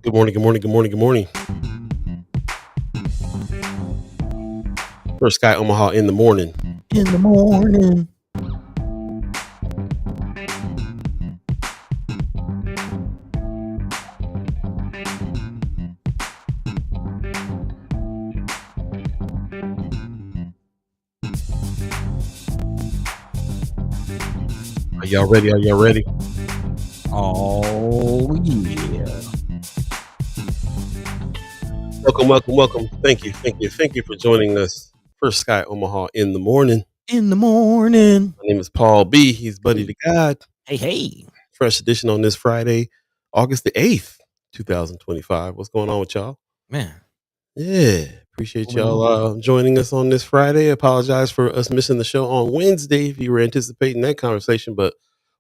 Good morning, good morning, good morning, good morning. First Sky Omaha in the morning. In the morning. Are y'all ready? Are y'all ready? Oh, yeah. Welcome, welcome, welcome. Thank you, thank you, thank you for joining us. First Sky Omaha in the morning. In the morning. My name is Paul B. He's Buddy to God. Hey. Fresh edition on this Friday, August the 8th, 2025. What's going on with y'all? Man. Yeah, appreciate Moving on. y'all joining us on this Friday. Apologize for us missing the show on Wednesday if you were anticipating that conversation, but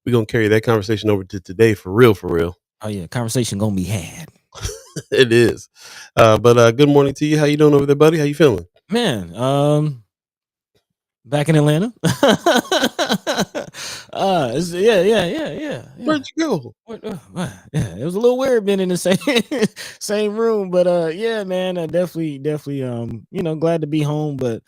we're going to carry that conversation over to today for real, for real. Oh, yeah. Conversation going to be had. It is. But good morning to you. How you doing over there, buddy? How you feeling? Man, back in Atlanta. Yeah. Where'd you go? Yeah, it was a little weird being in the same room, but yeah, man, definitely, glad to be home, but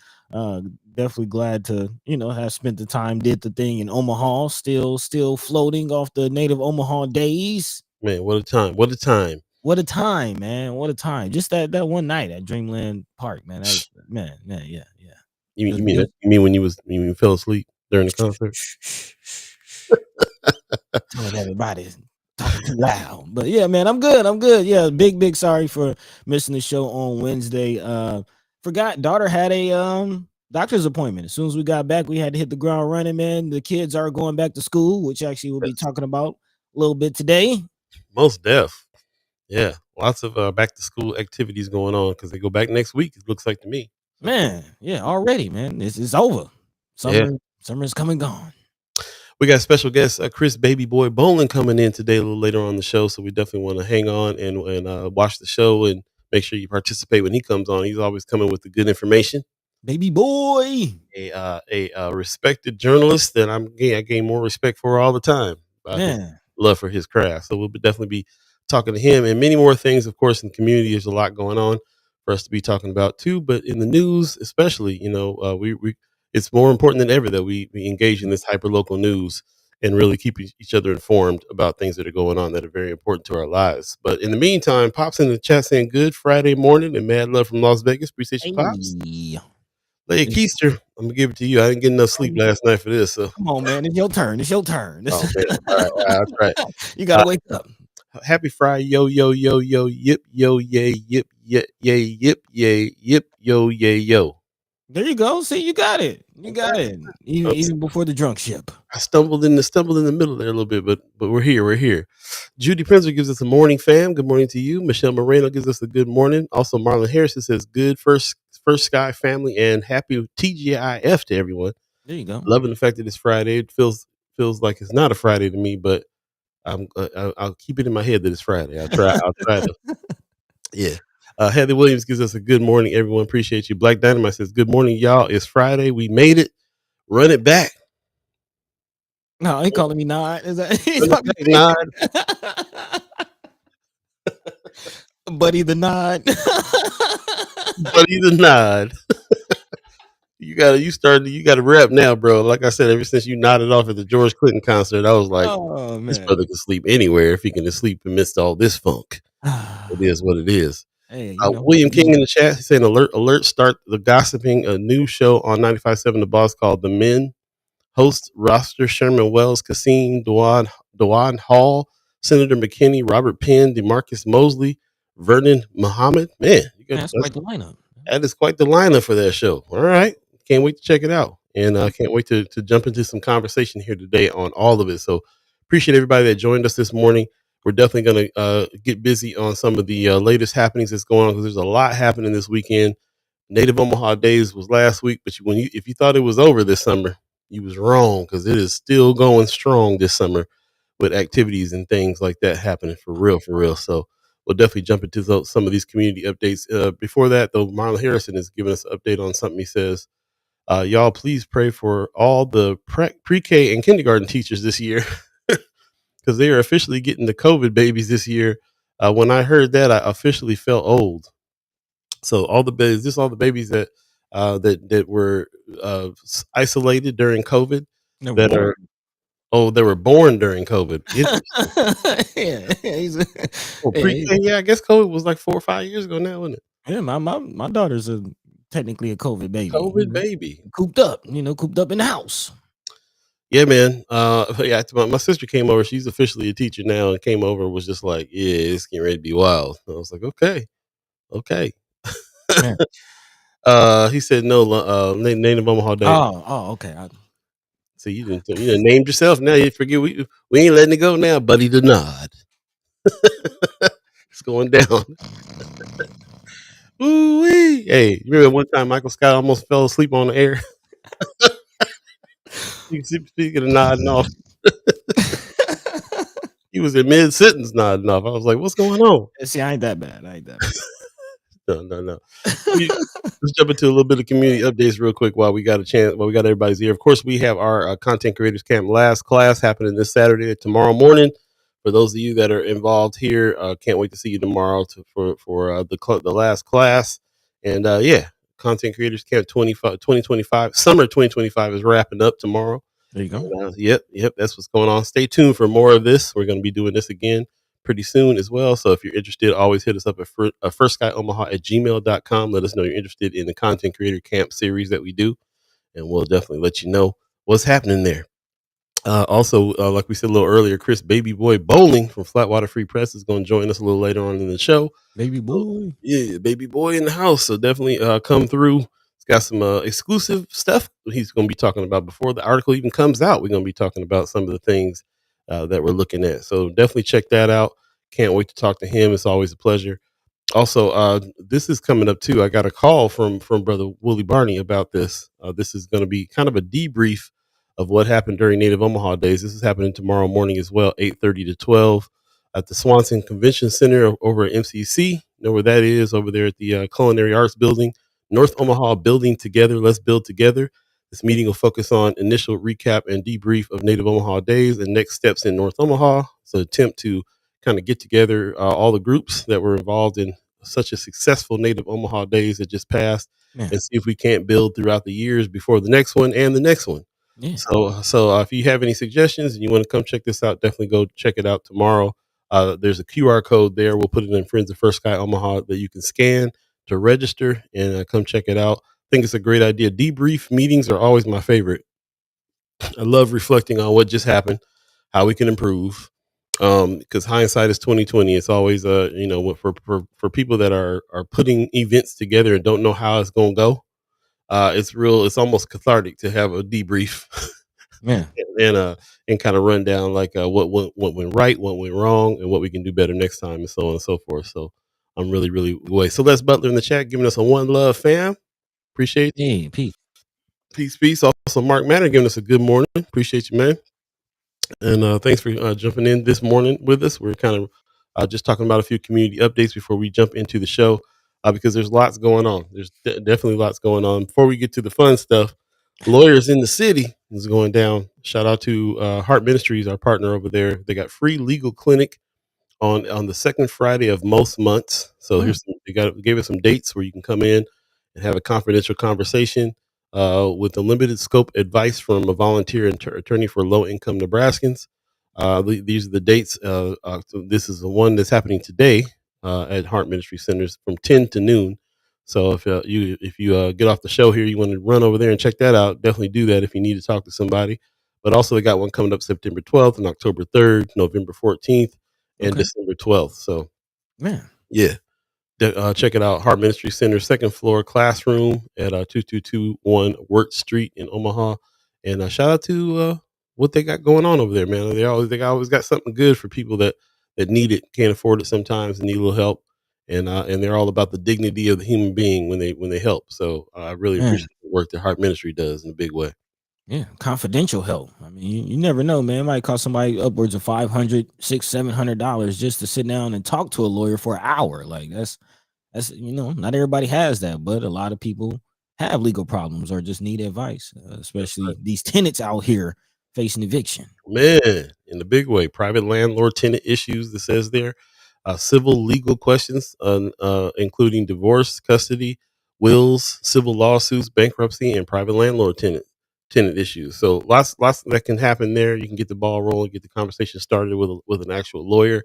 definitely glad to have spent the time, did the thing in Omaha, still floating off the Native Omaha Days. Man, what a time. What a time. What a time, man. What a time. Just that one night at Dreamland Park, man. Man, yeah. You mean when you fell asleep during the concert? Telling everybody talking too loud. But yeah, man, I'm good. Yeah, big sorry for missing the show on Wednesday. Forgot daughter had a doctor's appointment. As soon as we got back, we had to hit the ground running, man. The kids are going back to school, which actually we'll be talking about a little bit today. Most deaf. Yeah, lots of back to school activities going on because they go back next week. It looks like to me. Man, yeah, already, man. It's over. Summer's come and gone. We got special guest Chris Baby Boy Bowling coming in today a little later on the show, so we definitely want to hang on and watch the show and make sure you participate when he comes on. He's always coming with the good information. Baby boy, a respected journalist that I gain more respect for all the time. His love for his craft. So we'll definitely be talking to him and many more things. Of course, in the community, there's a lot going on for us to be talking about too. But in the news, especially, we it's more important than ever that we engage in this hyper local news and really keep each other informed about things that are going on that are very important to our lives. But in the meantime, Pops in the chat saying good Friday morning and mad love from Las Vegas. Appreciate you, Pops. Hey, Keister, I'm gonna give it to you. I didn't get enough sleep last night for this. So come on, man, it's your turn. Oh, man. All right, that's right. You gotta wake up. Happy Friday, yo, yip, yo, yay, yip, yay, yip, yo, yay, yo. There you go. See, you got it. Even before the drunk ship. I stumbled in the middle there a little bit, but we're here. We're here. Judy Prinzer gives us a morning, fam. Good morning to you. Michelle Moreno gives us a good morning. Also, Marlon Harrison says good first Sky family and happy TGIF to everyone. There you go. Loving the fact that it's Friday. It feels like it's not a Friday to me, but I'll keep it in my head that it's Friday. I'll try to. Yeah. Heather Williams gives us a good morning, everyone. Appreciate you. Black Dynamite says, good morning, y'all. It's Friday. We made it. Run it back. No, he calling me Nod. Is that Nod? Buddy the Nod. Buddy the Nod. You gotta rap now, bro. Like I said, ever since you nodded off at the George Clinton concert, I was like, this brother can sleep anywhere if he can sleep amidst all this funk. It is what it is. Hey, William King in the chat saying, alert, start the gossiping, a new show on 95.7 The Boss called The Men. Host roster Sherman Wells, Kasim, Dewan Hall, Senator McKinney, Robert Penn, DeMarcus Mosley, Vernon Muhammad. Man, that's quite the lineup. That is quite the lineup for that show. All right. Can't wait to check it out. And I can't wait to jump into some conversation here today on all of it. So appreciate everybody that joined us this morning. We're definitely going to get busy on some of the latest happenings that's going on because there's a lot happening this weekend. Native Omaha Days was last week, but if you thought it was over this summer, you was wrong because it is still going strong this summer with activities and things like that happening for real. So we'll definitely jump into some of these community updates. Before that, though, Marlon Harrison is giving us an update on something. He says, y'all please pray for all the pre-K and kindergarten teachers this year because they are officially getting the COVID babies this year. When I heard that, I officially felt old. So all the babies that that were isolated during COVID, Never that born. are they were born during COVID. Interesting. Yeah, Oh, yeah, pre-K, yeah, I guess COVID was like 4 or 5 years ago now, wasn't it? yeah. My daughter's technically a COVID baby. COVID baby. Cooped up in the house. Yeah, man. Yeah, my sister came over. She's officially a teacher now, and came over and was just like, "Yeah, it's getting ready to be wild." I was like, "Okay, okay." Man. He said no. Native Omaha Days. Okay. So you didn't named yourself. Now you forget we ain't letting it go now, buddy. The nod. It's going down. Ooh wee. Hey, you remember one time Michael Scott almost fell asleep on the air? Speaking of nodding off, he was in mid sentence nodding off. I was like, "What's going on?" See, I ain't that bad. I ain't that No, no, no. We bad. Let's jump into a little bit of community updates real quick while we got a chance, while we got everybody's here. Of course, we have our content creators camp last class happening this Saturday, tomorrow morning. For those of you that are involved here, can't wait to see you tomorrow for the last class. And yeah, content creators camp 2025 summer 2025 is wrapping up tomorrow. There you go. Yep, that's what's going on. Stay tuned for more of this. We're going to be doing this again pretty soon as well. So if you're interested, always hit us up at firstskyOmaha@gmail.com. Let us know you're interested in the content creator camp series that we do, and we'll definitely let you know what's happening there. Also, like we said a little earlier, Chris Baby Boy Bowling from Flatwater Free Press is going to join us a little later on in the show. Baby So, boy. yeah, Baby Boy in the house. So definitely come through. He's got some exclusive stuff he's going to be talking about before the article even comes out. We're going to be talking about some of the things that we're looking at. So definitely check that out. Can't wait to talk to him. It's always a pleasure. Also, this is coming up too. I got a call from brother Willie Barney about this. This is going to be kind of a debrief of what happened during Native Omaha Days. This is happening tomorrow morning as well, 8:30 to 12 at the Swanson Convention Center over at MCC. Know where that is? Over there at the Culinary Arts Building, North Omaha. Building together. Let's build together. This meeting will focus on initial recap and debrief of Native Omaha Days and next steps in North Omaha. It's an attempt to kind of get together all the groups that were involved in such a successful Native Omaha Days that just passed, Man. and see if we can't build throughout the years before the next one and the next one. Yeah. So if you have any suggestions and you want to come check this out, definitely go check it out tomorrow. There's a QR code there. We'll put it in Friends of First Sky Omaha that you can scan to register and come check it out. I think it's a great idea. Debrief meetings are always my favorite. I love reflecting on what just happened, how we can improve. Because hindsight is 2020. It's always for people that are putting events together and don't know how it's gonna go. It's almost cathartic to have a debrief. Yeah. And kind of run down like what went right, what went wrong, and what we can do better next time, and so on and so forth. So I'm really way. So Les Butler in the chat giving us a one love fam. Appreciate you. Hey, Pete. Peace. Also Mark Matter giving us a good morning. Appreciate you, man. And thanks for jumping in this morning with us. We're kind of just talking about a few community updates before we jump into the show, because there's lots going on. There's definitely lots going on. Before we get to the fun stuff, Lawyers in the City is going down. Shout out to Heart Ministries, our partner over there. They got free legal clinic on the second Friday of most months. So gave us some dates where you can come in and have a confidential conversation with the limited scope advice from a volunteer attorney for low income Nebraskans. These are the dates. So this is the one that's happening today at Heart Ministry Centers from 10 to noon. So if you get off the show here, you want to run over there and check that out, definitely do that if you need to talk to somebody. But also they got one coming up September 12th and October 3rd, November 14th, and December 12th. So, man, yeah, check it out. Heart Ministry Center, second floor classroom at 2221 Wirt Street in Omaha. And shout out to what they got going on over there, man. They always got something good for people that need it, can't afford it sometimes, and need a little help. And they're all about the dignity of the human being when they help. So I really appreciate the work that Heart Ministry does in a big way. Yeah, confidential help. I mean, you never know, man. It might cost somebody upwards of $500, $600, $700 just to sit down and talk to a lawyer for an hour. Like that's not everybody has that, but a lot of people have legal problems or just need advice, especially these tenants out here facing eviction. Man, in the big way, private landlord tenant issues. That says there. civil legal questions, including divorce, custody, wills, civil lawsuits, bankruptcy, and private landlord tenant issues. So lots that can happen there. You can get the ball rolling, get the conversation started with an actual lawyer,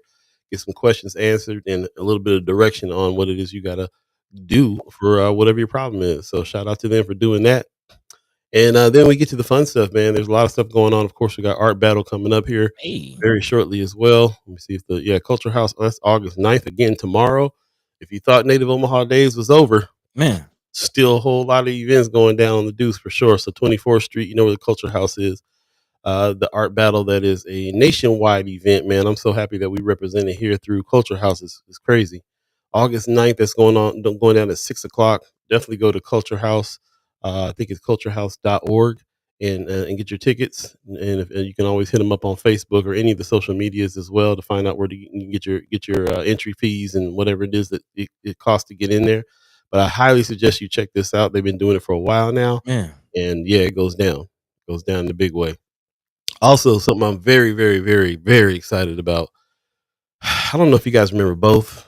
get some questions answered, and a little bit of direction on what it is you got to do for whatever your problem is. So shout out to them for doing that. And then we get to the fun stuff, man. There's a lot of stuff going on. Of course, we got art battle coming up here Hey, very shortly as well. Let me see if Culture House. That's August 9th again tomorrow. If you thought Native Omaha Days was over, man. still a whole lot of events going down on the Deuce for sure. So 24th Street, you know where the Culture House is. The art battle that is a nationwide event, man. I'm so happy that we represent it here through Culture House. It's crazy. August 9th, that's going down at 6 o'clock. Definitely go to Culture House. I think it's culturehouse.org and get your tickets. And you can always hit them up on Facebook or any of the social medias as well to find out where you can get your entry fees and whatever it is that it costs to get in there. But I highly suggest you check this out. They've been doing it for a while now, Man. and yeah, it goes down in a big way. Also, something I'm very, very, very, very excited about. I don't know if you guys remember both.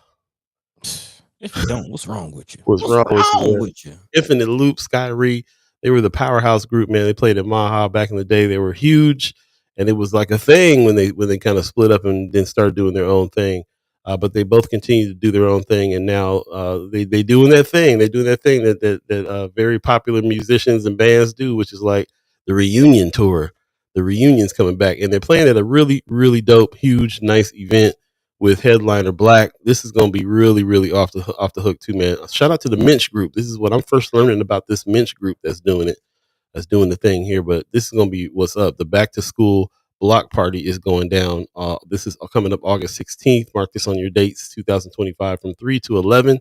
If you don't, what's wrong with you? What's What's wrong with you, wrong man? with you? Infinite Loop, Skyrie, they were the powerhouse group, man. They played at Maha back in the day. They were huge, and it was like a thing when they kind of split up and then started doing their own thing. But they both continue to do their own thing, and now they doing that thing. They doing that thing that very popular musicians and bands do, which is like the reunion tour. The reunion's coming back, and they're playing at a really, really dope, huge, nice event with headliner Black. This is going to be really, really off the hook too, man. Shout out to the Minch Group. This is what I'm first learning about this Minch Group that's doing it, that's doing the thing here. But this is going to be what's up. The back to school block party is going down. This is coming up August 16th. Mark this on your dates, 2025, from 3 to 11.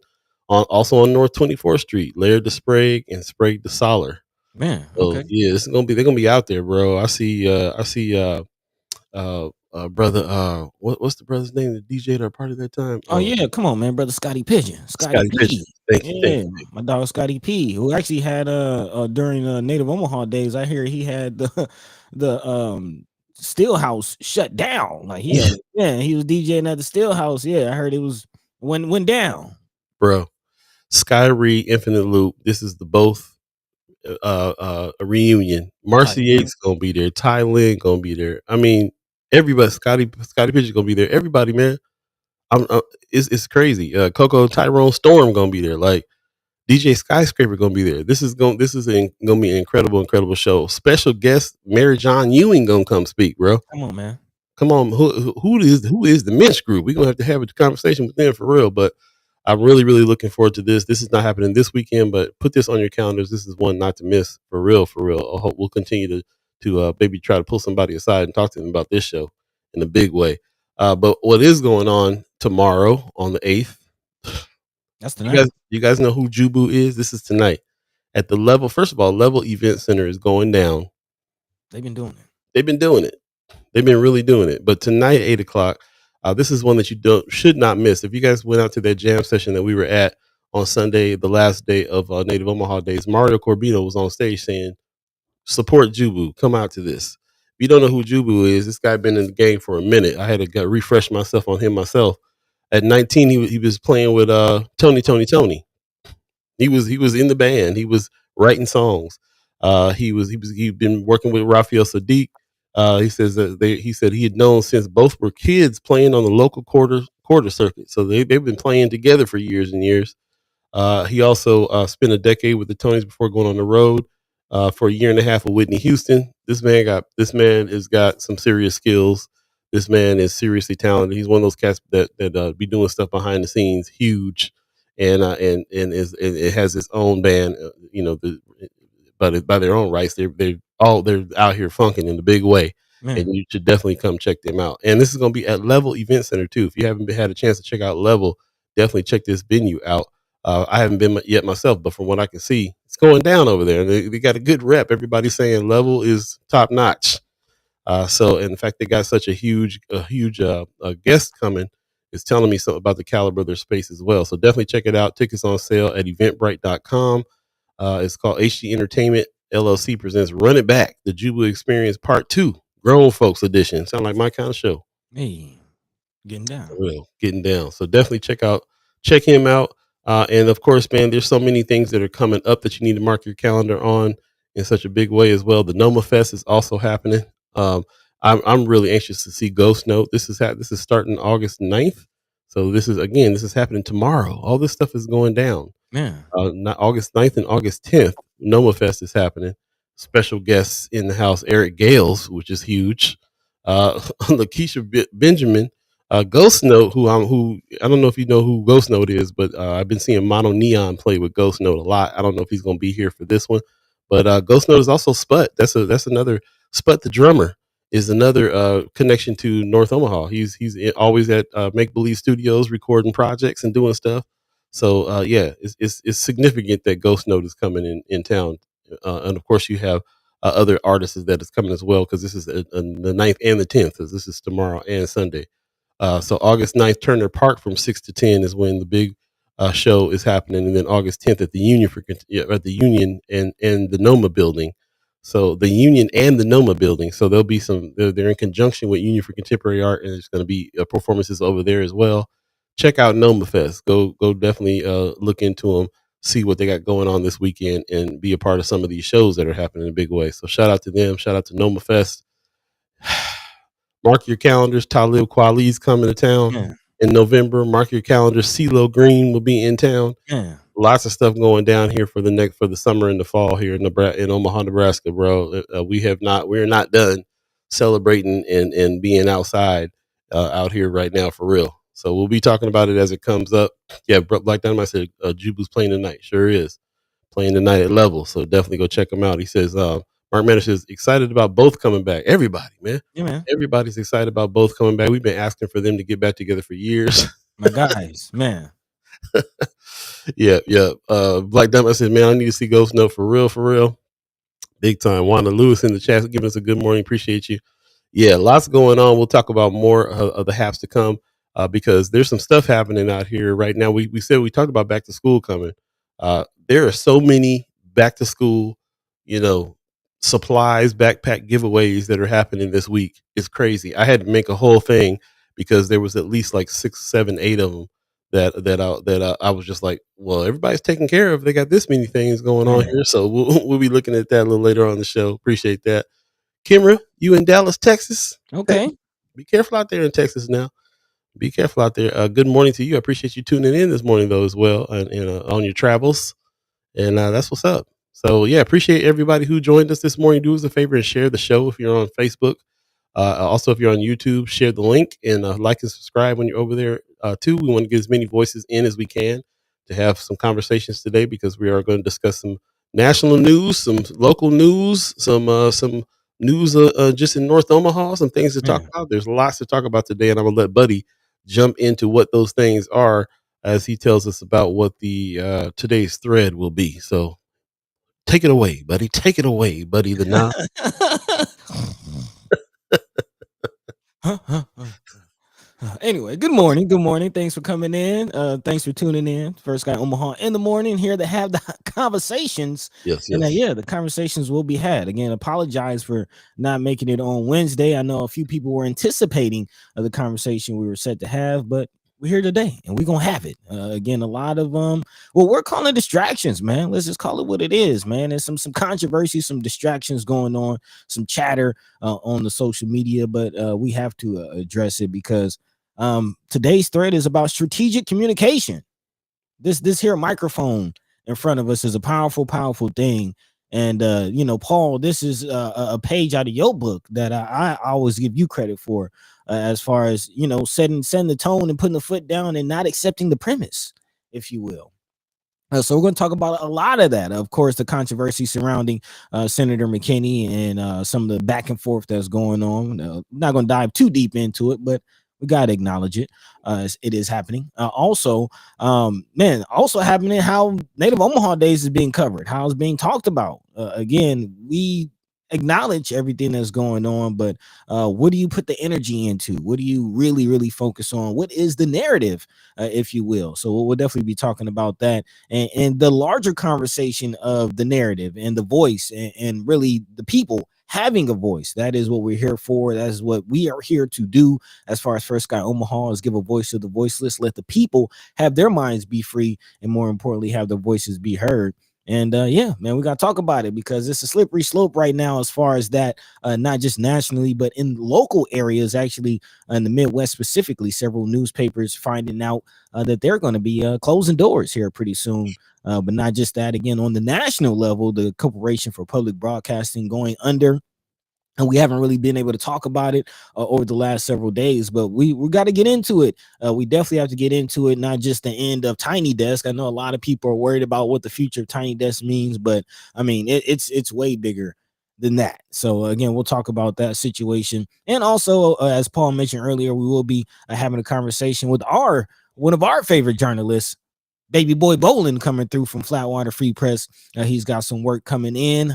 Also on North 24th Street, Laird to Sprague and Sprague to Soller. Man, So okay. yeah, they're gonna be out there, bro. I see brother what's the brother's name, the DJ at our party that time? Oh yeah, come on, man, brother Scotty Pigeon, Scotty Scotty Pigeon. P. Thank Yeah, you. my dog Scotty P, who actually had during Native Omaha days. I hear he had the Steel House shut down. Like he had, yeah, he was DJing at the Steel House. Yeah, I heard it was went down. Bro, Skyrie, Infinite Loop, this is the both a reunion. Tight, Marcy man. Yates gonna be there, Ty Lynn gonna be there. I mean, everybody, Scotty Pigeon gonna be there. Everybody, man. It's crazy. Coco Tyrone Storm gonna be there. Like DJ Skyscraper gonna be there. Gonna be an incredible show. Special guest Mary John Ewing gonna come speak, bro. Come on, man. Come on, who is the Minch Group? We're gonna have a conversation with them for real. But I'm really, really looking forward to this. This is not happening this weekend, but put this on your calendars. This is one not to miss for real, for real. I hope we'll continue to maybe try to pull somebody aside and talk to them about this show in a big way. But what is going on tomorrow on the 8th? That's You guys, tonight. you guys know who Jubu is? This is tonight at the Level. First of all, Level Event Center is going down. They've been doing it. They've been doing it. They've been really doing it. But tonight at 8 o'clock, this is one that you should not miss. If you guys went out to that jam session that we were at on Sunday, the last day of Native Omaha Days, Mario Corbino was on stage saying, "Support Jubu. Come out to this." If you don't know who Jubu is, this guy been in the game for a minute. I had to refresh myself on him myself. At 19, he was playing with Tony. He was in the band. He was writing songs. He'd been working with Raphael Sadiq. He says that he said he had known since both were kids playing on the local quarter circuit. So they've been playing together for years and years. He also spent a decade with the Tonys before going on the road for a year and a half with Whitney Houston. This man has got some serious skills. This man is seriously talented. He's one of those cats that be doing stuff behind the scenes, huge, and it has its own band. By their own rights, they're out here funking in the big way, and Man, you should definitely come check them out. And this is going to be at Level Event Center too. If you haven't had a chance to check out Level, definitely check this venue out. I haven't been yet myself, but from what I can see, it's going down over there. They got a good rep. Everybody's saying Level is top notch. So, in fact, they got such a guest coming. Is telling me something about the caliber of their space as well. So definitely check it out. Tickets on sale at eventbrite.com. It's called HG Entertainment LLC presents Run It Back, the Jubilee Experience Part 2, Grown Folks Edition. Sound like my kind of show. hey, Getting For down. real, getting down. So definitely check him out. And of course, man, there's so many things that are coming up that you need to mark your calendar on in such a big way as well. The Noma Fest is also happening. Um, I'm really anxious to see Ghost Note. This is starting August 9th. So this is happening tomorrow. All this stuff is going down. Yeah. Not August 9th and August 10th. Noma Fest is happening. Special guests in the house, Eric Gales, which is huge. Lakeisha Benjamin, Ghost Note, who I don't know if you know who Ghost Note is, but I've been seeing Mono Neon play with Ghost Note a lot. I don't know if he's going to be here for this one, but Ghost Note is also Sput. That's another Sput the drummer is another connection to North Omaha. Always at Make Believe Studios recording projects and doing stuff. So yeah, it's significant that Ghost Note is coming in town, and of course you have other artists that is coming as well because this is the 9th and the 10th, because this is tomorrow and Sunday. So August 9th, Turner Park from 6 to 10 is when the big show is happening, and then August 10th at the at the Union and the Noma building. So the Union and the Noma building. So there'll be they're in conjunction with Union for Contemporary Art, and there's going to be performances over there as well. Check out Noma Fest. Go definitely look into them, see what they got going on this weekend, and be a part of some of these shows that are happening in a big way. So shout out to them. Shout out to Noma Fest. Mark your calendars. Talib Kweli's coming to town Yeah. in November. Mark your calendars. CeeLo Green will be in town. Yeah. Lots of stuff going down here for the summer and the fall here in Omaha, Nebraska, bro. We're not done celebrating and being outside out here right now for real. So we'll be talking about it as it comes up. Yeah, Black Dynamite said Jubu's playing tonight. Sure is playing tonight at Level. So definitely go check him out. He says Mark Manish is excited about both coming back. Everybody, man. Yeah, man. Everybody's excited about both coming back. We've been asking for them to get back together for years. My guys, man. Yeah, yeah. Black Diamond said, "Man, I need to see Ghost Note for real, for real, big time." Wanda Lewis in the chat giving us a good morning. Appreciate you. Yeah, lots going on. We'll talk about more of the haps to come because there's some stuff happening out here right now. We talked about back to school coming. There are so many back to school, you know, supplies, backpack giveaways that are happening this week. It's crazy. I had to make a whole thing because there was at least like 6, 7, 8 of them I was just like, well, everybody's taken care of. They got this many things going on Man. here, so we'll be looking at that a little later on the show. Appreciate that. Kimra, you in Dallas, Texas? Hey, Okay. be careful out there in Texas now. Be careful out there. Good morning to you. I appreciate you tuning in this morning though as well, and on your travels. And that's what's up. So yeah, appreciate everybody who joined us this morning. Do us a favor and share the show if you're on Facebook. Also, if you're on YouTube, share the link and like and subscribe when you're over there too. We want to get as many voices in as we can to have some conversations today because we are going to discuss some national news, some local news, some news just in North Omaha, some things to talk Man. about. There's lots to talk about today, and I'm gonna let Buddy jump into what those things are as he tells us about what the today's thread will be. So take it away, buddy. Take it away, buddy. The now. Anyway, good morning. Good morning. Thanks for coming in. Thanks for tuning in. First Guy Omaha in the morning here to have the conversations. Yes, And yes. yeah, the conversations will be had. Again, apologize for not making it on Wednesday. I know a few people were anticipating the conversation we were set to have, but we're here today and we're gonna have it. Again, a lot of we're calling distractions, man. Let's just call it what it is, man. There's some controversy, some distractions going on, some chatter on the social media, but we have to address it because today's thread is about strategic communication. This here microphone in front of us is a powerful thing. And Paul, this is a page out of your book that I always give you credit for, as far as setting the tone and putting the foot down and not accepting the premise, if you will. So we're going to talk about a lot of that. Of course, the controversy surrounding Senator McKinney and some of the back and forth that's going on. Not going to dive too deep into it, but we got to acknowledge it. It is happening. Also happening how Native Omaha Days is being covered, how it's being talked about. Again, we acknowledge everything that's going on, but what do you put the energy into? What do you really focus on? What is the narrative, if you will? So we'll definitely be talking about that, and the larger conversation of the narrative and the voice, and really the people having a voice. That is what we're here for. That is what we are here to do. As far as First Sky Omaha, is give a voice to the voiceless. Let the people have their minds be free, and more importantly, have their voices be heard. And yeah, man, we got to talk about it, because it's a slippery slope right now, as far as that, not just nationally, but in local areas, actually, in the Midwest specifically. Several newspapers finding out that they're going to be closing doors here pretty soon. But not just that, again, on the national level, the Corporation for Public Broadcasting going under. And we haven't really been able to talk about it over the last several days, but we got to get into it. We definitely have to get into it, not just the end of Tiny Desk. I know a lot of people are worried about what the future of Tiny Desk means, but I mean, it's way bigger than that. So again, we'll talk about that situation. And also, as Paul mentioned earlier, we will be having a conversation with one of our favorite journalists, Baby Boy Bowling, coming through from Flatwater Free Press. He's got some work coming in.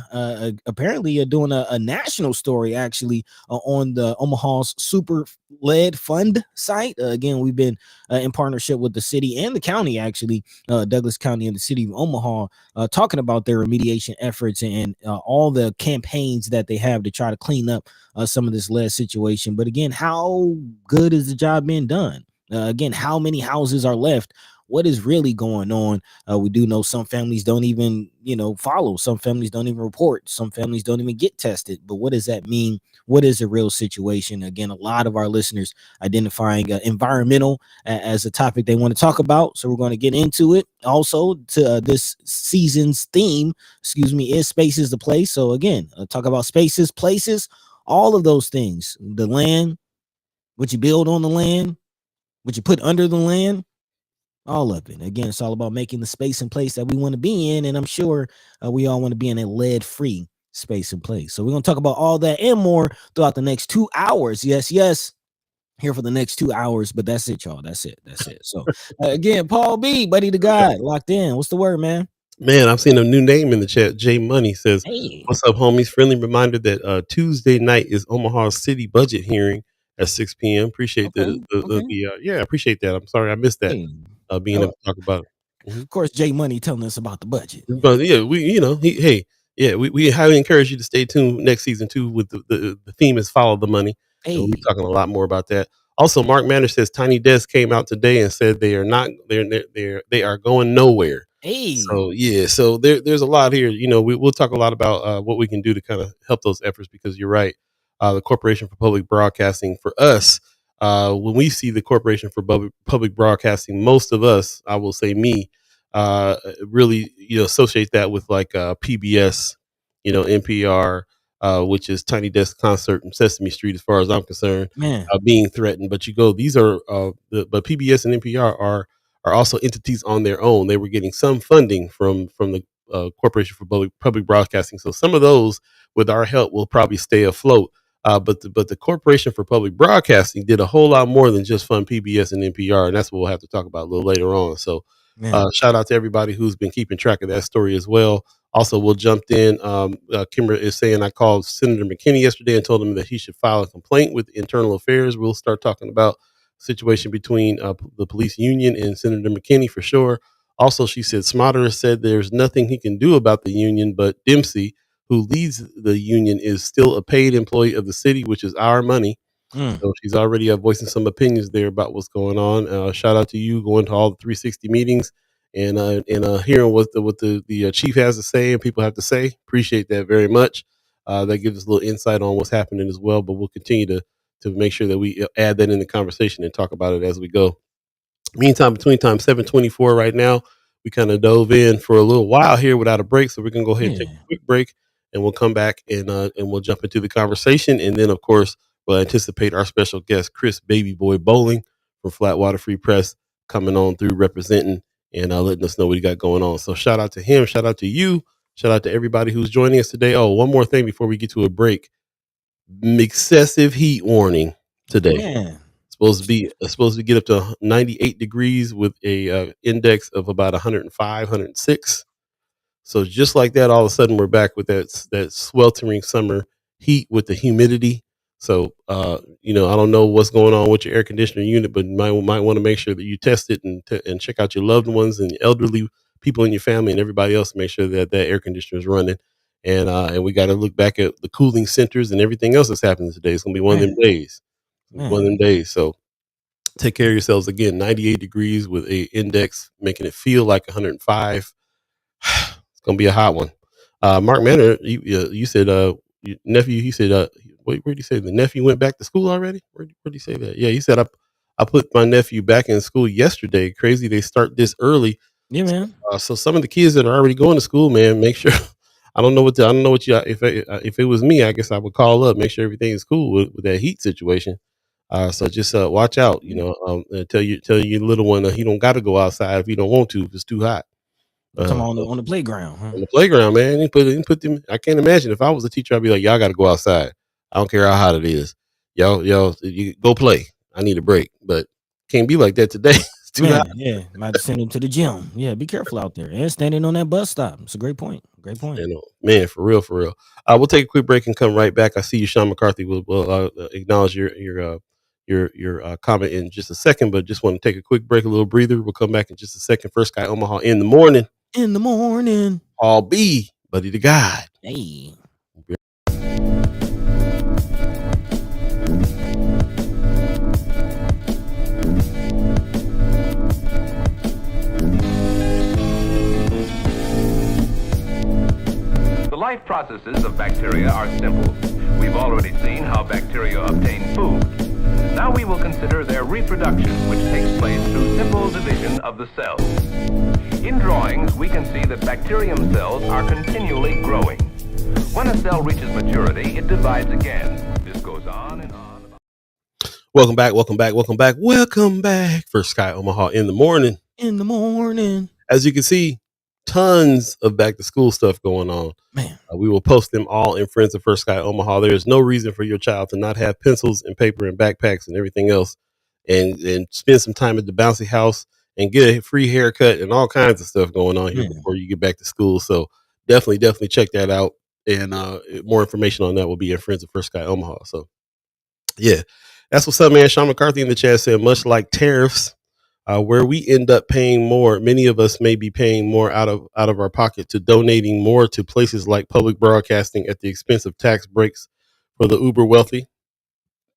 Apparently, doing a national story, actually, on the Omaha's Super Lead Fund site. Again, we've been in partnership with the city and the county, actually, Douglas County and the city of Omaha, talking about their remediation efforts, and all the campaigns that they have to try to clean up some of this lead situation. But again, how good is the job being done? Again, how many houses are left? What is really going on? We do know some families don't even, follow. Some families don't even report. Some families don't even get tested. But what does that mean? What is a real situation? Again, a lot of our listeners identifying environmental as a topic they want to talk about. So we're going to get into it. Also, to this season's theme, is Space is the Place. So again, talk about spaces, places, all of those things. The land, what you build on the land, what you put under the land, all of it. Again, it's all about making the space and place that we want to be in, and I'm sure we all want to be in a lead-free space and place. So we're going to talk about all that and more throughout the next 2 hours. Yes, here for the next 2 hours, but that's it, y'all. That's it. So again, Paul B, buddy the guy, locked in. What's the word, man? Man, I've seen a new name in the chat. J Money says, Hey, "What's up, homies? Friendly reminder that Tuesday night is Omaha's city budget hearing at 6 p.m. Appreciate okay, okay. yeah, appreciate that. I'm sorry I missed that. Hey, Being able to talk about it. of course, J Money telling us about the budget. But yeah, we highly encourage you to stay tuned next season too. With the theme is follow the money, and we'll be Hey, talking a lot more about that. Also, Mark Manner says Tiny Desk came out today and said they are not they are going nowhere. hey, So yeah, so there's a lot here. We'll talk a lot about what we can do to kind of help those efforts, because you're right. The Corporation for Public Broadcasting, for us, when we see the Corporation for Public Broadcasting, most of us, I will say me, really associate that with like PBS, NPR, which is Tiny Desk Concert and Sesame Street, as far as I'm concerned, man. being threatened. But these are but PBS and NPR are also entities on their own. They were getting some funding from the Corporation for Public Broadcasting, so some of those, with our help, will probably stay afloat. But the Corporation for Public Broadcasting did a whole lot more than just fund PBS and NPR, and that's what we'll have to talk about a little later on. So Man. shout out to everybody who's been keeping track of that story as well. Also, we'll jump in. Kimber is saying I called Senator McKinney yesterday and told him that he should file a complaint with Internal Affairs. We'll start talking about the situation between the police union and Senator McKinney for sure. Also, she said Smotter said there's nothing he can do about the union, but Dempsey, who leads the union, is still a paid employee of the city, which is our money. Mm. So she's already voicing some opinions there about what's going on. Shout out to you going to all the 360 meetings and hearing what the chief has to say and people have to say. Appreciate that very much. That gives us a little insight on what's happening as well. But we'll continue to make sure that we add that in the conversation and talk about it as we go. Meantime, between time 7:24 right now, we kind of dove in for a little while here without a break, so we're gonna go ahead and take Yeah. a quick break, and we'll come back and we'll jump into the conversation, and then of course we'll anticipate our special guest Chris Baby Boy Bowling from Flatwater Free Press coming on through representing and letting us know what he got going on. So shout out to him, shout out to you, shout out to everybody who's joining us today. Oh, one more thing before we get to a break: excessive heat warning today. Man. Supposed to get up to 98 degrees with a index of about 105, 106. So just like that, all of a sudden we're back with that sweltering summer heat with the humidity. So I don't know what's going on with your air conditioner unit, but you might want to make sure that you test it and check out your loved ones and elderly people in your family and everybody else to make sure that that air conditioner is running. And we got to look back at the cooling centers and everything else that's happening today. It's gonna be one of them Man, days. One of man. them days. So take care of yourselves again. 98 degrees with a index making it feel like 105. It's gonna be a hot one. Mark Manor, you said your nephew. He said, where did he say the nephew went back to school already? Where did he say that? Yeah, he said I put my nephew back in school yesterday. Crazy, they start this early. Yeah, So, man. so some of the kids that are already going to school, man, make sure. I don't know what you. If it was me, I guess I would call up, make sure everything is cool with that heat situation. So just watch out. And tell your little one he don't got to go outside if he don't want to if it's too hot. You talking Uh, about on the playground, huh? on the playground, man. He put them. I can't imagine if I was a teacher, I'd be like, y'all got to go outside. I don't care how hot it is. Y'all, you go play. I need a break, but can't be like that today. It's too hot. Man, yeah, might send him to the gym. Yeah, be careful out there. And standing on that bus stop. It's a great point. Great point. Man, for real, for real. We'll take a quick break and come right back. I see you, Sean McCarthy. Will acknowledge your comment in just a second, but just want to take a quick break, a little breather. We'll come back in just a second. First Guy Omaha in the morning. In the morning. All B, buddy to God. Hey. The life processes of bacteria are simple. We've already seen how bacteria obtain food. Now we will consider their reproduction, which takes place through simple division of the cells. In drawings, we can see that bacterium cells are continually growing. When a cell reaches maturity, it divides again. This goes on and on. Welcome back. First Sky Omaha in the morning. In the morning. As you can see, tons of back to school stuff going on. Man. We will post them all in Friends of First Sky Omaha. There is no reason for your child to not have pencils and paper and backpacks and everything else, and spend some time at the bouncy house and get a free haircut and all kinds of stuff going on here before you get back to school. So definitely check that out. And more information on that will be in Friends of First Sky Omaha. So yeah, that's what's up, man. Sean McCarthy in the chat said, much like tariffs, where we end up paying more, many of us may be paying more out of our pocket to donating more to places like public broadcasting at the expense of tax breaks for the uber wealthy.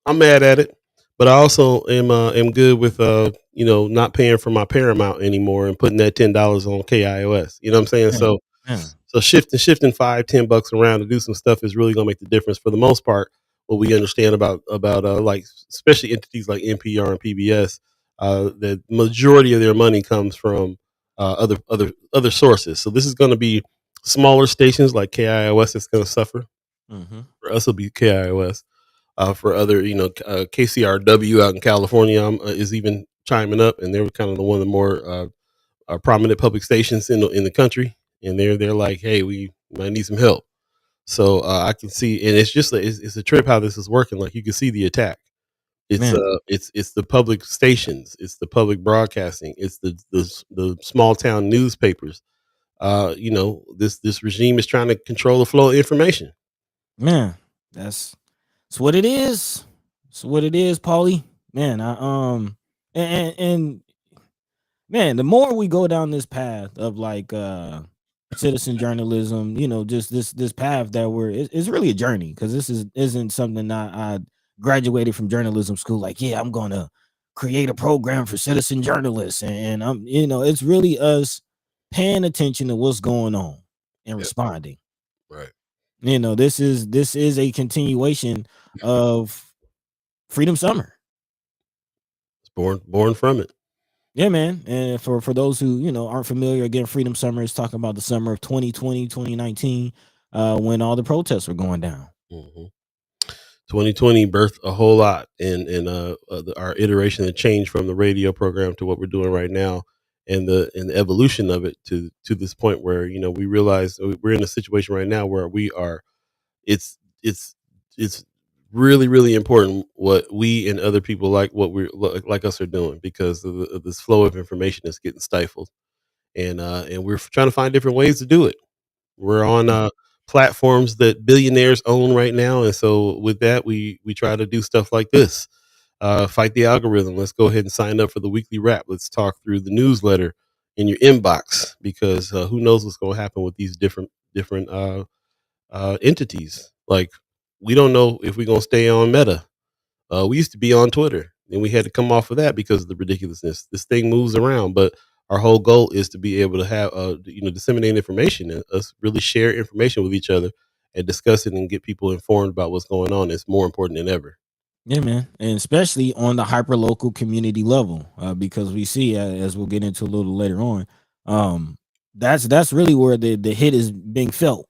I'm mad at it, but I also am good with not paying for my Paramount anymore and putting that $10 on KIOS. You know what I'm saying? So shifting $5-10 around to do some stuff is really gonna make the difference for the most part. What we understand about like especially entities like NPR and PBS, the majority of their money comes from other sources. So this is going to be smaller stations like KIOS that's going to suffer. Mm-hmm. For us, it'll be KIOS. For other, KCRW out in California is even chiming up, and they're kind of one of the more prominent public stations in the country, and they're like, hey, we might need some help. So I can see, and it's a trip how this is working. Like you can see the attack. It's the public stations, it's the public broadcasting, it's the small town newspapers. This regime is trying to control the flow of information. Man, that's what it is. It's what it is, Paulie. Man, and man, the more we go down this path of like citizen journalism, just this path that it's really a journey, because this isn't something that I graduated from journalism school like, yeah, I'm gonna create a program for citizen journalists, and I'm it's really us paying attention to what's going on and responding. Right. This is a continuation of Freedom Summer. It's born from it. Yeah, man. And for those who aren't familiar, again, Freedom Summer is talking about the summer of 2020, 2019, when all the protests were going down. Mm-hmm. 2020 birthed a whole lot in our iteration and change from the radio program to what we're doing right now, and the evolution of it to this point where we realize we're in a situation right now where we are. It's really important what we and other people like us are doing, because of this flow of information that's getting stifled, and we're trying to find different ways to do it. We're on platforms that billionaires own right now, and so with that, we try to do stuff like this. Fight the algorithm. Let's go ahead and sign up for the weekly wrap. Let's talk through the newsletter in your inbox because who knows what's going to happen with these different entities. Like we don't know if we're going to stay on Meta. We used to be on Twitter, and we had to come off of that because of the ridiculousness. This thing moves around, but our whole goal is to be able to have, disseminate information and us really share information with each other and discuss it and get people informed about what's going on. It's more important than ever. Yeah, man, and especially on the hyper local community level, because we see, as we'll get into a little later on, that's really where the hit is being felt,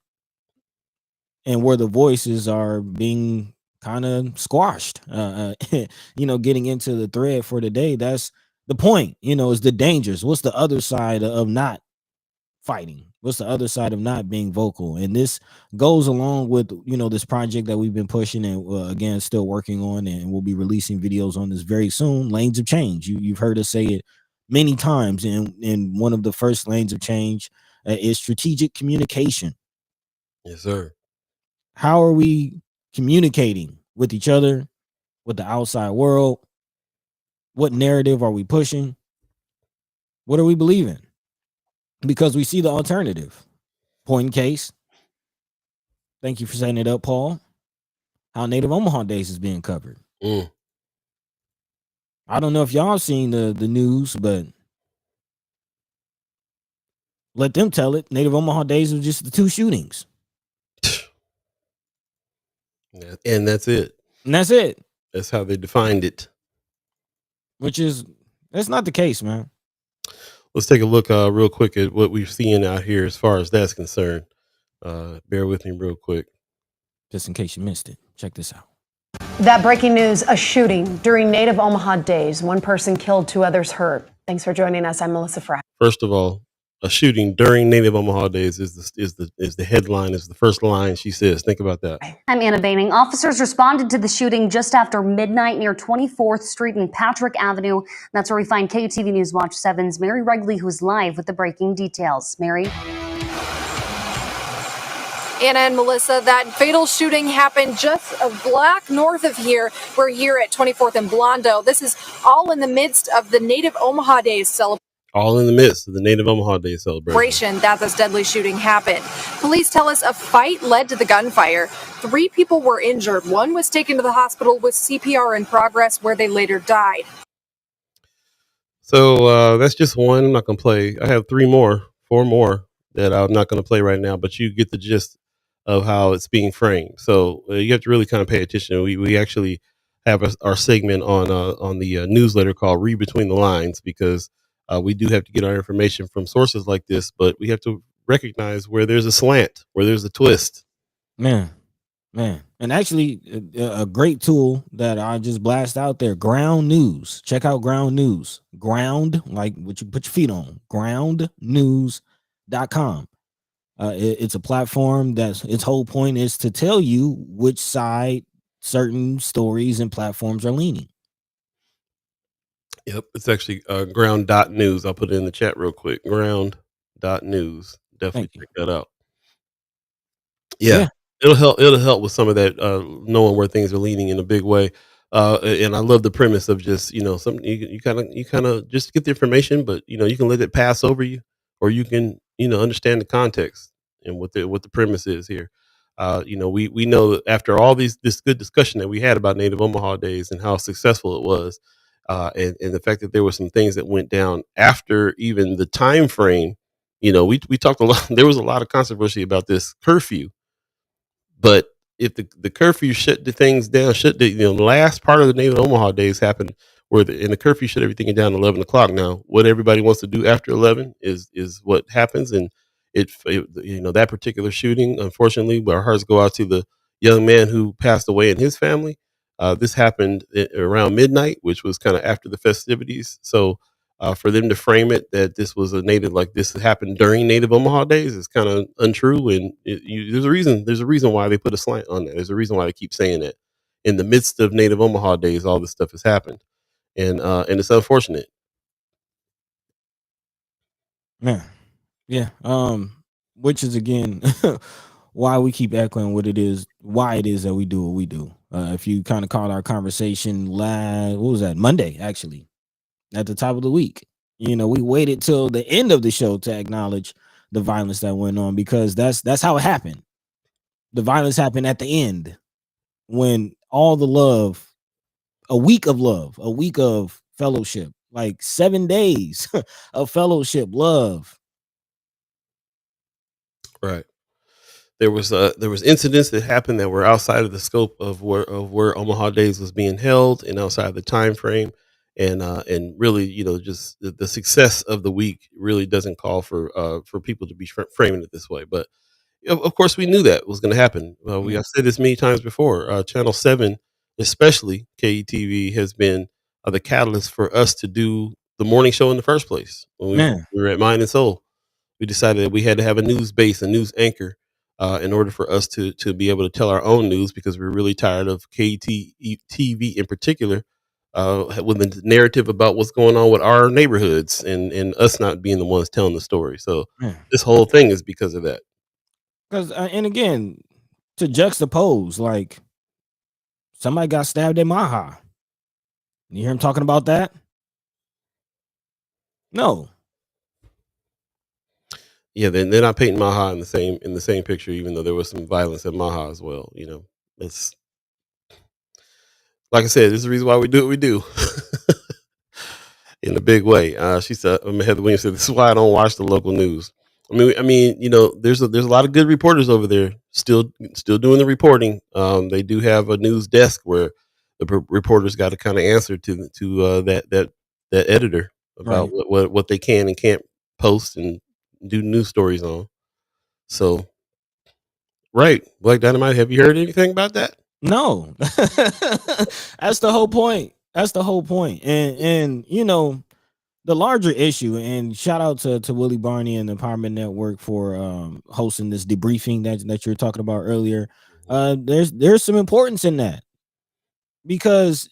and where the voices are being kind of squashed. Getting into the thread for today, that's the point. Is the dangers. What's the other side of not fighting? What's the other side of not being vocal? And this goes along with this project that we've been pushing and again still working on, and we'll be releasing videos on this very soon. Lanes of change. You've heard us say it many times, and one of the first lanes of change is strategic communication. Yes, sir. How are we communicating with each other, with the outside world? What narrative are we pushing? What are we believing? Because we see the alternative. Point in case. Thank you for setting it up, Paul. How Native Omaha Days is being covered. I don't know if y'all seen the news, but let them tell it. Native Omaha Days was just the 2 shootings. And that's it. And that's it. That's how they defined it. That's not the case, man. Let's take a look real quick at what we're seeing out here as far as that's concerned. Bear with me real quick. Just in case you missed it. Check this out. That breaking news, a shooting during Native Omaha Days. 1 person killed, 2 others hurt. Thanks for joining us. I'm Melissa Fry. First of all, a shooting during Native Omaha Days is the headline, is the first line she says. Think about that. I'm Anna Baining. Officers responded to the shooting just after midnight near 24th Street and Patrick Avenue. That's where we find KUTV News Watch 7's Mary Regley, who's live with the breaking details. Mary? Anna and Melissa, that fatal shooting happened just a block north of here. We're here at 24th and Blondo. This is all in the midst of the Native Omaha Days celebration. All in the midst of the Native Omaha Day celebration That this deadly shooting happened. Police tell us a fight led to the gunfire. 3 people were injured. 1 was taken to the hospital with CPR in progress, where they later died. So that's just one. I'm not going to play. I have 4 more that I'm not going to play right now, but you get the gist of how it's being framed. So you have to really kind of pay attention. We actually have our segment on the newsletter called Read Between the Lines, because we do have to get our information from sources like this, but we have to recognize where there's a slant, where there's a twist. Man. And actually, a great tool that I just blast out there, Ground News. Check out Ground News. Ground, like what you put your feet on, groundnews.com. It's a platform that its whole point is to tell you which side certain stories and platforms are leaning. Yep, it's actually ground.news. I'll put it in the chat real quick. Ground.news. Definitely check that out. Yeah. It'll help with some of that, knowing where things are leaning in a big way. And I love the premise of just, something you kind of just get the information, but you can let it pass over you, or you can, understand the context and what the premise is here. We know that after all this good discussion that we had about Native Omaha Days and how successful it was, and the fact that there were some things that went down after even the time frame, we talked a lot. There was a lot of controversy about this curfew, but if the curfew shut the things down, the last part of the Native Omaha Days happened where the curfew shut everything down at 11 o'clock. Now, what everybody wants to do after 11 is what happens, and that particular shooting, unfortunately, our hearts go out to the young man who passed away and his family. This happened around midnight, which was kind of after the festivities. So for them to frame it that this was this happened during Native Omaha Days is kind of untrue. And there's a reason why they put a slant on that. There's a reason why they keep saying that in the midst of Native Omaha Days, all this stuff has happened. And it's unfortunate. Yeah. which is again why we keep echoing why it is that we do what we do. If you kind of caught our conversation what was that, Monday, actually, at the top of the week, we waited till the end of the show to acknowledge the violence that went on, because that's how it happened. The violence happened at the end, when all the love, a week of fellowship, like 7 days of fellowship, love. Right. There was incidents that happened that were outside of the scope of where Omaha Days was being held, and outside the time frame, and really, just the success of the week really doesn't call for people to be framing it this way. But of course, we knew that was going to happen. I've said this many times before. Channel 7, especially KETV, has been the catalyst for us to do the morning show in the first place. When we were at Mind and Soul, we decided that we had to have a news base, a news anchor, in order for us to be able to tell our own news, because we're really tired of KTV in particular, with the narrative about what's going on with our neighborhoods, and us not being the ones telling the story. So this whole thing is because of that. Because and again, to juxtapose, like, somebody got stabbed at Maha. You hear him talking about that? No. Yeah, they're not painting Maha in the same picture, even though there was some violence at Maha as well. It's like I said, this is the reason why we do what we do. In a big way. She said, Heather Williams said, "This is why I don't watch the local news." I mean, there's a lot of good reporters over there still doing the reporting. They do have a news desk where the reporters got to kind of answer to that editor about what they can and can't post and do news stories on. So, right, Black Dynamite. Have you heard anything about that? No. That's the whole point. And the larger issue, and shout out to Willie Barney and the Empowerment Network for hosting this debriefing that you were talking about earlier. There's some importance in that, because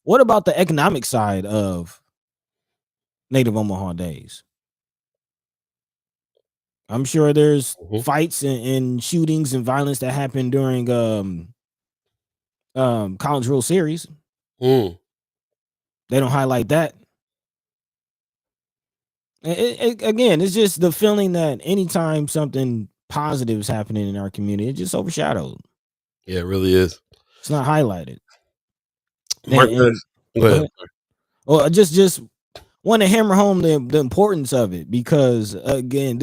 what about the economic side of Native Omaha Days? I'm sure there's fights and shootings and violence that happened during College World Series. They don't highlight that. Again, it's just the feeling that anytime something positive is happening in our community, it's just overshadowed. Yeah, it really is. It's not highlighted. Go ahead. Well, I just want to hammer home the importance of it, because again,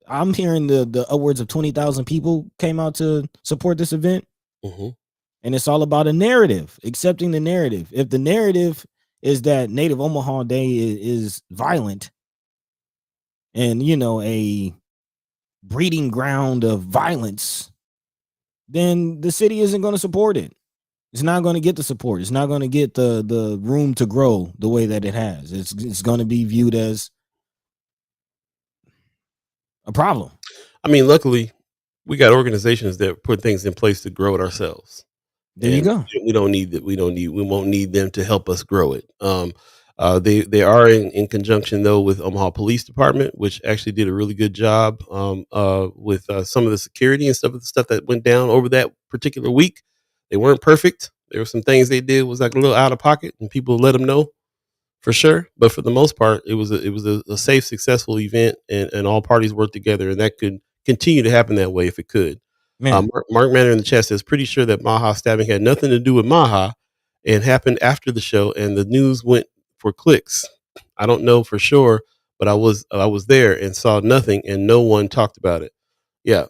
I'm hearing the upwards of 20,000 people came out to support this event. And it's all about a narrative, accepting the narrative. If the narrative is that Native Omaha Day is violent and a breeding ground of violence, then the city isn't going to support it. It's not going to get the support. It's not going to get the room to grow the way that it has. It's going to be viewed as a problem. I mean, luckily, we got organizations that put things in place to grow it ourselves. There you go. We won't need them to help us grow it. They are in conjunction though with Omaha Police Department, which actually did a really good job with some of the security and stuff that went down over that particular week. They weren't perfect. There were some things they did was like a little out of pocket, and people let them know for sure. But for the most part, it was a safe, successful event, and all parties worked together, and that could continue to happen that way if it could. Mark Manor in the chat says, pretty sure that Maha stabbing had nothing to do with Maha and happened after the show, and the news went for clicks. I don't know for sure, but I was there and saw nothing, and no one talked about it. Yeah,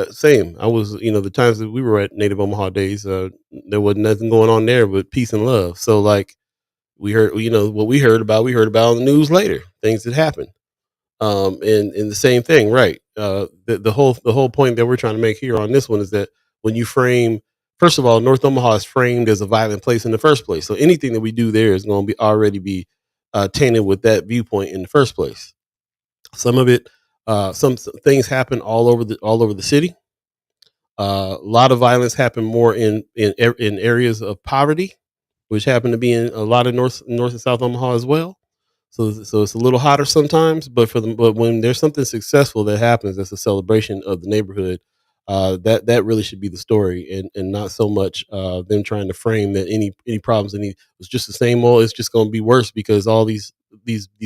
same. I was, the times that we were at Native Omaha Days, there wasn't nothing going on there but peace and love. So like we heard, what we heard about on the news later, things that happened. And the same thing, right? The whole point that we're trying to make here on this one is that when you frame, first of all, North Omaha is framed as a violent place in the first place. So anything that we do there is going to already be tainted with that viewpoint in the first place. Some of it, some things happen all over the city. A lot of violence happen more in areas of poverty, which happen to be in a lot of North and South Omaha as well. So it's a little hotter sometimes, but when there's something successful that happens, that's a celebration of the neighborhood. That really should be the story, and not so much them trying to frame that any problems, it's just the same old. It's just going to be worse because all these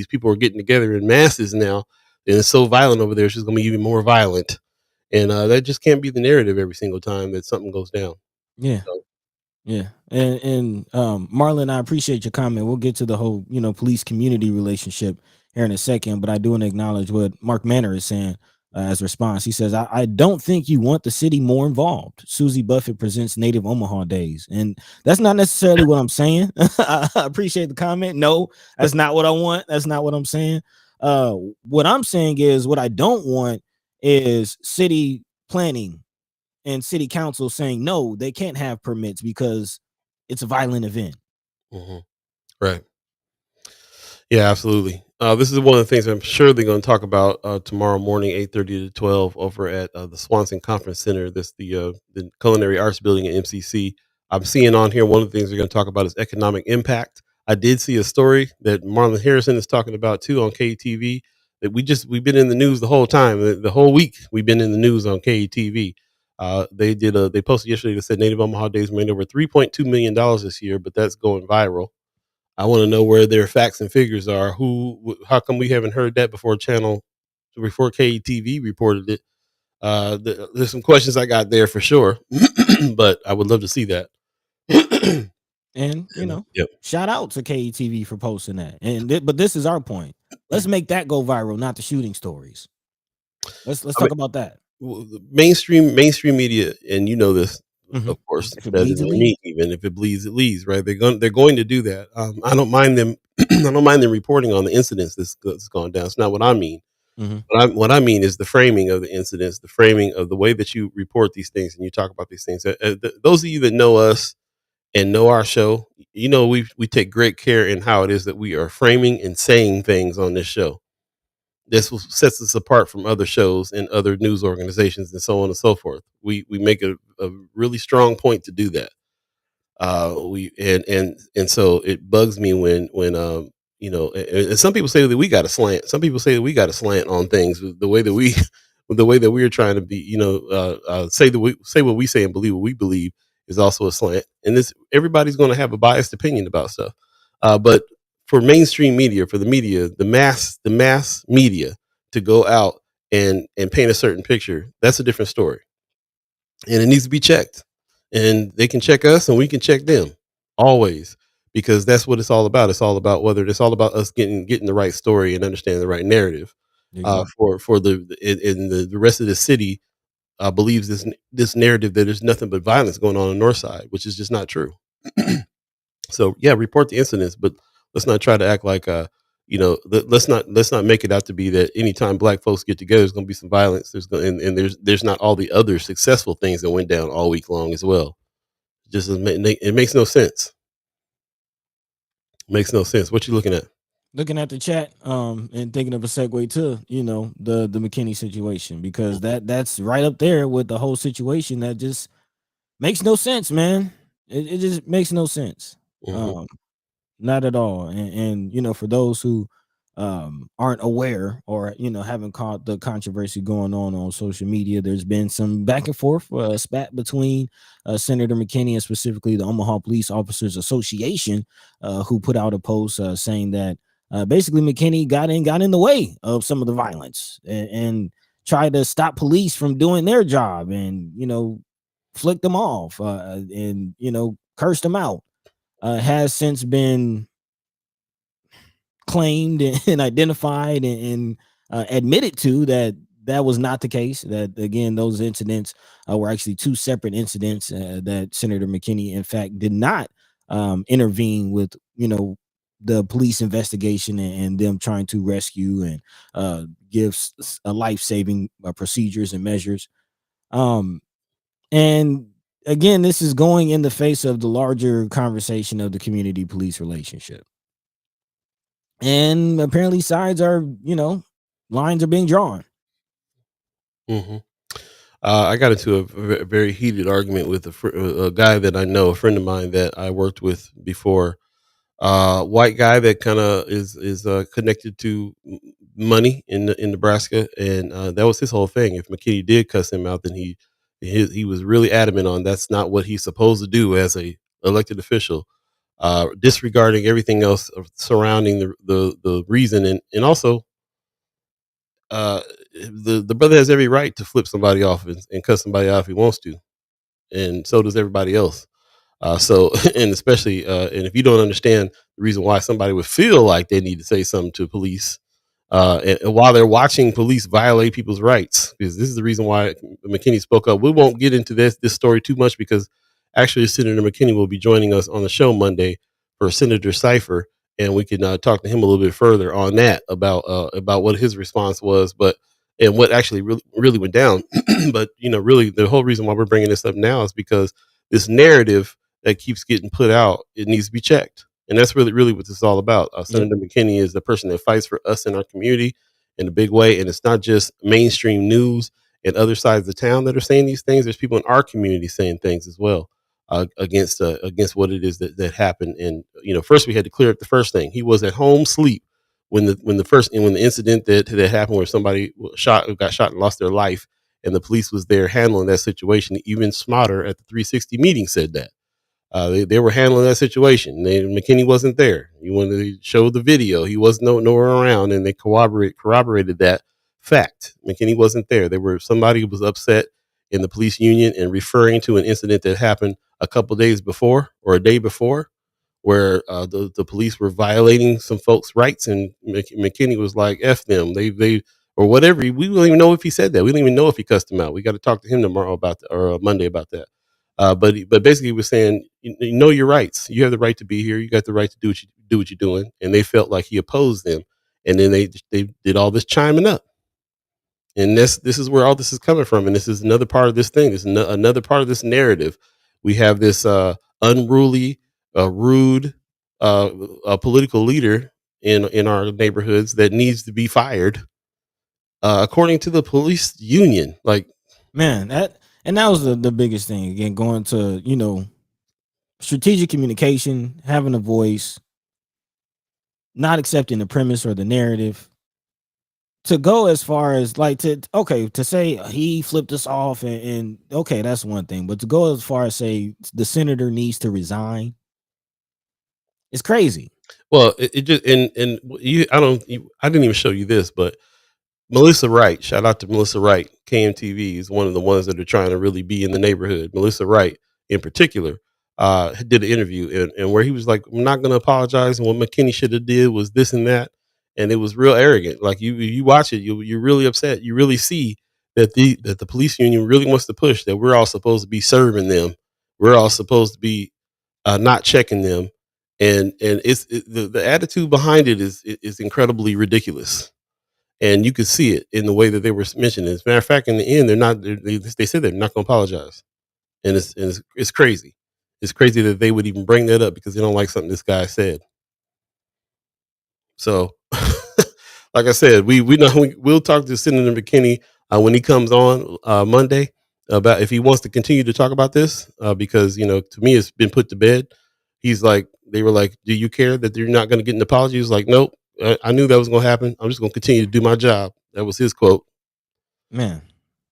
people are getting together in masses now, and it's so violent over there. It's just going to be even more violent, and that just can't be the narrative every single time that something goes down. Yeah. So, Yeah. And Marlon, I appreciate your comment. We'll get to the whole, police community relationship here in a second, but I do want to acknowledge what Mark Manor is saying as response. He says, I don't think you want the city more involved. Susie Buffett presents Native Omaha Days. And that's not necessarily what I'm saying. I appreciate the comment. No, that's not what I want. That's not what I'm saying. What I'm saying is what I don't want is city planning and city council saying no, they can't have permits because it's a violent event. mhm. Right. Yeah, absolutely. This is one of the things I'm sure they're going to talk about tomorrow morning, 8:30 to 12, over at the Swanson Conference Center. This the Culinary Arts Building at MCC. I'm seeing on here one of the things they're going to talk about is economic impact. I did see a story that Marlon Harrison is talking about too on KTV. That we've been in the news the whole time, the whole week. We've been in the news on KTV. They posted yesterday that said Native Omaha Days made over $3.2 million this year, but that's going viral. I want to know where their facts and figures are. How come we haven't heard that before KTV reported it? There's some questions I got there for sure, but I would love to see that. And Yep. shout out to KETV for posting that. But this is our point. Let's make that go viral, not the shooting stories. Let's I talk about that. The mainstream media, and you know this, Mhm. of course, If it better bleeds, it than me. leads. Even if it bleeds, it leads. Right? They're going to do that. I don't mind them. I don't mind them reporting on the incidents that's gone down. It's not what I mean. Mhm. What I mean is the framing of the incidents, the framing of the way that you report these things and you talk about these things. Those of you that know us and know our show, we take great care in how it is that we are framing and saying things on this show. Sets us apart from other shows and other news organizations and so on and so forth. We make a really strong point to do that. We and so it bugs me when and some people say that we got a slant. Some people say that we got a slant on things with the way that we with the way that we are trying to be, say what we say and believe what we believe is also a slant. And this everybody's going to have a biased opinion about stuff. But for mainstream media, for the media, the mass media to go out and paint a certain picture, that's a different story, and it needs to be checked. And they can check us, and we can check them always, because that's what it's all about. It's all about us getting the right story and understanding the right narrative. For the rest of the city believes this narrative that there's nothing but violence going on the north side, which is just not true. So yeah, report the incidents, but let's not try to act like let's not make it out to be that anytime black folks get together, there's going to be some violence. And there's not all the other successful things that went down all week long as well. It makes no sense. Makes no sense. What you looking at? Looking at the chat, and thinking of a segue to the McKinney situation, because that's right up there with the whole situation that just makes no sense, man. It just makes no sense. Mhm. Not at all. And for those who aren't aware or haven't caught the controversy going on social media, there's been some back and forth spat between Senator McKinney and specifically the Omaha Police Officers Association, who put out a post saying that basically McKinney got in the way of some of the violence and tried to stop police from doing their job, and flicked them off and cursed them out. Has since been claimed and identified and admitted to that was not the case. That again, those incidents were actually two separate incidents. That Senator McKinney, in fact, did not intervene with the police investigation and them trying to rescue and give life-saving procedures and measures. And again, this is going in the face of the larger conversation of the community police relationship. And apparently sides are, lines are being drawn. hmm I got into a very heated argument with a guy that I know, a friend of mine that I worked with before. white guy that kind of is connected to money in Nebraska, and that was his whole thing. If McKinney did cuss him out, then he was really adamant on that's not what he's supposed to do as a elected official, disregarding everything else surrounding the reason, and also the brother has every right to flip somebody off and cut somebody off if he wants to, and so does everybody else. So, and especially, and if you don't understand the reason why somebody would feel like they need to say something to police, and while they're watching police violate people's rights, because this is the reason why McKinney spoke up. We won't get into this story too much because actually Senator McKinney will be joining us on the show Monday for Senator Cipher, and we can talk to him a little bit further on that about what his response was, but and what actually really went down. But really, the whole reason why we're bringing this up now is because this narrative that keeps getting put out, it needs to be checked. And that's really what this is all about. Senator McKinney is the person that fights for us in our community in a big way. And it's not just mainstream news and other sides of town that are saying these things. There's people in our community saying things as well against what it is that happened. And first we had to clear up the first thing. He was at home sleep when the incident that happened where somebody got shot and lost their life, and the police was there handling that situation. Even Smotter at the 360 meeting said that. They were handling that situation. McKinney wasn't there. You wanted to show the video. He was nowhere around, and they corroborated that fact. McKinney wasn't there. Somebody who was upset in the police union and referring to an incident that happened a couple days before or a day before, where the police were violating some folks' rights, and McKinney was like, "F them." They or whatever. We don't even know if he said that. We don't even know if he cussed them out. We got to talk to him tomorrow about that, or Monday about that. But basically, he was saying, you know your rights. You have the right to be here. You got the right to do what you're doing. And they felt like he opposed them, and then they did all this chiming up. And this is where all this is coming from. And this is another part of this thing. This is another part of this narrative. We have this unruly, rude, political leader in our neighborhoods that needs to be fired, according to the police union. Like, man, that was the biggest thing. Again, going to strategic communication, having a voice, not accepting the premise or the narrative. To go as far as to say he flipped us off and okay, that's one thing, but to go as far as say the senator needs to resign, it's crazy. Well, it just and you, I didn't even show you this, but Melissa Wright, shout out to Melissa Wright. KMTV is one of the ones that are trying to really be in the neighborhood. Melissa Wright, in particular, did an interview and where he was like, "I'm not going to apologize." And what McKinney should have did was this and that, and it was real arrogant. Like you watch it, you're really upset. You really see that the police union really wants to push that we're all supposed to be serving them. We're all supposed to be not checking them, and the attitude behind it is incredibly ridiculous. And you could see it in the way that they were mentioning. As a matter of fact, in the end, they said they're not going to apologize, and it's crazy. It's crazy that they would even bring that up because they don't like something this guy said. So, like I said, we'll talk to Senator McKinney when he comes on Monday about if he wants to continue to talk about this because to me it's been put to bed. They were like, "Do you care that you're not going to get an apology?" He's like, "Nope. I knew that was going to happen. I'm just going to continue to do my job." That was his quote. Man,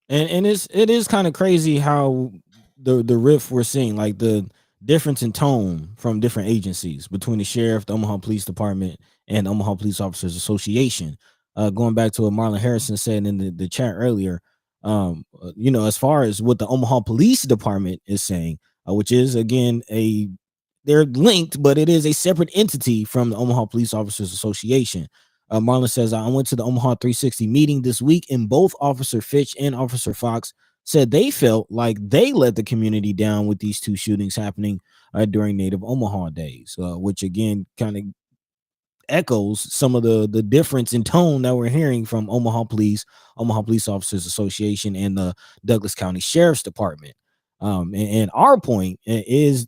and it is kind of crazy how the riff we're seeing, like the difference in tone from different agencies between the sheriff, the Omaha Police Department, and the Omaha Police Officers Association. Going back to what Marlon Harrison said in the chat earlier, as far as what the Omaha Police Department is saying, which is again they're linked, but it is a separate entity from the Omaha Police Officers Association. Marlon says, "I went to the Omaha 360 meeting this week, and both Officer Fitch and Officer Fox said they felt like they let the community down with these two shootings happening during Native Omaha Days," which again kind of echoes some of the difference in tone that we're hearing from Omaha Police Officers Association, and the Douglas County Sheriff's Department. And our point is,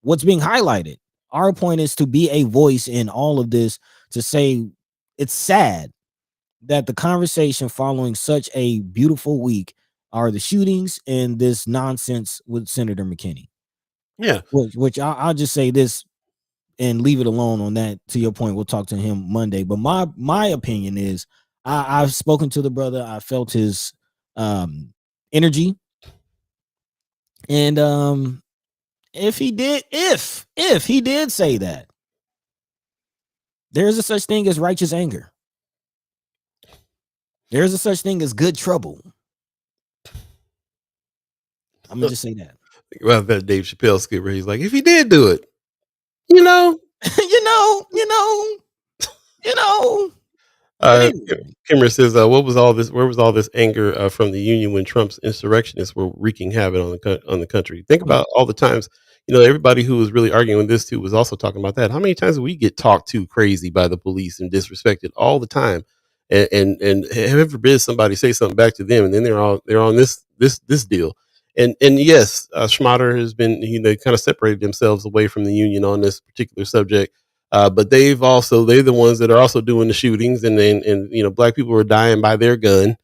what's being highlighted. Our point is to be a voice in all of this, to say it's sad that the conversation following such a beautiful week are the shootings and this nonsense with Senator McKinney. Yeah. Which I'll just say this. and leave it alone on that. To your point, we'll talk to him Monday. But my opinion is, I've spoken to the brother. I felt his energy, and if he did say that, there's a such thing as righteous anger. There's a such thing as good trouble. I'm gonna just say that. Think about that Dave Chappelle skit where he's like, if he did do it, you know. Kimmer says, "What was all this? Where was all this anger from the union when Trump's insurrectionists were wreaking havoc on the country? Think about all the times, everybody who was really arguing with this too was also talking about that. How many times do we get talked to crazy by the police and disrespected all the time, and heaven forbid somebody say something back to them, and then they're on this deal." And yes, Schmatter has been, kind of separated themselves away from the union on this particular subject. But they're the ones that are also doing the shootings, and black people are dying by their gun,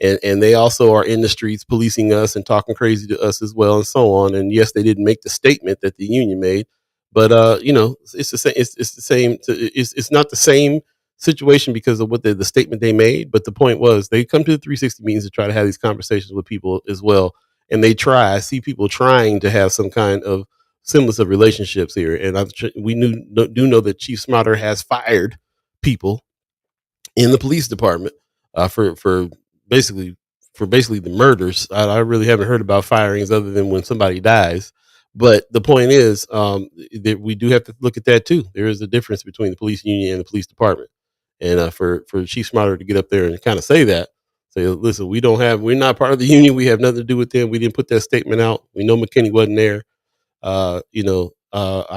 and they also are in the streets policing us and talking crazy to us as well, and so on. And yes, they didn't make the statement that the union made, but it's the same. It's the same. It's not the same situation because of what the statement they made. But the point was, they come to the 360 meetings to try to have these conversations with people as well, and I see people trying to have some kind of semblance of relationships here, and we do know that Chief Smatter has fired people in the police department for basically the murders. I really haven't heard about firings other than when somebody dies. But the point is that we do have to look at that too. There is a difference between the police union and the police department, and for Chief Smatter to get up there and kind of say, listen, we're not part of the union. We have nothing to do with them. We didn't put that statement out. We know McKinney wasn't there. I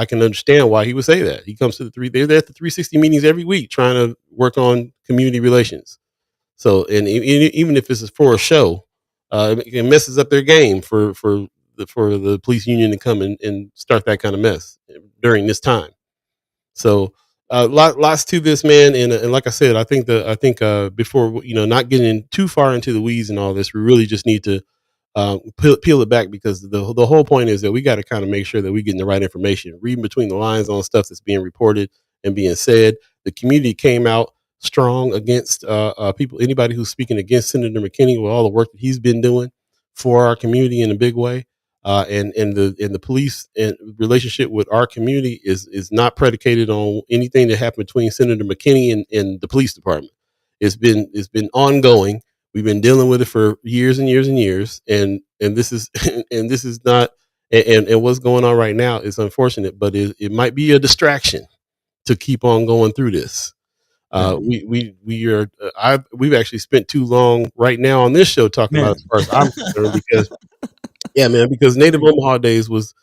can understand why he would say that. He comes to they're at the 360 meetings every week trying to work on community relations. So, and even if this is for a show, it messes up their game for the police union to come and start that kind of mess during this time. So, lots to this, man. And like I said, I think before, not getting too far into the weeds and all this, we really just need to peel it back, because the whole point is that we got to kind of make sure that we're getting the right information, reading between the lines on stuff that's being reported and being said. The community came out strong against anybody who's speaking against Senator McKinney with all the work that he's been doing for our community in a big way. And the police and relationship with our community is not predicated on anything that happened between Senator McKinney and the police department. It's been ongoing. We've been dealing with it for years and years and years, and this is and this is not, and what's going on right now is unfortunate, but it might be a distraction to keep on going through this. We've actually spent too long right now on this show talking about it, as far as I'm concerned, because Native Omaha Days was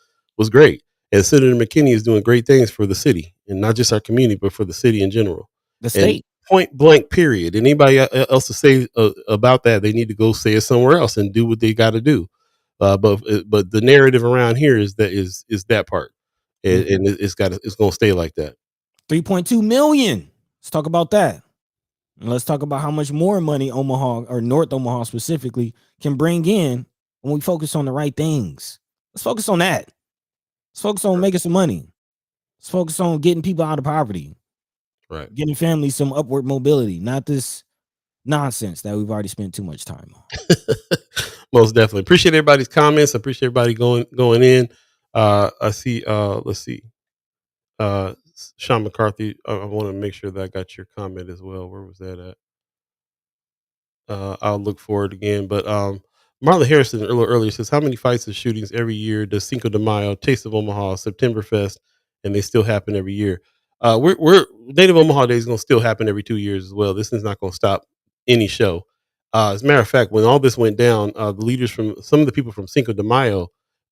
great, and Senator McKinney is doing great things for the city, and not just our community, but for the city in general, the state. Point blank, period. Anybody else to say about that, they need to go say it somewhere else and do what they got to do. But the narrative around here is that part, and it's going to stay like that. 3.2 million. Let's talk about that. And let's talk about how much more money Omaha, or North Omaha specifically, can bring in when we focus on the right things. Let's focus on that. Let's focus on making some money. Let's focus on getting people out of poverty. Right. Getting families some upward mobility, not this nonsense that we've already spent too much time on. Most definitely. Appreciate everybody's comments. I appreciate everybody going in. I see, let's see. Sean McCarthy, I want to make sure that I got your comment as well. Where was that at? I'll look for it again. But Marlon Harrison a little earlier says, how many fights and shootings every year does Cinco de Mayo, Taste of Omaha, Septemberfest, and they still happen every year? We're Native Omaha Days is going to still happen every 2 years as well. This is not going to stop any show. As a matter of fact, when all this went down, the leaders from some of the people from Cinco de Mayo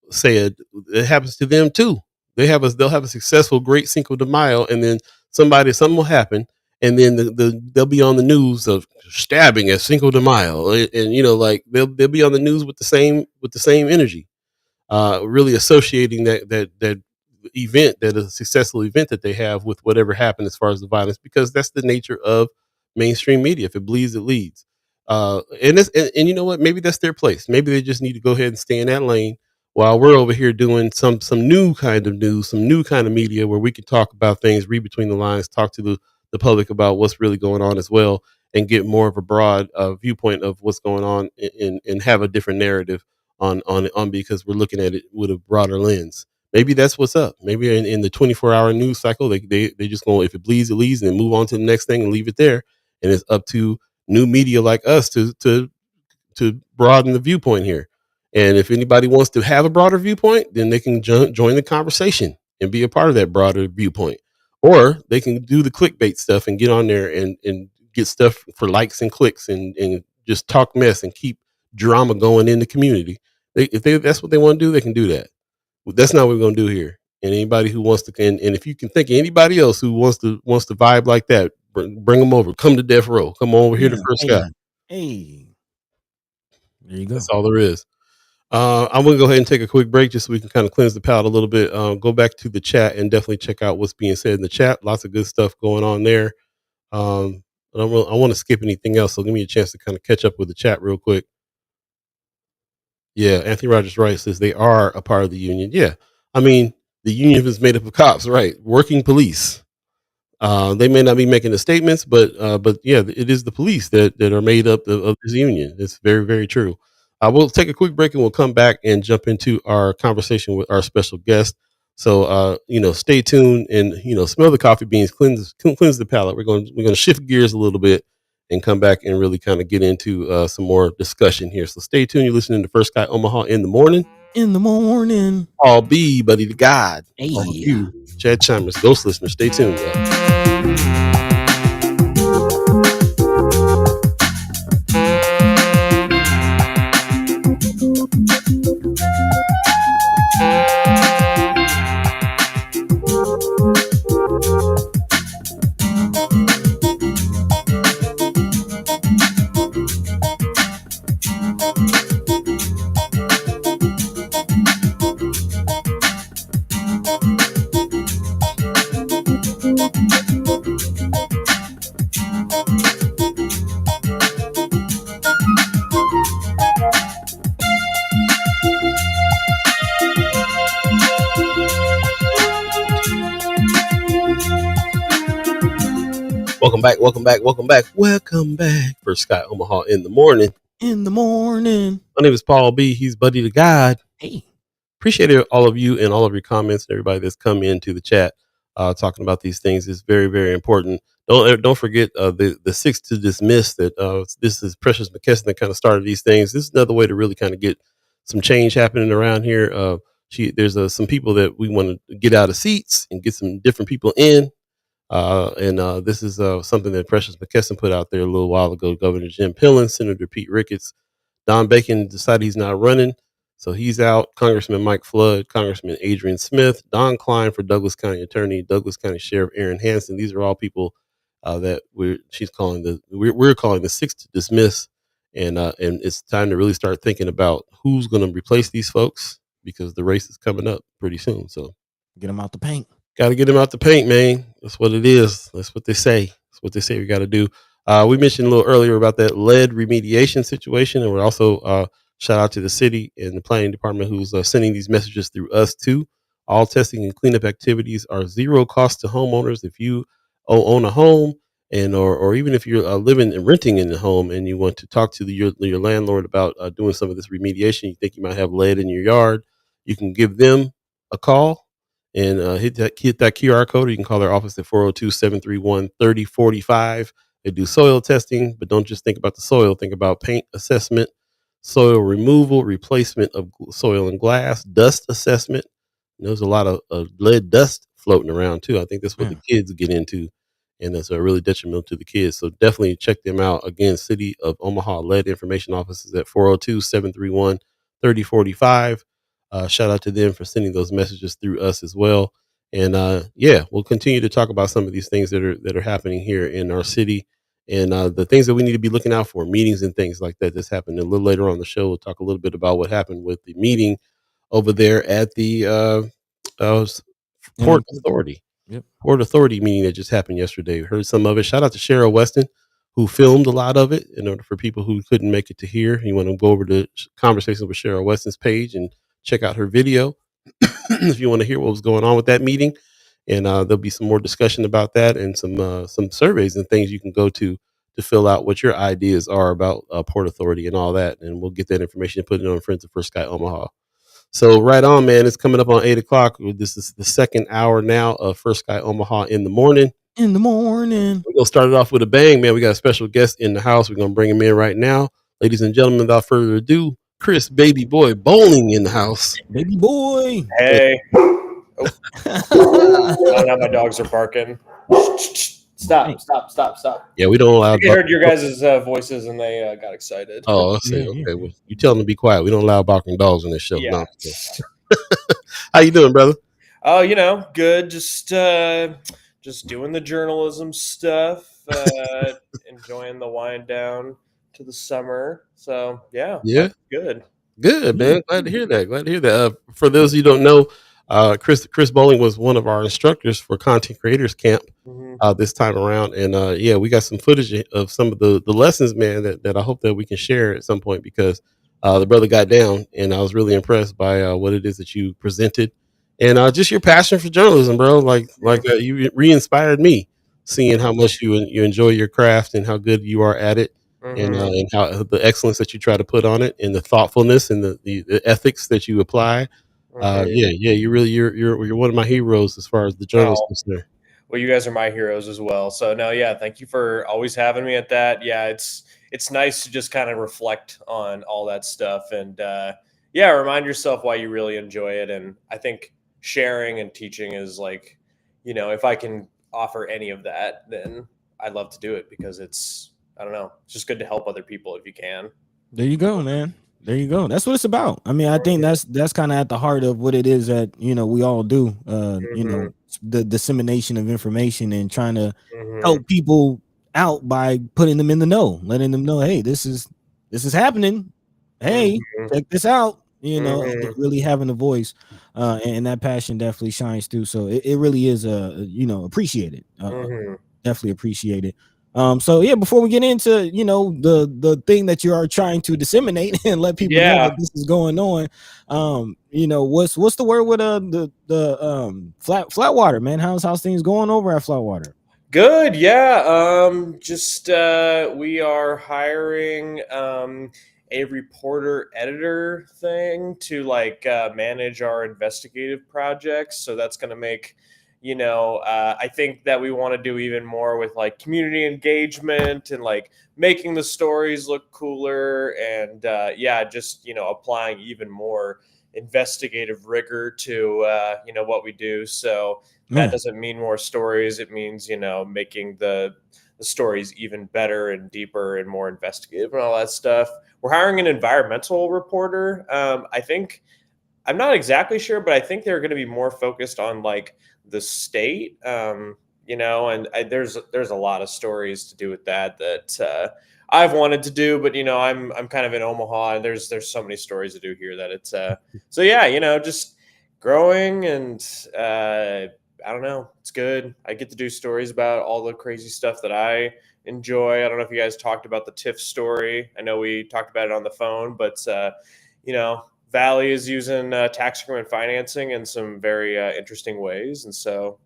said it happens to them too. They'll have a successful, great Cinco de Mayo, and then something will happen, and then they'll be on the news of stabbing at Cinco de Mayo, and like they'll be on the news with the same energy, really associating that event, that is a successful event that they have, with whatever happened as far as the violence, because that's the nature of mainstream media. If it bleeds, it leads. And you know what? Maybe that's their place. Maybe they just need to go ahead and stay in that lane while we're over here doing some new kind of news, some new kind of media where we can talk about things, read between the lines, talk to the public about what's really going on as well, and get more of a broad viewpoint of what's going on, and have a different narrative on because we're looking at it with a broader lens. Maybe that's what's up. Maybe in the 24-hour news cycle, they just go, if it bleeds, it leads, and then move on to the next thing and leave it there. And it's up to new media like us to broaden the viewpoint here. And if anybody wants to have a broader viewpoint, then they can join the conversation and be a part of that broader viewpoint. Or they can do the clickbait stuff and get on there and get stuff for likes and clicks and just talk mess and keep drama going in the community. If that's what they want to do, they can do that. But that's not what we're going to do here. And anybody who wants to, and if you can think of anybody else who wants to vibe like that, bring them over. Come to Death Row. Come on over here to First Sky. Hey, there you go. That's all there is. I'm going to go ahead and take a quick break just so we can kind of cleanse the palate a little bit. Go back to the chat and definitely check out what's being said in the chat. Lots of good stuff going on there. I want to skip anything else, so give me a chance to kind of catch up with the chat real quick. Yeah, Anthony Rogers Wright says they are a part of the union. Yeah, I mean, the union is made up of cops, right? Working police. They may not be making the statements, but yeah, it is the police that are made up of this union. It's very, very true. We'll take a quick break and we'll come back and jump into our conversation with our special guest. So stay tuned and smell the coffee beans, cleanse the palate. We're going to shift gears a little bit and come back and really kind of get into some more discussion here. So stay tuned. You're listening to First Guy Omaha in the morning. In the morning. I'll be buddy to God. Hey. You, Chad Chimers, Ghost Listener. Stay tuned. Welcome back. First Sky Omaha in the morning. My name is Paul B. He's buddy to God. Hey. Appreciate all of you and all of your comments and everybody that's come into the chat talking about these things. Is very, very important. Don't forget the 6 to dismiss that this is Precious McKesson that kind of started these things. This is another way to really kind of get some change happening around here. There's some people that we want to get out of seats and get some different people in. This is something that Precious McKesson put out there a little while ago. Governor Jim Pillen, Senator Pete Ricketts, Don Bacon decided he's not running, so he's out. Congressman Mike Flood, Congressman Adrian Smith, Don Klein for Douglas County Attorney, Douglas County Sheriff Aaron Hansen. These are all people that we're calling the 6 to dismiss, and it's time to really start thinking about who's going to replace these folks because the race is coming up pretty soon. So get them out the paint. Got to get them out the paint, man. That's what it is. That's what they say. That's what they say we got to do. We mentioned a little earlier about that lead remediation situation, and we're also shout out to the city and the planning department who's sending these messages through us too. All testing and cleanup activities are zero cost to homeowners. If you own a home or even if you're living and renting in the home and you want to talk to your landlord about doing some of this remediation, you think you might have lead in your yard, you can give them a call and hit that QR code, or you can call their office at 402-731-3045. They do soil testing, but don't just think about the soil. Think about paint assessment, soil removal, replacement of soil and glass, dust assessment. And there's a lot of lead dust floating around too. I think that's what the kids get into, and that's really detrimental to the kids. So definitely check them out. Again, City of Omaha Lead Information Offices at 402-731-3045. Shout out to them for sending those messages through us as well. And we'll continue to talk about some of these things that are happening here in our city and the things that we need to be looking out for, meetings and things like that. This happened a little later on the show. We'll talk a little bit about what happened with the meeting over there at the Port Authority. Yep. Port Authority meeting that just happened yesterday. Heard some of it. Shout out to Cheryl Weston, who filmed a lot of it. In order for people who couldn't make it to here, you want to go over to Conversations with Cheryl Weston's page and check out her video if you want to hear what was going on with that meeting. And there'll be some more discussion about that and some surveys and things you can go to fill out what your ideas are about Port Authority and all that. And we'll get that information and put it on Friends of First Sky Omaha. So right on, man. It's coming up on 8:00. This is the second hour now of First Sky Omaha in the morning. In the morning. We're going to start it off with a bang, man. We got a special guest in the house. We're going to bring him in right now. Ladies and gentlemen, without further ado, Chris Baby Boy Bowling in the house. Baby boy. Hey. Oh, now my dogs are barking. Stop. Yeah, we don't allow. I heard your guys' voices and they got excited. Oh, okay. Well, you tell them to be quiet. We don't allow barking dogs on this show. Yeah. No. How you doing, brother? Oh, good. Just doing the journalism stuff. Enjoying the wind down to the summer. So yeah. Good, man. Glad to hear that. For those of you who don't know, Chris Bowling was one of our instructors for Content Creators Camp this time around, and we got some footage of some of the lessons, man, that I hope that we can share at some point, because the brother got down, and I was really impressed by what it is that you presented, and just your passion for journalism, bro. Like you re-inspired me, seeing how much you enjoy your craft and how good you are at it. And how the excellence that you try to put on it, and the thoughtfulness and the ethics that you apply. You're one of my heroes as far as the journalist is concerned. Well, you guys are my heroes as well. So thank you for always having me at that. Yeah, it's nice to just kind of reflect on all that stuff and remind yourself why you really enjoy it. And I think sharing and teaching is like, if I can offer any of that, then I'd love to do it, because it's just good to help other people if you can. There you go, man. There you go. That's what it's about. I mean, I think that's kind of at the heart of what it is that, we all do, the dissemination of information and trying to help people out by putting them in the know, letting them know, hey, this is happening. Hey, check this out. Really having a voice, and that passion definitely shines through. So it really is, appreciated. Definitely appreciated. Before we get into the thing that you are trying to disseminate and let people know that this is going on, what's the word with the Flatwater, man? How's things going over at Flatwater? Good, yeah. We are hiring a reporter editor thing to manage our investigative projects. So that's going to make I think that we want to do even more with community engagement and making the stories look cooler and applying even more investigative rigor to what we do. So that doesn't mean more stories. It means making the stories even better and deeper and more investigative and all that stuff. We're hiring an environmental reporter. I'm not exactly sure, but I think they're going to be more focused on the state, and there's a lot of stories to do with that I've wanted to do, but I'm kind of in Omaha, and there's so many stories to do here that it's just growing, and I don't know, it's good. I get to do stories about all the crazy stuff that I enjoy. I don't know if you guys talked about the TIF story. I know we talked about it on the phone, but Valley is using tax increment financing in some very interesting ways. And so,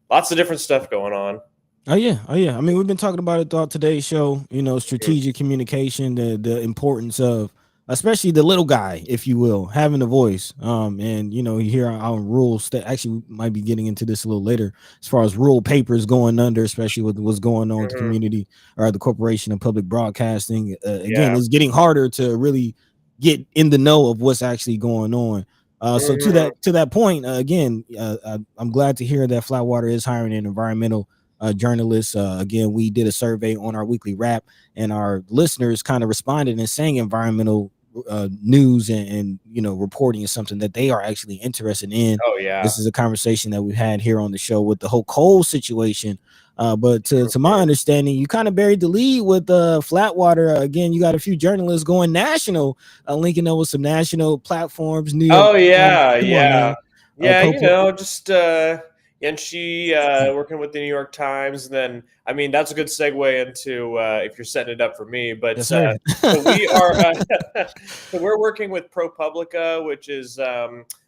lots of different stuff going on. Oh, yeah. I mean, we've been talking about it throughout today's show, strategic communication, the importance of, especially the little guy, if you will, having a voice. And, here our rural state, actually we might be getting into this a little later, as far as rural papers going under, especially with what's going on with the community or the Corporation of Public Broadcasting. It's getting harder to really get in the know of what's actually going on. So to that point, I'm glad to hear that Flatwater is hiring an environmental journalist. Again, we did a survey on our weekly wrap, and our listeners kind of responded and saying environmental news and reporting is something that they are actually interested in. Oh yeah, this is a conversation that we've had here on the show with the whole coal situation. But to my understanding, you kind of buried the lead with Flatwater. Again, you got a few journalists going national, linking up with some national platforms. And she working with the New York Times. And then, I mean, that's a good segue into if you're setting it up for me. But Yes, sir. so we are, so we're working with ProPublica, which is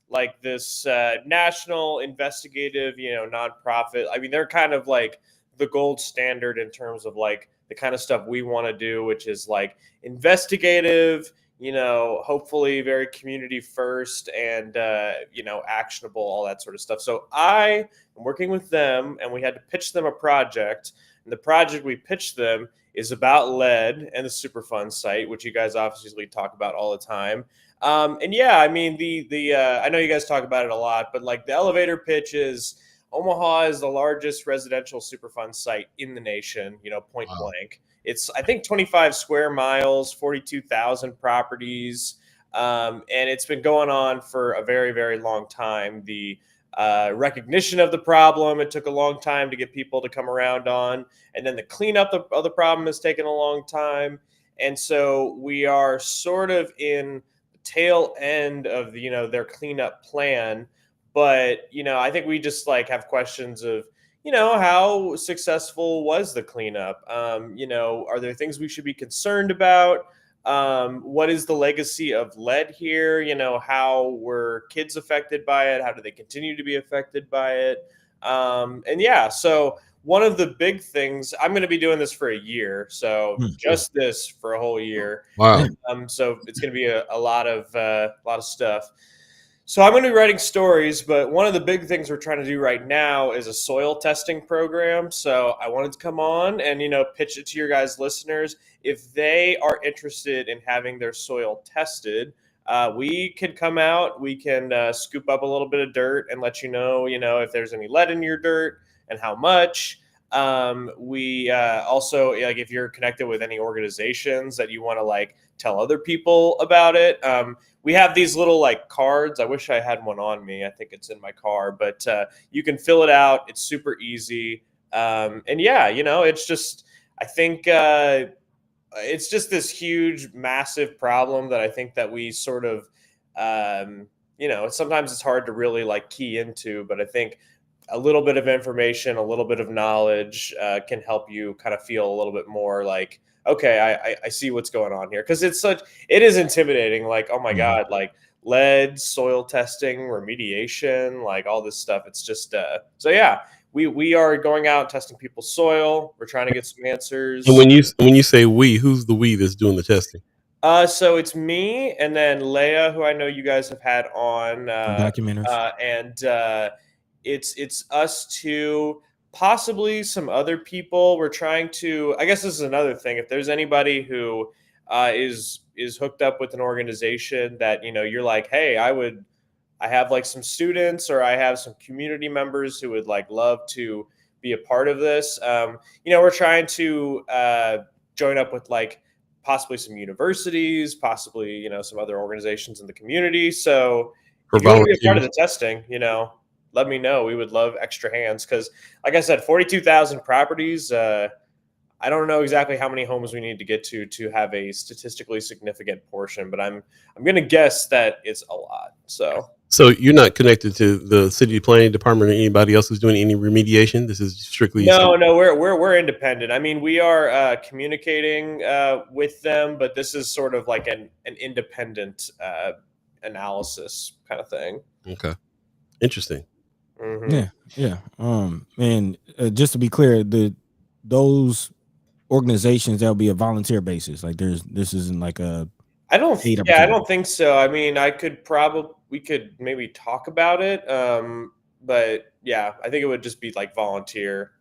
like this national investigative, nonprofit. I mean, they're kind of like the gold standard in terms of like the kind of stuff we want to do, which is like investigative, hopefully very community first and, actionable, all that sort of stuff. So I am working with them and we had to pitch them a project. And the project we pitched them is about lead and the Superfund site, which you guys obviously talk about all the time. And yeah, I mean, I know you guys talk about it a lot, but like the elevator pitch is Omaha is the largest residential Superfund site in the nation, point blank. It's, I think, 25 square miles, 42,000 properties. And it's been going on for a very, very long time. The recognition of the problem, it took a long time to get people to come around on. And then the cleanup of the problem has taken a long time. And so we are sort of in the tail end of their cleanup plan. But, I think we just like have questions of, how successful was the cleanup? Are there things we should be concerned about? What is the legacy of lead here? How were kids affected by it? How do they continue to be affected by it? And yeah, so one of the big things, I'm going to be doing this for a year. So just this for a whole year. Wow. So it's going to be a lot of stuff. So I'm going to be writing stories, but one of the big things we're trying to do right now is a soil testing program. So I wanted to come on and, pitch it to your guys' listeners. If they are interested in having their soil tested, we can come out, we can scoop up a little bit of dirt and let you know, if there's any lead in your dirt and how much. We also, like, if you're connected with any organizations that you want to like tell other people about it, we have these little like cards. I wish I had one on me. I think it's in my car, but you can fill it out. It's super easy. And yeah, it's just, I think it's just this huge, massive problem that I think that we sort of, sometimes it's hard to really like key into, but I think a little bit of information, a little bit of knowledge can help you kind of feel a little bit more like, okay, I see what's going on here. Cause it is intimidating. Like, oh my God, like lead, soil testing, remediation, like all this stuff. It's just, so yeah, we are going out and testing people's soil. We're trying to get some answers. And when you say we, who's the we that's doing the testing? So it's me and then Leia, who I know you guys have had on documentaries. And it's us two, possibly some other people. We're trying to, I guess this is another thing. If there's anybody who is hooked up with an organization that, you're like, hey, I have like some students or I have some community members who would like love to be a part of this. We're trying to join up with like possibly some universities, possibly, some other organizations in the community. So if you want to be a part of the testing, let me know. We would love extra hands because, like I said, 42,000 properties. I don't know exactly how many homes we need to get to have a statistically significant portion, but I'm going to guess that it's a lot. So you're not connected to the city planning department or anybody else who's doing any remediation? This is strictly no. We're independent. I mean, we are communicating with them, but this is sort of like an independent analysis kind of thing. Okay, interesting. Mm-hmm. Yeah. And just to be clear, those organizations, that'll be a volunteer basis. Like this isn't like a. I don't think so. I mean, we could maybe talk about it. But yeah, I think it would just be like volunteer.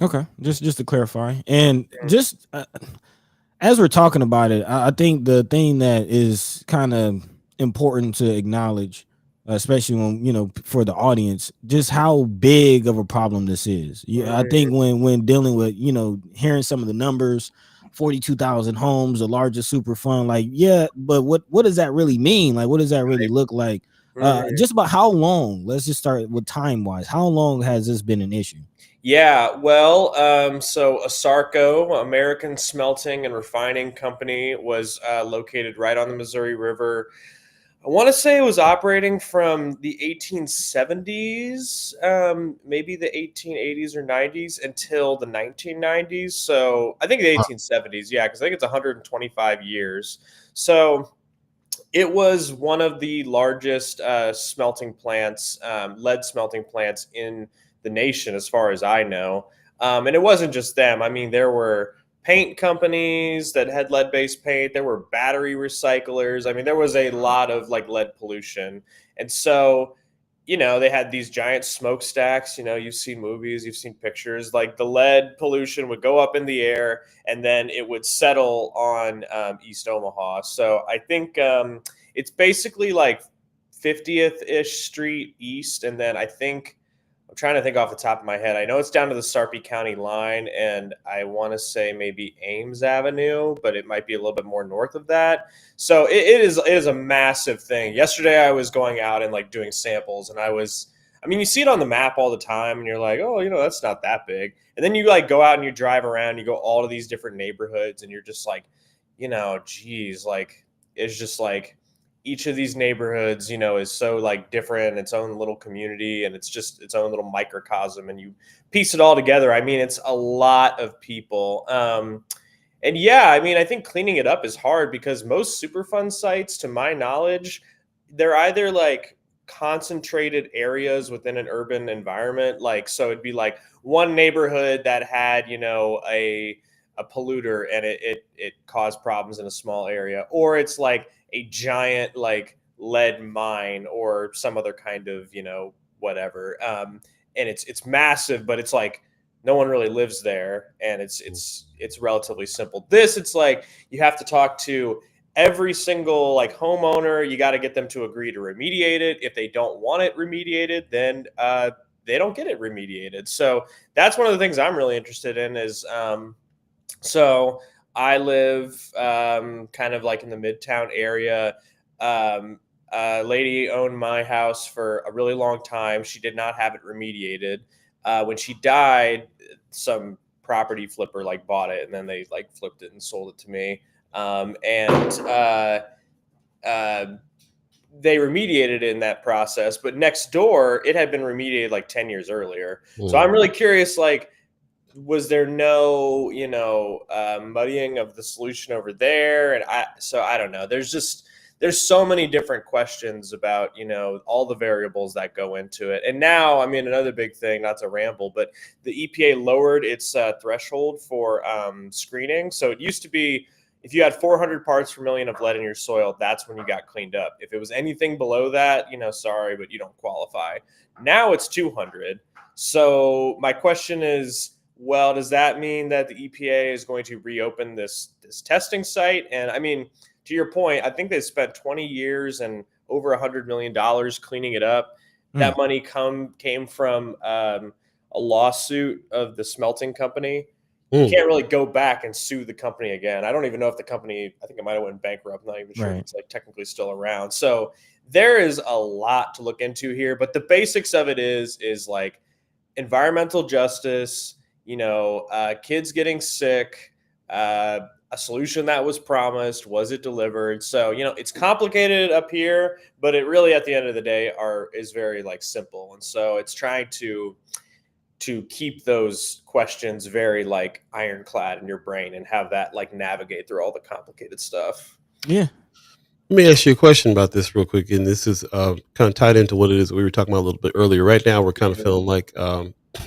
Okay, just to clarify, and just as we're talking about it, I think the thing that is kind of important to acknowledge, especially when for the audience, just how big of a problem this is. Yeah, I think when dealing with hearing some of the numbers, 42,000 homes, the largest Superfund, like but what does that really mean? Like, what does that really look like? Just about how long? Let's just start with time wise. How long has this been an issue? Yeah, well, so ASARCO, American Smelting and Refining Company, was located right on the Missouri River. I want to say it was operating from the 1870s, maybe the 1880s or 90s until the 1990s. So I think the 1870s, yeah, because I think it's 125 years. So it was one of the largest smelting plants, lead smelting plants in the nation, as far as I know. And it wasn't just them. I mean, there were paint companies that had lead-based paint. There were battery recyclers. I mean, there was a lot of like lead pollution. And so, they had these giant smokestacks. You've seen movies, you've seen pictures. Like the lead pollution would go up in the air, and then it would settle on East Omaha. So I think it's basically like 50th-ish Street East, and then I'm trying to think off the top of my head. I know it's down to the Sarpy County line, and I want to say maybe Ames Avenue, but it might be a little bit more north of that. So it is a massive thing. Yesterday, I was going out and like doing samples, and you see it on the map all the time, and you're like, oh, that's not that big. And then you like go out and you drive around, you go all to these different neighborhoods, and you're just like, geez, like it's just like each of these neighborhoods, is so like different, its own little community, and it's just its own little microcosm, and you piece it all together. I mean, it's a lot of people. And yeah, I think cleaning it up is hard because most Superfund sites, to my knowledge, they're either like concentrated areas within an urban environment. Like, so it'd be like one neighborhood that had, a polluter, and it caused problems in a small area, or it's like a giant like lead mine or some other kind of whatever, and it's massive, but it's like no one really lives there, and it's relatively simple. It's like you have to talk to every single like homeowner. You got to get them to agree to remediate it. If they don't want it remediated, then they don't get it remediated. So that's one of the things I'm really interested in is so I live kind of like in the Midtown area. A lady owned my house for a really long time. She did not have it remediated. When she died, some property flipper like bought it, and then they like flipped it and sold it to me. They remediated it in that process, but next door it had been remediated like 10 years earlier. So I'm really curious, like, was there no, muddying of the solution over there? And I don't know. There's so many different questions about, all the variables that go into it. And now, another big thing, not to ramble, but the EPA lowered its threshold for screening. So it used to be, if you had 400 parts per million of lead in your soil, that's when you got cleaned up. If it was anything below that, sorry, but you don't qualify. Now it's 200. So my question is, well, does that mean that the EPA is going to reopen this testing site? And to your point, I think they spent 20 years and over $100 million cleaning it up. That money came from a lawsuit of the smelting company. You can't really go back and sue the company again. I don't even know if the company, I think it might have went bankrupt. I'm not even sure if it's like technically still around. So there is a lot to look into here, but the basics of it is like environmental justice, kids getting sick, a solution that was promised, was it delivered? So, it's complicated up here, but it really, at the end of the day, is very like simple. And so it's trying to keep those questions very like ironclad in your brain and have that like navigate through all the complicated stuff. Yeah. Let me ask you a question about this real quick, and this is kind of tied into what it is we were talking about a little bit earlier. Right now, we're kind of feeling like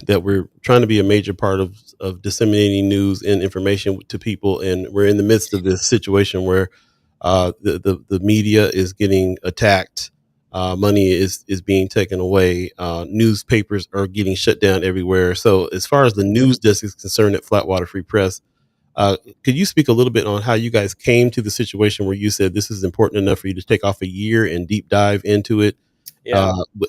that we're trying to be a major part of disseminating news and information to people, and we're in the midst of this situation where the media is getting attacked, money is being taken away, newspapers are getting shut down everywhere. So, as far as the news desk is concerned at Flatwater Free Press, could you speak a little bit on how you guys came to the situation where you said this is important enough for you to take off a year and deep dive into it,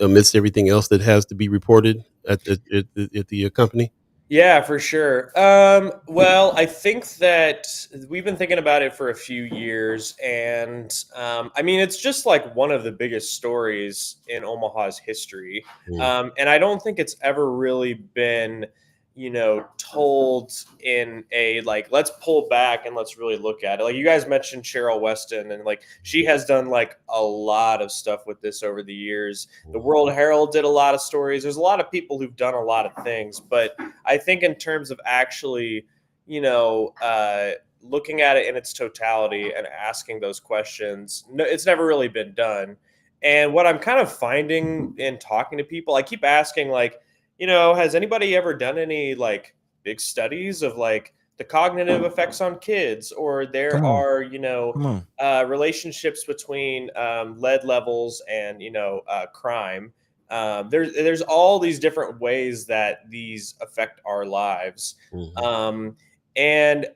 amidst everything else that has to be reported at the company? Yeah, for sure. Well, I think that we've been thinking about it for a few years, and it's just like one of the biggest stories in Omaha's history. And I don't think it's ever really been, told in a like, let's pull back and let's really look at it. Like you guys mentioned Cheryl Weston, and like she has done like a lot of stuff with this over the years. The World Herald did a lot of stories. There's a lot of people who've done a lot of things, but I think in terms of actually, looking at it in its totality and asking those questions, no, it's never really been done. And what I'm kind of finding in talking to people, I keep asking like, has anybody ever done any like big studies of like the cognitive effects on kids, or there are, relationships between lead levels and, crime. There's all these different ways that these affect our lives. And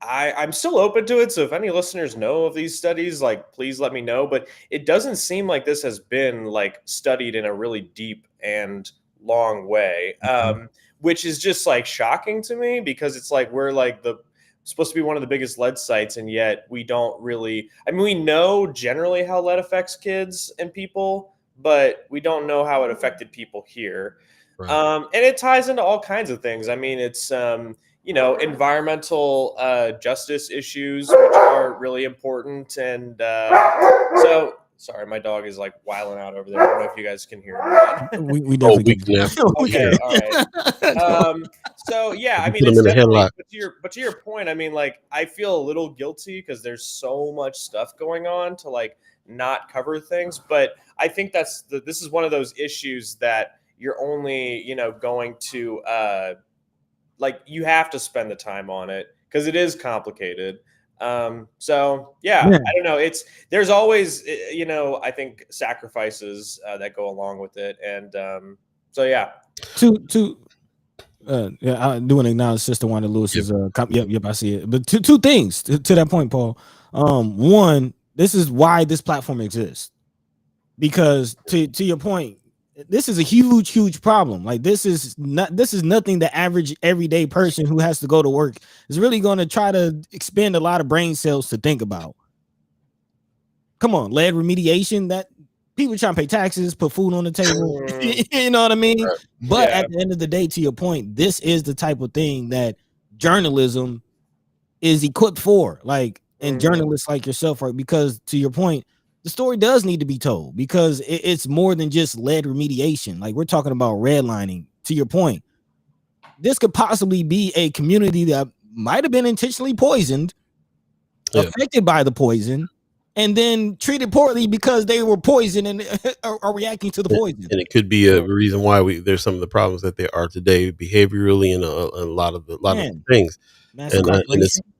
I'm still open to it. So if any listeners know of these studies, like, please let me know. But it doesn't seem like this has been like studied in a really deep and long way, which is just like shocking to me, because it's like we're like supposed to be one of the biggest lead sites, and yet we don't really. I mean, we know generally how lead affects kids and people, but we don't know how it affected people here. Right. And it ties into all kinds of things. I mean, it's environmental justice issues, which are really important, and so. Sorry, my dog is like wilding out over there. I don't know if you guys can hear him. We definitely can. Okay, all right. So yeah, I mean, it's definitely, but to your point, I mean, like, I feel a little guilty because there's so much stuff going on to like not cover things. But I think this is one of those issues that you're only going to like, you have to spend the time on it because it is complicated. So yeah, I don't know. There's always, I think sacrifices that go along with it. And, so yeah. I do want to acknowledge Sister Wanda Lewis's, yep, I see it. But two things to that point, Paul. One, this is why this platform exists, because to your point, this is a huge problem. Like, this is nothing the average everyday person who has to go to work is really going to try to expend a lot of brain cells to think about. Come on, lead remediation, that people trying to pay taxes, put food on the table. You know what I mean? But at the end of the day, to your point, this is the type of thing that journalism is equipped for. Like, and journalists like yourself, right? Because to your point, the story does need to be told, because it's more than just lead remediation. Like, we're talking about redlining. To your point, this could possibly be a community that might have been intentionally poisoned, affected by the poison, and then treated poorly because they were poisoned and are reacting to the poison. And it could be a reason why there's some of the problems that there are today behaviorally, and a lot of things. And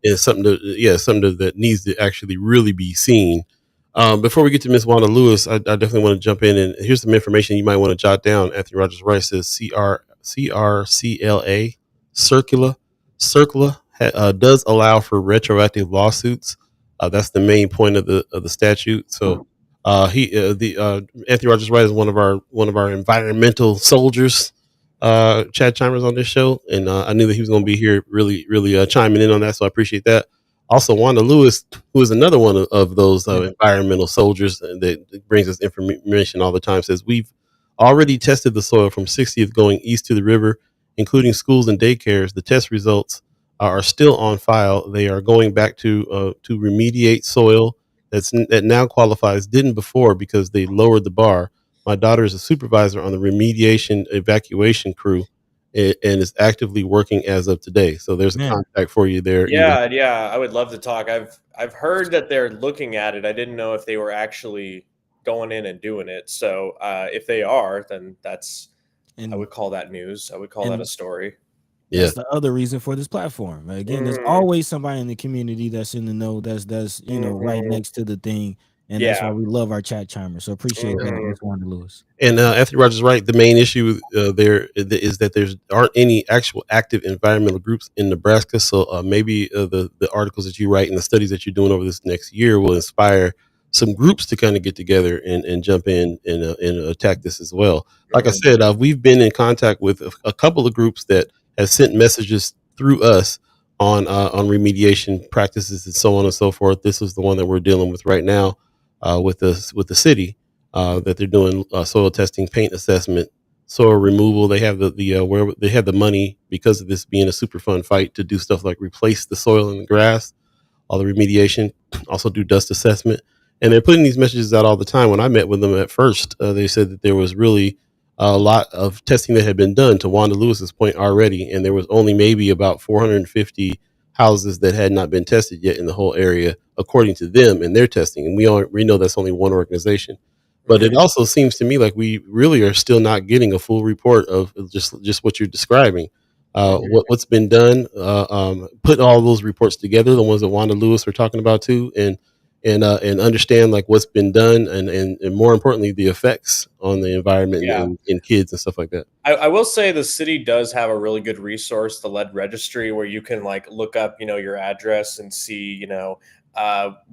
it's something that needs to actually really be seen. Before we get to Miss Wanda Lewis, I definitely want to jump in, and here's some information you might want to jot down. Anthony Rogers Wright says CRCLA does allow for retroactive lawsuits. That's the main point of the statute. So Anthony Rogers Wright is one of our environmental soldiers, Chad Chimers, on this show, and I knew that he was going to be here really chiming in on that, so I appreciate that. Also, Wanda Lewis, who is another one of those environmental soldiers that brings us information all the time, says we've already tested the soil from 60th going east to the river, including schools and daycares. The test results are still on file. They are going back to remediate soil that now qualifies, didn't before, because they lowered the bar. My daughter is a supervisor on the remediation evacuation crew, and is actively working as of today. So there's a contact for you there. Yeah, I would love to talk. I've heard that they're looking at it. I didn't know if they were actually going in and doing it. So if they are, then I would call that news. I would call that a story. That's the other reason for this platform. Again, there's always somebody in the community that's in the know, that's right next to the thing. And that's why we love our chat chimers. So appreciate that, Ms. Wanda Lewis. And Anthony Rogers Wright, the main issue there is that there aren't any actual active environmental groups in Nebraska. So maybe the articles that you write and the studies that you're doing over this next year will inspire some groups to kind of get together and jump in and attack this as well. Like I said, we've been in contact with a couple of groups that have sent messages through us on remediation practices and so on and so forth. This is the one that we're dealing with right now. With the city that they're doing soil testing, paint assessment, soil removal. They have the where they had the money because of this being a super fun fight to do stuff like replace the soil and the grass, all the remediation, also do dust assessment. And they're putting these messages out all the time. When I met with them at first, they said that there was really a lot of testing that had been done, to Wanda Lewis's point, already, and there was only maybe about 450 houses that had not been tested yet in the whole area, according to them and their testing. And we know that's only one organization. But it also seems to me like we really are still not getting a full report of just what you're describing. What's been done, put all those reports together, the ones that Wanda Lewis are talking about too, and understand like what's been done, and more importantly, the effects on the environment and kids and stuff like that. I will say the city does have a really good resource, the lead registry, where you can like look up, your address and see,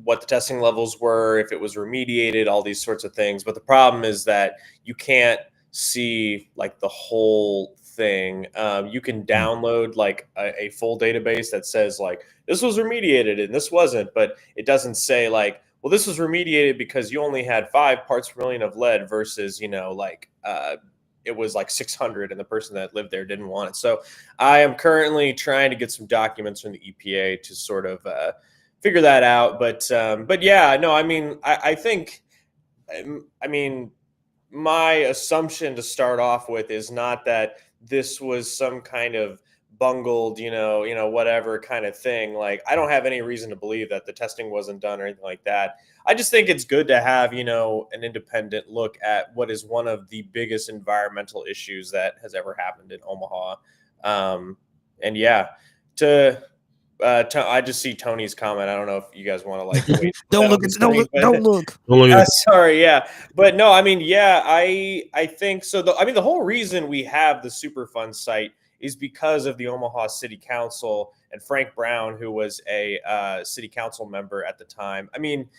what the testing levels were, if it was remediated, all these sorts of things. But the problem is that you can't see like the whole thing. You can download like a full database that says like this was remediated and this wasn't, but it doesn't say like, well, this was remediated because you only had 5 parts per million of lead versus, it was like 600 and the person that lived there didn't want it. So I am currently trying to get some documents from the EPA to sort of figure that out. But yeah, no, I mean, I think, my assumption to start off with is not that this was some kind of bungled, whatever kind of thing. Like, I don't have any reason to believe that the testing wasn't done or anything like that. I just think it's good to have, an independent look at what is one of the biggest environmental issues that has ever happened in Omaha. And yeah, I just see Tony's comment. I don't know if you guys want to like wait. Don't look. Sorry, yeah, but no, I mean, yeah, I think so. The whole reason we have the Superfund site is because of the Omaha City Council and Frank Brown, who was a city council member at the time. I mean,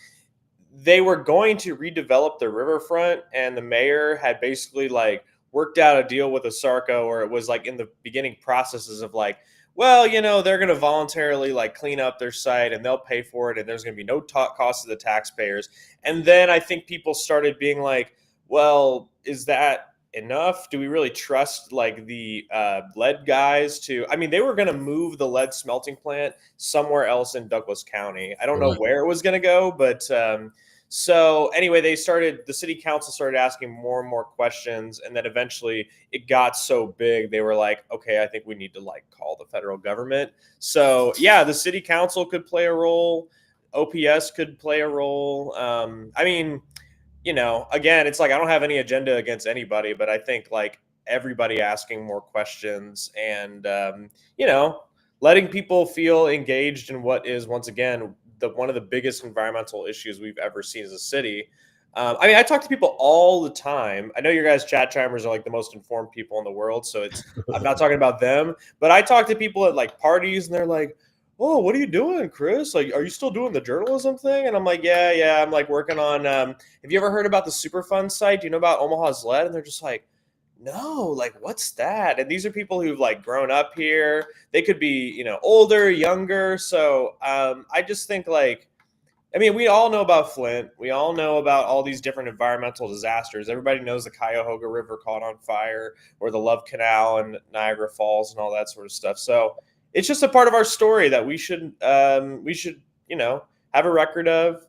they were going to redevelop the riverfront, and the mayor had basically like worked out a deal with Asarco, or it was like in the beginning processes of like, well, they're going to voluntarily like clean up their site and they'll pay for it, and there's going to be no cost to the taxpayers. And then I think people started being like, well, is that enough? Do we really trust like the lead guys to, they were going to move the lead smelting plant somewhere else in Douglas County. I don't know where it was going to go, but so anyway, the city council started asking more and more questions. And then eventually it got so big, they were like, okay, I think we need to like call the federal government. So yeah, the city council could play a role. OPS could play a role. Again, it's like, I don't have any agenda against anybody, but I think like everybody asking more questions and, letting people feel engaged in what is, once again, one of the biggest environmental issues we've ever seen as a city. I talk to people all the time. I know your guys chat chimers are like the most informed people in the world. So I'm not talking about them, but I talk to people at like parties and they're like, oh, what are you doing, Chris? Like, are you still doing the journalism thing? And I'm like, yeah. I'm like working on, have you ever heard about the Superfund site? Do you know about Omaha's Lead? And they're just like, no, like, what's that? And these are people who've like grown up here. They could be, older, younger. So I just think like, we all know about Flint. We all know about all these different environmental disasters. Everybody knows the Cuyahoga River caught on fire, or the Love Canal and Niagara Falls and all that sort of stuff. So it's just a part of our story that we should have a record of,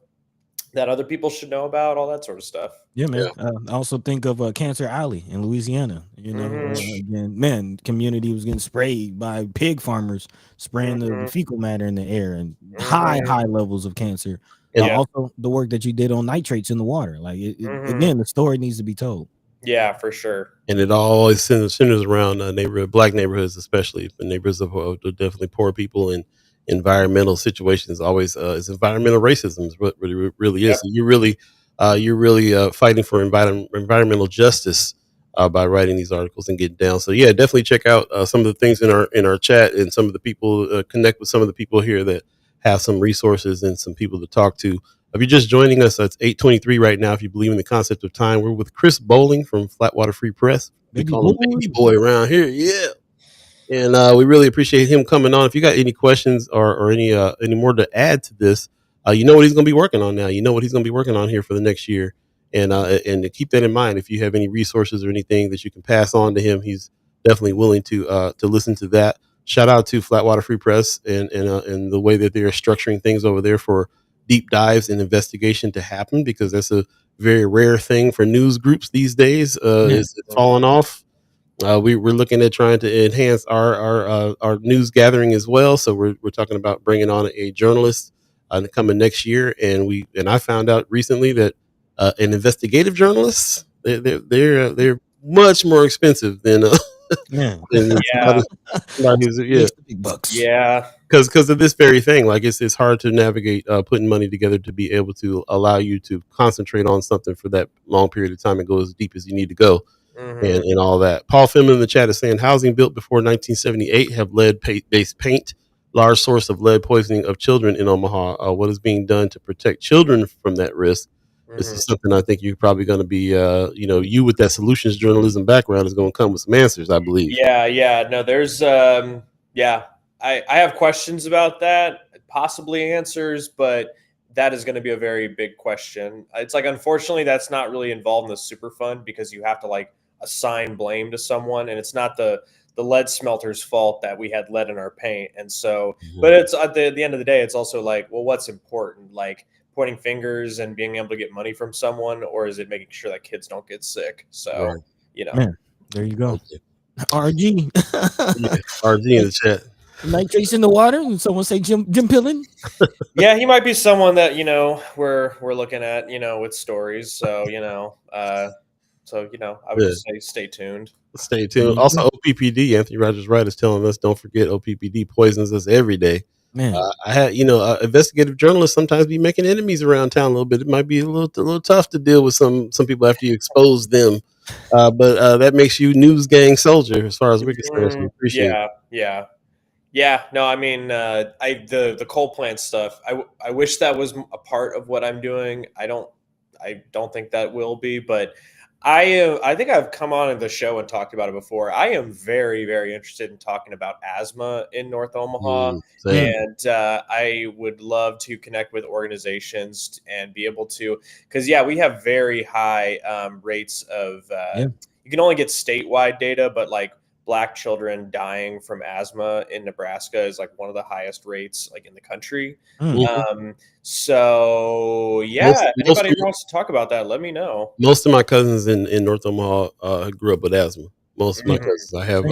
that other people should know about, all that sort of stuff. Yeah, man. I also think of Cancer Alley in Louisiana. Again, community was getting sprayed by pig farmers, spraying the fecal matter in the air, and high levels of cancer. And also the work that you did on nitrates in the water. Like, again, the story needs to be told. Yeah, for sure. And it always centers around black neighborhoods, especially the neighborhoods of definitely poor people, and environmental situations. Always is environmental racism is what it really is. So you're really fighting for environmental justice by writing these articles and getting down. So yeah, definitely check out some of the things in our chat, and some of the people connect with some of the people here that have some resources and some people to talk to. If you're just joining us, it's 8:23 right now. If you believe in the concept of time, we're with Chris Bowling from Flatwater Free Press. We call him Baby Boy around here. Yeah. And we really appreciate him coming on. If you got any questions or any more to add to this, you know what he's going to be working on now. You know what he's going to be working on here for the next year. and to keep that in mind. If you have any resources or anything that you can pass on to him, he's definitely willing to listen to that. Shout out to Flatwater Free Press and the way that they're structuring things over there for deep dives and investigation to happen, because that's a very rare thing for news groups these days. Is falling off. We're looking at trying to enhance our news gathering as well. So we're talking about bringing on a journalist coming next year, and I found out recently that an investigative journalist, they're much more expensive than than Yeah. somebody who's Makes the big bucks. Yeah. because of this very thing. Like it's hard to navigate putting money together to be able to allow you to concentrate on something for that long period of time and go as deep as you need to go. And all that. Paul Fimman in the chat is saying housing built before 1978 have lead-based paint, large source of lead poisoning of children in Omaha. What is being done to protect children from that risk? This is something I think you're probably going to be, you with that solutions journalism background is going to come with some answers, I believe. Yeah. No, there's, I have questions about that, possibly answers, but that is going to be a very big question. It's like, unfortunately, that's not really involved in the super fund, because you have to like assign blame to someone, and it's not the lead smelter's fault that we had lead in our paint. And so, but it's at the end of the day, it's also like, well, what's important? Like pointing fingers and being able to get money from someone, or is it making sure that kids don't get sick? So, Man, there you go. RG. RG in the chat. Nitrates in the water, and someone say Jim Pillin. Yeah, he might be someone that we're looking at with stories. So I would just say stay tuned. Stay tuned. Also, OPPD, Anthony Rogers Wright is telling us, don't forget OPPD poisons us every day. Man, I had investigative journalists sometimes be making enemies around town a little bit. It might be a little tough to deal with some people after you expose them. But that makes you news gang soldier as far as we're concerned. So we appreciate it. Yeah. No, I mean, the coal plant stuff. I wish that was a part of what I'm doing. I don't think that will be, but I think I've come on the show and talked about it before. I am very, very interested in talking about asthma in North Omaha, and I would love to connect with organizations and be able to, because we have very high rates of. You can only get statewide data, but like Black children dying from asthma in Nebraska is like one of the highest rates like in the country. So anybody who wants to talk about that, let me know. Most of my cousins in North Omaha grew up with asthma. Most of my cousins, I have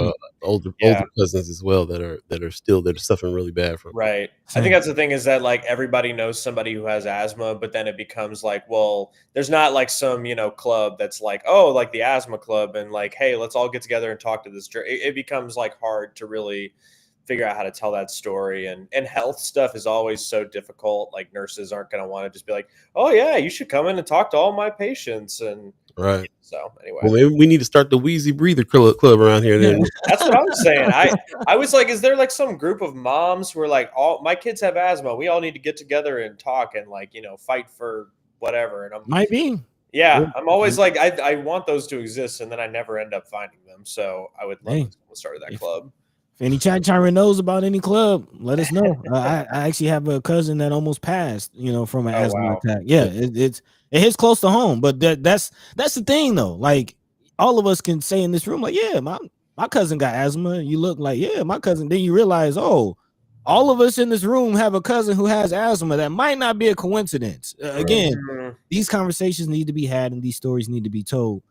older cousins as well that are suffering really bad from. Right. I think that's the thing, is that like everybody knows somebody who has asthma, but then it becomes like, well, there's not like some club that's like, oh, like the asthma club, and like, hey, let's all get together and talk to this. It becomes like hard to really figure out how to tell that story, and health stuff is always so difficult. Like nurses aren't going to want to just be like, oh yeah, you should come in and talk to all my patients. And right. So anyway, well, maybe we need to start the Wheezy Breather Club around here. Then that's what I was saying. I was like, is there like some group of moms who are like, all my kids have asthma, we all need to get together and talk and like fight for whatever? And might be. Yeah, I'm always like, I want those to exist, and then I never end up finding them. So I would love to start that club. If any chat knows about any club, let us know. I actually have a cousin that almost passed, from an asthma attack. Yeah, it hits close to home, but that's the thing though. Like all of us can say in this room, like, yeah, my cousin got asthma. You look like, yeah, my cousin. Then you realize, oh, all of us in this room have a cousin who has asthma. That might not be a coincidence. Again, these conversations need to be had and these stories need to be told.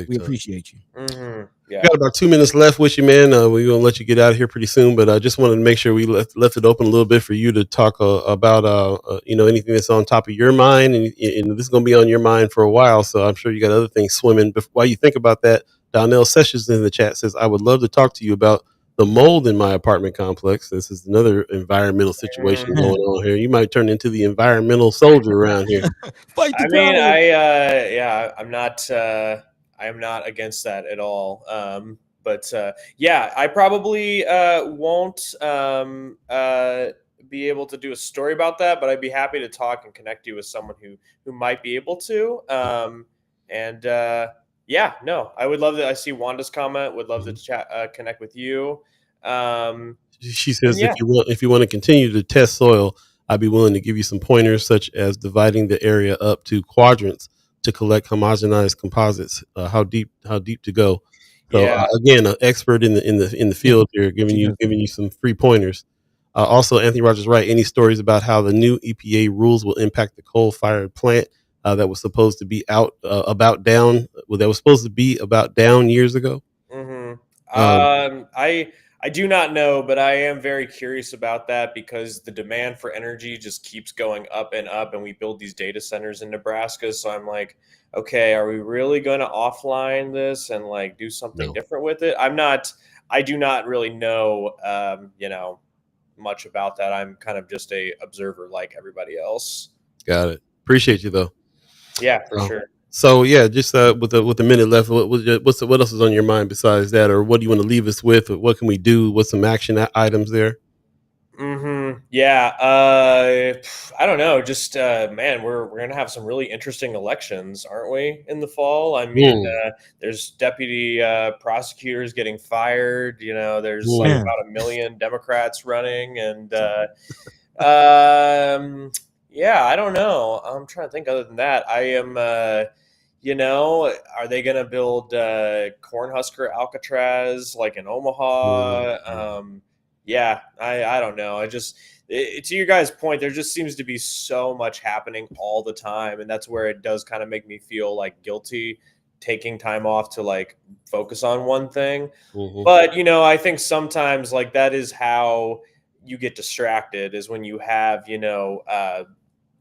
We appreciate you. Yeah. Got about 2 minutes left with you, man. We're gonna let you get out of here pretty soon, but I just wanted to make sure we left it open a little bit for you to talk about anything that's on top of your mind, and this is gonna be on your mind for a while. So I'm sure you got other things swimming. But while you think about that, Donnell Sessions in the chat says, "I would love to talk to you about the mold in my apartment complex." This is another environmental situation going on here. You might turn into the environmental soldier around here. I am not against that at all. But I probably won't be able to do a story about that, but I'd be happy to talk and connect you with someone who might be able to. I would love to. I see Wanda's comment. Would love to chat, connect with you. She says, if you want to continue to test soil, I'd be willing to give you some pointers, such as dividing the area up to quadrants to collect homogenized composites. How deep to go. So Yeah. again, an expert in the field here, giving you some free pointers. Also, Anthony Rogers Wright. Any stories about how the new EPA rules will impact the coal-fired plant that was supposed to be about down? Well, that was supposed to be about down years ago. I do not know, but I am very curious about that because the demand for energy just keeps going up and up, and we build these data centers in Nebraska. So I'm like, okay, are we really going to offline this and like do something different with it? I do not really know, much about that. I'm kind of just a observer like everybody else. Got it. Appreciate you though. Yeah, for sure. So yeah, just with the minute left, what else is on your mind besides that, or what do you want to leave us with? Or what can we do? What's some action items there? Yeah. I don't know. Just man, we're gonna have some really interesting elections, aren't we, in the fall? I mean, there's deputy prosecutors getting fired. There's like about 1 million Democrats running, and yeah, I don't know. I'm trying to think. Other than that, I am. Are they going to build Cornhusker Alcatraz like in Omaha? Yeah, I don't know. To your guys' point, there just seems to be so much happening all the time, and that's where it does kind of make me feel like guilty taking time off to like focus on one thing. But I think sometimes like that is how you get distracted, is when you have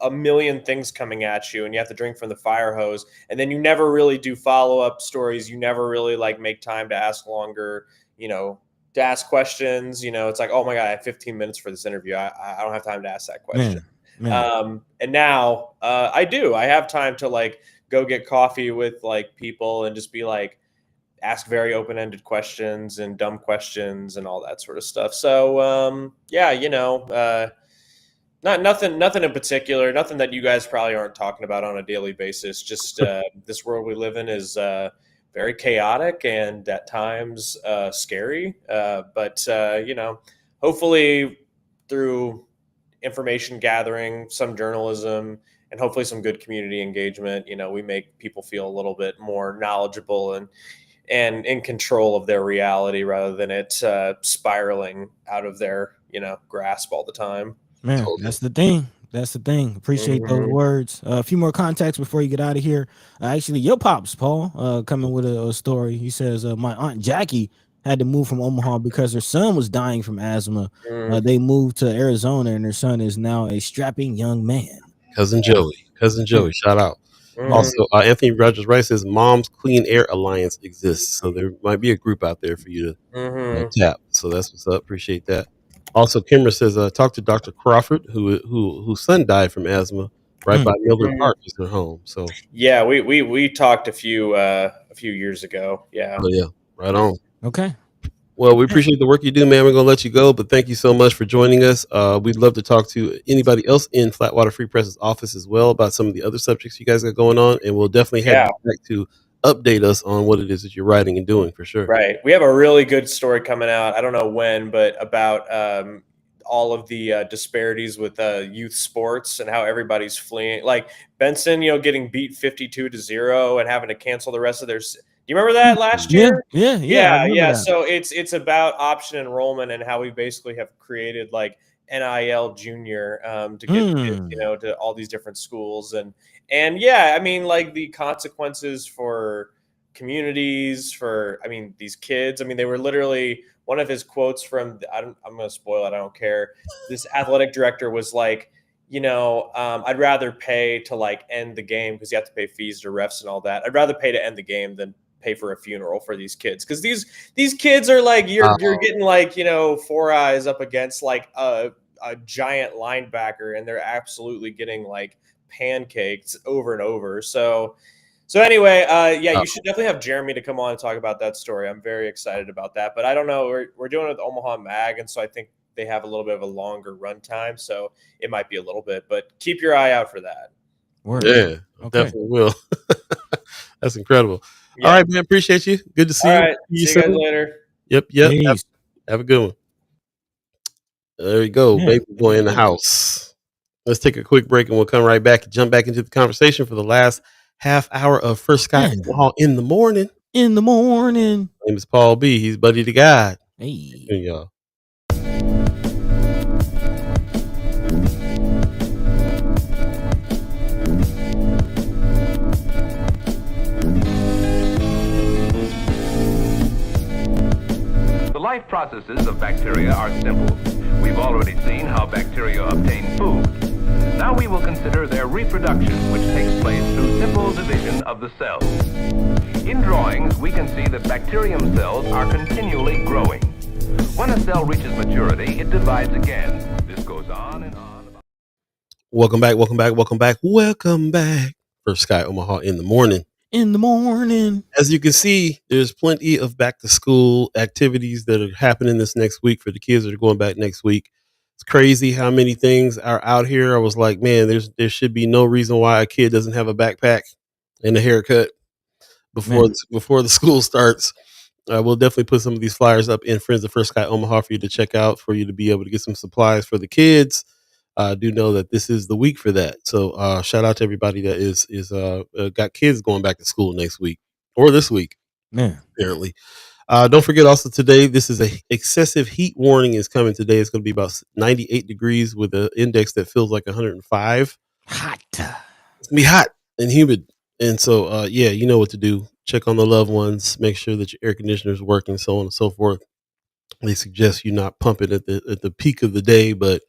1 million things coming at you and you have to drink from the fire hose, and then you never really do follow-up stories. You never really like make time to ask longer, to ask questions. It's like, oh my God, I have 15 minutes for this interview. I don't have time to ask that question. And now I have time to like go get coffee with like people and just be like, ask very open-ended questions and dumb questions and all that sort of stuff. So nothing in particular, nothing that you guys probably aren't talking about on a daily basis. Just this world we live in is very chaotic and at times scary. But hopefully through information gathering, some journalism, and hopefully some good community engagement, we make people feel a little bit more knowledgeable and in control of their reality rather than it spiraling out of their grasp all the time. Man, that's the thing. Appreciate those words. A few more contacts before you get out of here. Actually, your pops, Paul, coming with a story. He says, my Aunt Jackie had to move from Omaha because her son was dying from asthma. They moved to Arizona, and her son is now a strapping young man. Cousin Joey, shout out. Also, Anthony Rogers Wright says Mom's Clean Air Alliance exists, so there might be a group out there for you to tap. So that's what's up. Appreciate that. Also, Kimmer says, talk to Dr. Crawford, whose son died from asthma right by Miller Park is her home. So yeah, we talked a few years ago. Yeah. Oh, yeah, right on. Okay. Well, we appreciate the work you do, man. We're gonna let you go, but thank you so much for joining us. We'd love to talk to anybody else in Flatwater Free Press's office as well about some of the other subjects you guys got going on, and we'll definitely have you back to update us on what it is that you're writing and doing for sure. Right. We have a really good story coming out. I don't know when, but about all of the disparities with youth sports and how everybody's fleeing. Like Benson, getting beat 52-0 and having to cancel the rest of their. Do you remember that last year? Yeah. So it's about option enrollment and how we basically have created like NIL Junior to get kids, to all these different schools and yeah, I mean like the consequences for communities these kids. I mean, they were literally, one of his quotes from I'm going to spoil it. I don't care. This athletic director was like, I'd rather pay to like end the game because you have to pay fees to refs and all that. I'd rather pay to end the game than pay for a funeral for these kids, because these kids are like you're getting like 4 eyes up against like a giant linebacker, and they're absolutely getting like pancakes over and over. So anyway, you should definitely have Jeremy to come on and talk about that story. I'm very excited about that, but I don't know, we're doing it with Omaha Mag, and so I think they have a little bit of a longer run time, so it might be a little bit, but keep your eye out for that. Word. Yeah, okay. Definitely will. That's incredible. Yeah. All right, man. Appreciate you. Good to see you. All right. See you guys later. Yep. Have a good one. There you go. Baby boy in the house. Let's take a quick break and we'll come right back and jump back into the conversation for the last half hour of First Sky Man. Omaha in the morning. In the morning. My name is Paul B. He's Buddy to God. Hey. And y'all. The life processes of bacteria are simple. We've already seen how bacteria obtain food. Now we will consider their reproduction, which takes place through simple division of the cells. In drawings, we can see that bacterium cells are continually growing. When a cell reaches maturity, it divides again. This goes on and on. Welcome back. First Sky Omaha in the morning. In the morning. As you can see, there's plenty of back to school activities that are happening this next week for the kids that are going back next week. It's crazy how many things are out here. I was like, man, there should be no reason why a kid doesn't have a backpack and a haircut before the school starts. We'll definitely put some of these flyers up in Friends of First Sky Omaha for you to check out, for you to be able to get some supplies for the kids. Do know that this is the week for that. So shout out to everybody that is got kids going back to school next week or this week. Man. Apparently. Don't forget also today, this is a excessive heat warning is coming today. It's going to be about 98 degrees with an index that feels like 105. Hot. It's going to be hot and humid. And so, yeah, you know what to do. Check on the loved ones. Make sure that your air conditioner is working, so on and so forth. They suggest you not pump it at the peak of the day, but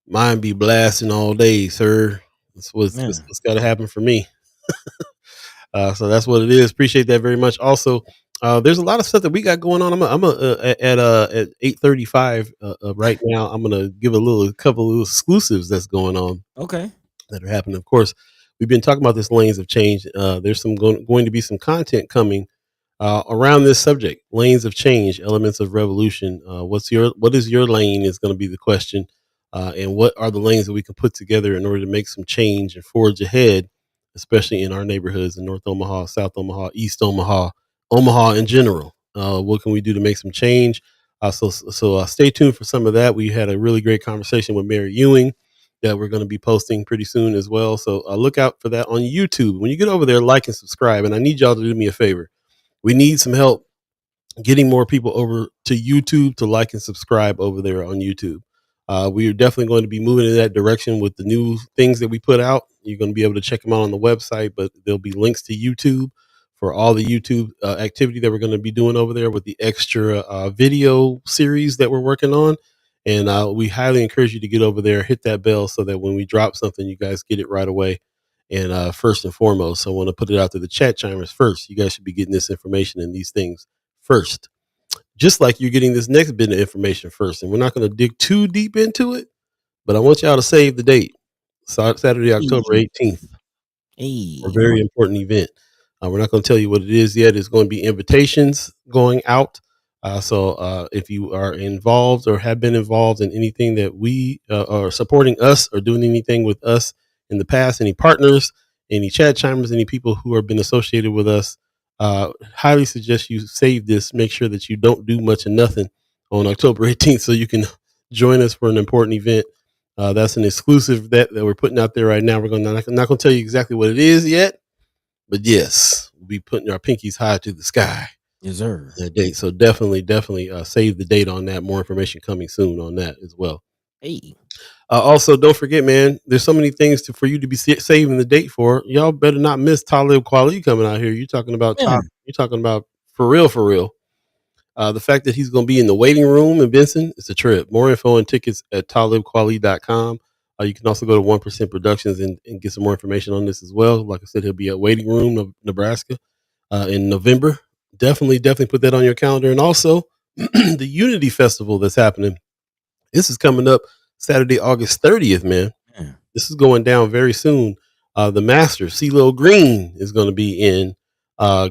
mine be blasting all day, sir. That's what's got to happen for me. So that's what it is. Appreciate that very much. Also, there's a lot of stuff that we got going on. I'm at 8:35 right now. I'm gonna give a couple of exclusives that's going on. Okay. That are happening. Of course, we've been talking about this lanes of change. There's going to be some content coming around this subject. Lanes of change, elements of revolution. What is your lane is going to be the question. And what are the lanes that we can put together in order to make some change and forge ahead, especially in our neighborhoods in North Omaha, South Omaha, East Omaha, Omaha in general. What can we do to make some change? So stay tuned for some of that. We had a really great conversation with Mary Ewing that we're going to be posting pretty soon as well. So look out for that on YouTube. When you get over there, like and subscribe. And I need y'all to do me a favor. We need some help getting more people over to YouTube to like and subscribe over there on YouTube. We are definitely going to be moving in that direction with the new things that we put out. You're going to be able to check them out on the website, but there'll be links to YouTube for all the YouTube activity that we're going to be doing over there with the extra video series that we're working on. And we highly encourage you to get over there, hit that bell so that when we drop something, you guys get it right away. And first and foremost, I want to put it out to the chat chimers first. You guys should be getting this information and these things first, just like you're getting this next bit of information first. And we're not going to dig too deep into it, but I want y'all to save the date. Saturday, October 18th. Hey. A very important event. We're not going to tell you what it is yet. It's going to be invitations going out. So if you are involved or have been involved in anything that we are supporting us or doing anything with us in the past, any partners, any chat chimers, any people who have been associated with us, highly suggest you save this. Make sure that you don't do much of nothing on October 18th so you can join us for an important event. That's an exclusive that we're putting out there right now. We're not going to tell you exactly what it is yet, but yes, we'll be putting our pinkies high to the sky. Yes, sir. That date. So definitely save the date on that. More information coming soon on that as well. Hey. Also, don't forget, man, there's so many things for you to be saving the date for. Y'all better not miss Talib Kweli coming out here. You're talking about for real. The fact that he's going to be in the waiting room in Benson, it's a trip. More info and tickets at talibkweli.com. You can also go to 1% Productions and get some more information on this as well. Like I said, he'll be at Waiting Room of Nebraska in November. Definitely put that on your calendar. And also the Unity Festival that's happening. This is coming up Saturday, August 30th, man. Yeah. This is going down very soon. The master, CeeLo Green, is going to be in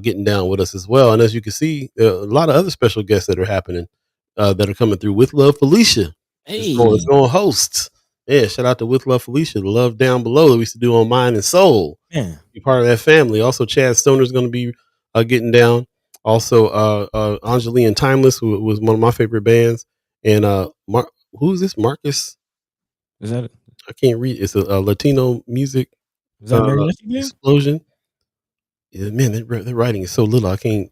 getting down with us as well. And as you can see, a lot of other special guests that are happening that are coming through. With Love Felicia. Hey. It's going hosts. Yeah, shout out to With Love Felicia, the Love Down Below that we used to do on Mind and Soul. Yeah. Be part of that family. Also, Chad Stoner is going to be getting down. Also, Angeline and Timeless, who was one of my favorite bands. And who's this? Marcus? Is that it? I can't read. It's a Latino music Is that explosion. Yeah, man, their writing is so little. I can't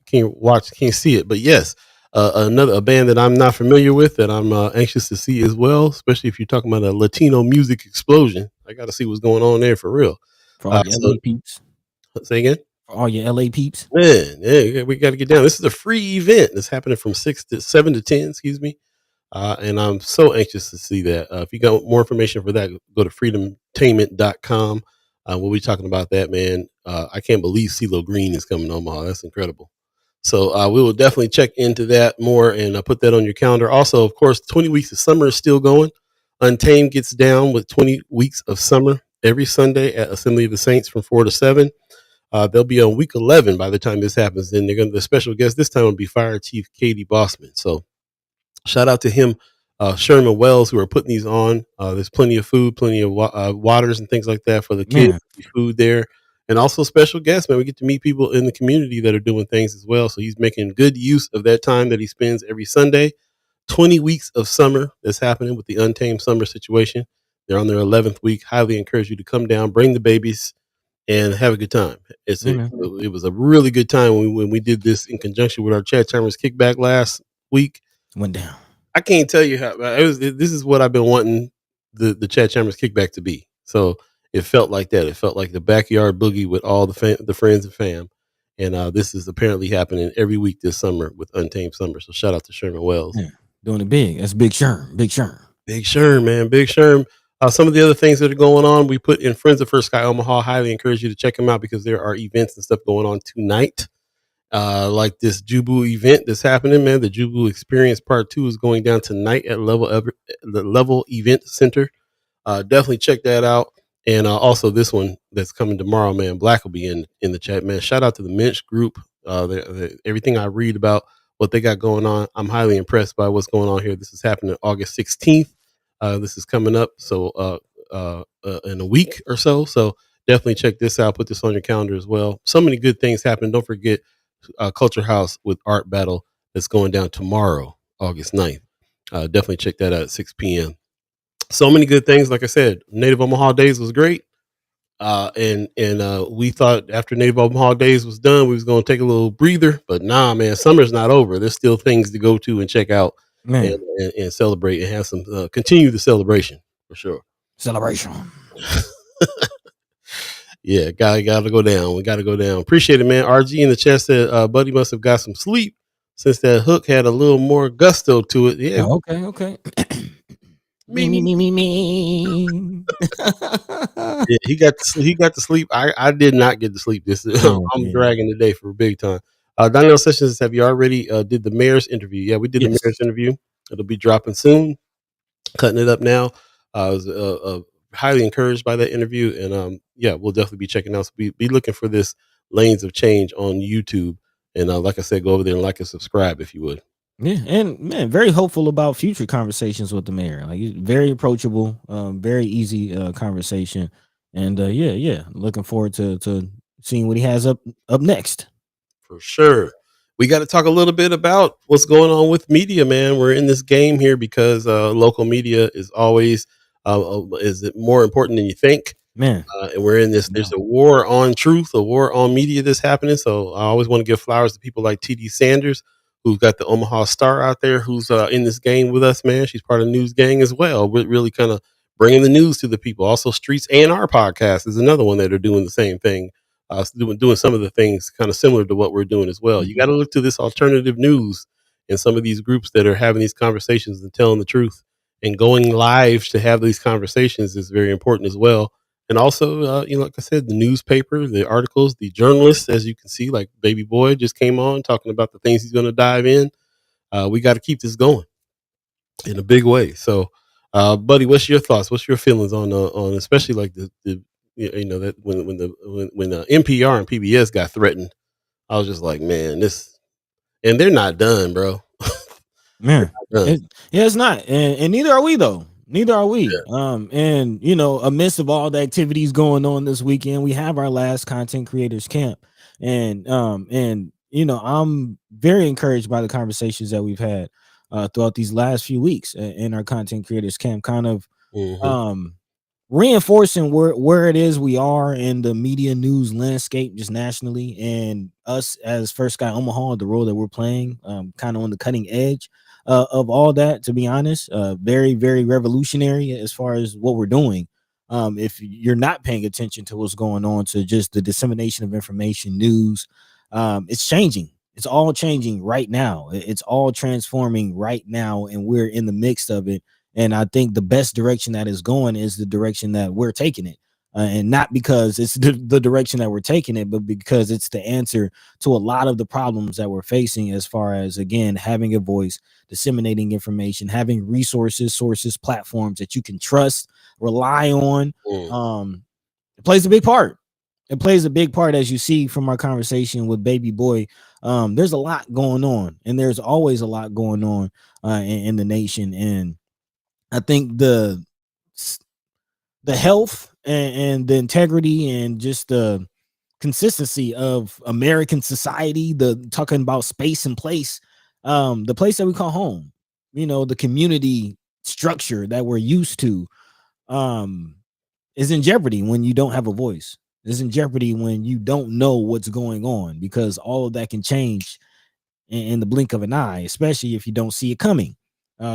see it. But yes, another a band that I'm not familiar with that I'm anxious to see as well. Especially if you're talking about a Latino music explosion, I got to see what's going on there for real. For all your So LA peeps. say again. For all your LA peeps. Man, yeah, we got to get down. This is a free event that's happening from 7 to 10. Excuse me. And I'm so anxious to see that. If you got more information for that, go to freedomtainment.com. We'll be talking about that, man. I can't believe CeeLo Green is coming to Omaha. That's incredible. So we will definitely check into that more and put that on your calendar. Also, of course, 20 weeks of summer is still going. Untamed gets down with 20 weeks of summer every Sunday at Assembly of the Saints from 4 to 7. They'll be on week 11 by the time this happens. Then the special guest this time will be Fire Chief Katie Bossman. So shout out to him, Sherman Wells, who are putting these on. There's plenty of food, plenty of waters and things like that for the kids. Food there, and also special guests. Man, we get to meet people in the community that are doing things as well. So he's making good use of that time that he spends every Sunday. 20 weeks of summer that's happening with the Untamed Summer situation. They're on their 11th week. Highly encourage you to come down, bring the babies, and have a good time. It was a really good time when we did this in conjunction with our Chad Chalmers kickback last week. Went down. I can't tell you how it was. This is what I've been wanting the Chad Chalmers kickback to be. So it felt like that. It felt like the backyard boogie with all the friends and fam. And this is apparently happening every week this summer with Untamed Summer. So shout out to Sherman Wells. Yeah, doing it big. That's Big Sherm. Big Sherm. Big Sherm, man. Big Sherm. Some of the other things that are going on, we put in Friends of First Sky Omaha. Highly encourage you to check them out because there are events and stuff going on tonight. Like this Jubu event that's happening, man. The Jubu Experience Part 2 is going down tonight at the Level Event Center. Definitely check that out. And also this one that's coming tomorrow, man. Black will be in the chat, man. Shout out to the Minch group. Everything I read about what they got going on, I'm highly impressed by what's going on here. This is happening August 16th. This is coming up, so in a week or so. So definitely check this out. Put this on your calendar as well. So many good things happening. Don't forget Culture House with Art Battle that's going down tomorrow, August 9th. Definitely check that out at 6 p.m. So many good things. Like I said, Native Omaha Days was great. And we thought after Native Omaha Days was done, we was going to take a little breather. But nah, man, summer's not over. There's still things to go to and check out. And celebrate and have some continue the celebration for sure. Celebration. Yeah, gotta go down. We gotta go down. Appreciate it, man. RG in the chat said Buddy must have got some sleep since that hook had a little more gusto to it. Yeah. Oh, okay. me. Yeah, he got to sleep. I did not get to sleep. I'm dragging the day for a big time. Daniel Sessions, have you already did the mayor's interview? Yeah, we did the mayor's interview. It'll be dropping soon. Cutting it up now. I was highly encouraged by that interview, and yeah, we'll definitely be checking out. So be looking for this Lanes of Change on YouTube, and like I said, go over there and like and subscribe if you would. Yeah, and man, very hopeful about future conversations with the mayor. Like very approachable, very easy conversation, and yeah, looking forward to seeing what he has up next. For sure. We got to talk a little bit about what's going on with media, man. We're in this game here because local media is always is it more important than you think, man. And we're in this. There's a war on truth, a war on media that's happening. So I always want to give flowers to people like T.D. Sanders, who's got the Omaha Star out there, who's in this game with us, man. She's part of the news gang as well. We're really kind of bringing the news to the people. Also, Streets and Our Podcast is another one that are doing the same thing. Doing some of the things kind of similar to what we're doing as well. You got to look to this alternative news and some of these groups that are having these conversations and telling the truth and going live to have these conversations is very important as well. And also, like I said, the newspaper, the articles, the journalists, as you can see, like Baby Boy just came on talking about the things he's going to dive in. We got to keep this going in a big way. So, buddy, what's your thoughts? What's your feelings on especially like the that when NPR and PBS got threatened, I was just like, man, and they're not done, bro. Man, it's not, and neither are we though. Neither are we. Yeah. And amidst of all the activities going on this weekend, we have our last content creators camp, and I'm very encouraged by the conversations that we've had throughout these last few weeks in our content creators camp. Kind of, reinforcing where it is we are in the media news landscape just nationally, and us as First Sky Omaha, the role that we're playing, kind of on the cutting edge of all that, to be honest. Very, very revolutionary as far as what we're doing. If you're not paying attention to what's going on, to just the dissemination of information, news, it's changing. It's all changing right now. It's all transforming right now, and we're in the midst of it. And I think the best direction that is going is the direction that we're taking it. And not because it's the direction that we're taking it, but because it's the answer to a lot of the problems that we're facing, as far as, again, having a voice, disseminating information, having resources, sources, platforms that you can trust, rely on. It plays a big part. It plays a big part, as you see from our conversation with Baby Boy. There's a lot going on, and there's always a lot going on in the nation. And I think the health and the integrity and just the consistency of American society, the talking about space and place, the place that we call home, the community structure that we're used to, is in jeopardy when you don't have a voice. Is in jeopardy when you don't know what's going on, because all of that can change in the blink of an eye, especially if you don't see it coming.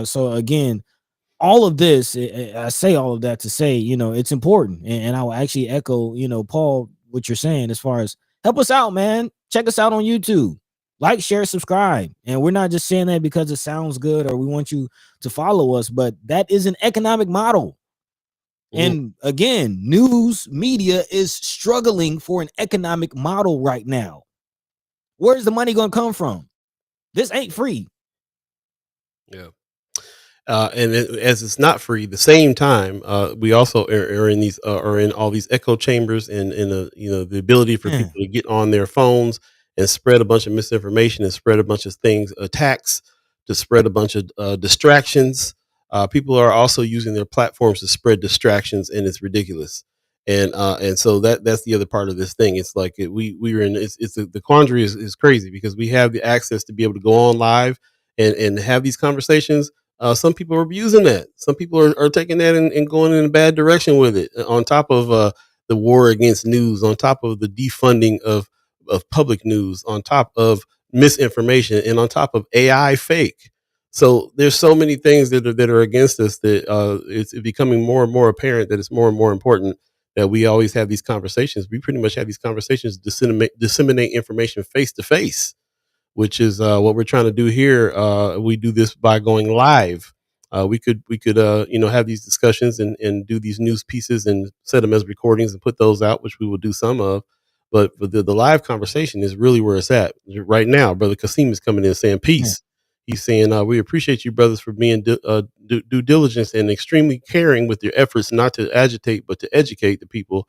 So again, all of this, I say all of that to say, it's important. And I will actually echo, Paul, what you're saying, as far as help us out, man. Check us out on YouTube. Like, share, subscribe. And we're not just saying that because it sounds good or we want you to follow us, but that is an economic model. And again, news media is struggling for an economic model right now. Where's the money going to come from? This ain't free. Yeah. And as it's not free, the same time, we also are in these are in all these echo chambers, and the ability for people to get on their phones and spread a bunch of misinformation and spread a bunch of things, attacks, to spread a bunch of distractions. People are also using their platforms to spread distractions, and it's ridiculous. And so that's the other part of this thing. It's like we are in. The quandary is crazy, because we have the access to be able to go on live and have these conversations. Some people are abusing that. Some people are taking that and going in a bad direction with it. On top of the war against news, on top of the defunding of public news, on top of misinformation, and on top of AI fake. So there's so many things that are against us that it's becoming more and more apparent that it's more and more important that we always have these conversations. We pretty much have these conversations, disseminate information face to face, which is what we're trying to do here. We do this by going live. We could have these discussions and do these news pieces and set them as recordings and put those out, which we will do some of. But the live conversation is really where it's at right now. Brother Kasim is coming in saying peace. He's saying, we appreciate you, brothers, for being due diligence and extremely caring with your efforts not to agitate, but to educate the people.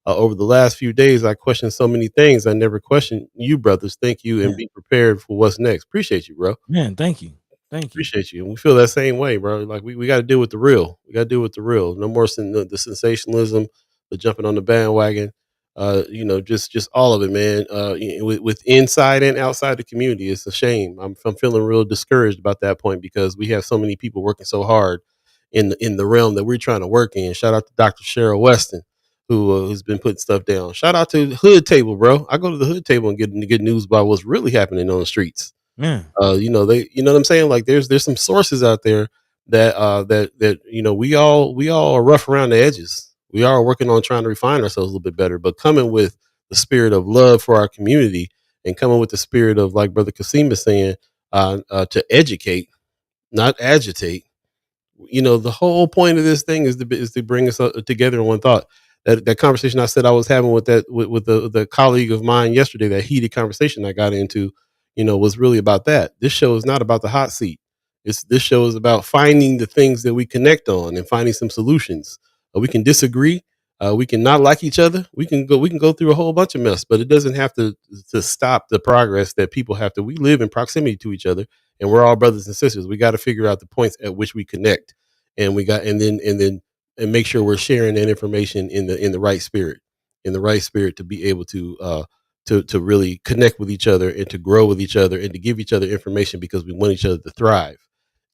Over the last few days, I questioned so many things I never questioned you, brothers. Thank you, and be prepared for what's next. Appreciate you, bro. Man, thank you. Thank you. Appreciate you. And we feel that same way, bro. Like we got to deal with the real. We got to deal with the real. No more the sensationalism, the jumping on the bandwagon. Just all of it, man. With inside and outside the community, it's a shame. I'm feeling real discouraged about that point, because we have so many people working so hard in the realm that we're trying to work in. Shout out to Dr. Cheryl Weston, who's been putting stuff down. Shout out to Hood Table, bro. I go to the Hood Table and get news about what's really happening on the streets. Yeah. You know what I'm saying? Like there's some sources out there that we all are rough around the edges. We are working on trying to refine ourselves a little bit better, but coming with the spirit of love for our community, and coming with the spirit of, like Brother Kasim is saying, to educate, not agitate. The whole point of this thing is to bring us together in one thought. That conversation I said I was having with the colleague of mine yesterday, that heated conversation I got into, was really about that. This show is not about the hot seat. This show is about finding the things that we connect on and finding some solutions. We can disagree. We can not like each other. We can go through a whole bunch of mess, but it doesn't have to stop the progress that people have to. We live in proximity to each other, and we're all brothers and sisters. We got to figure out the points at which we connect, and make sure we're sharing that information in the right spirit, to be able to really connect with each other and to grow with each other and to give each other information, because we want each other to thrive,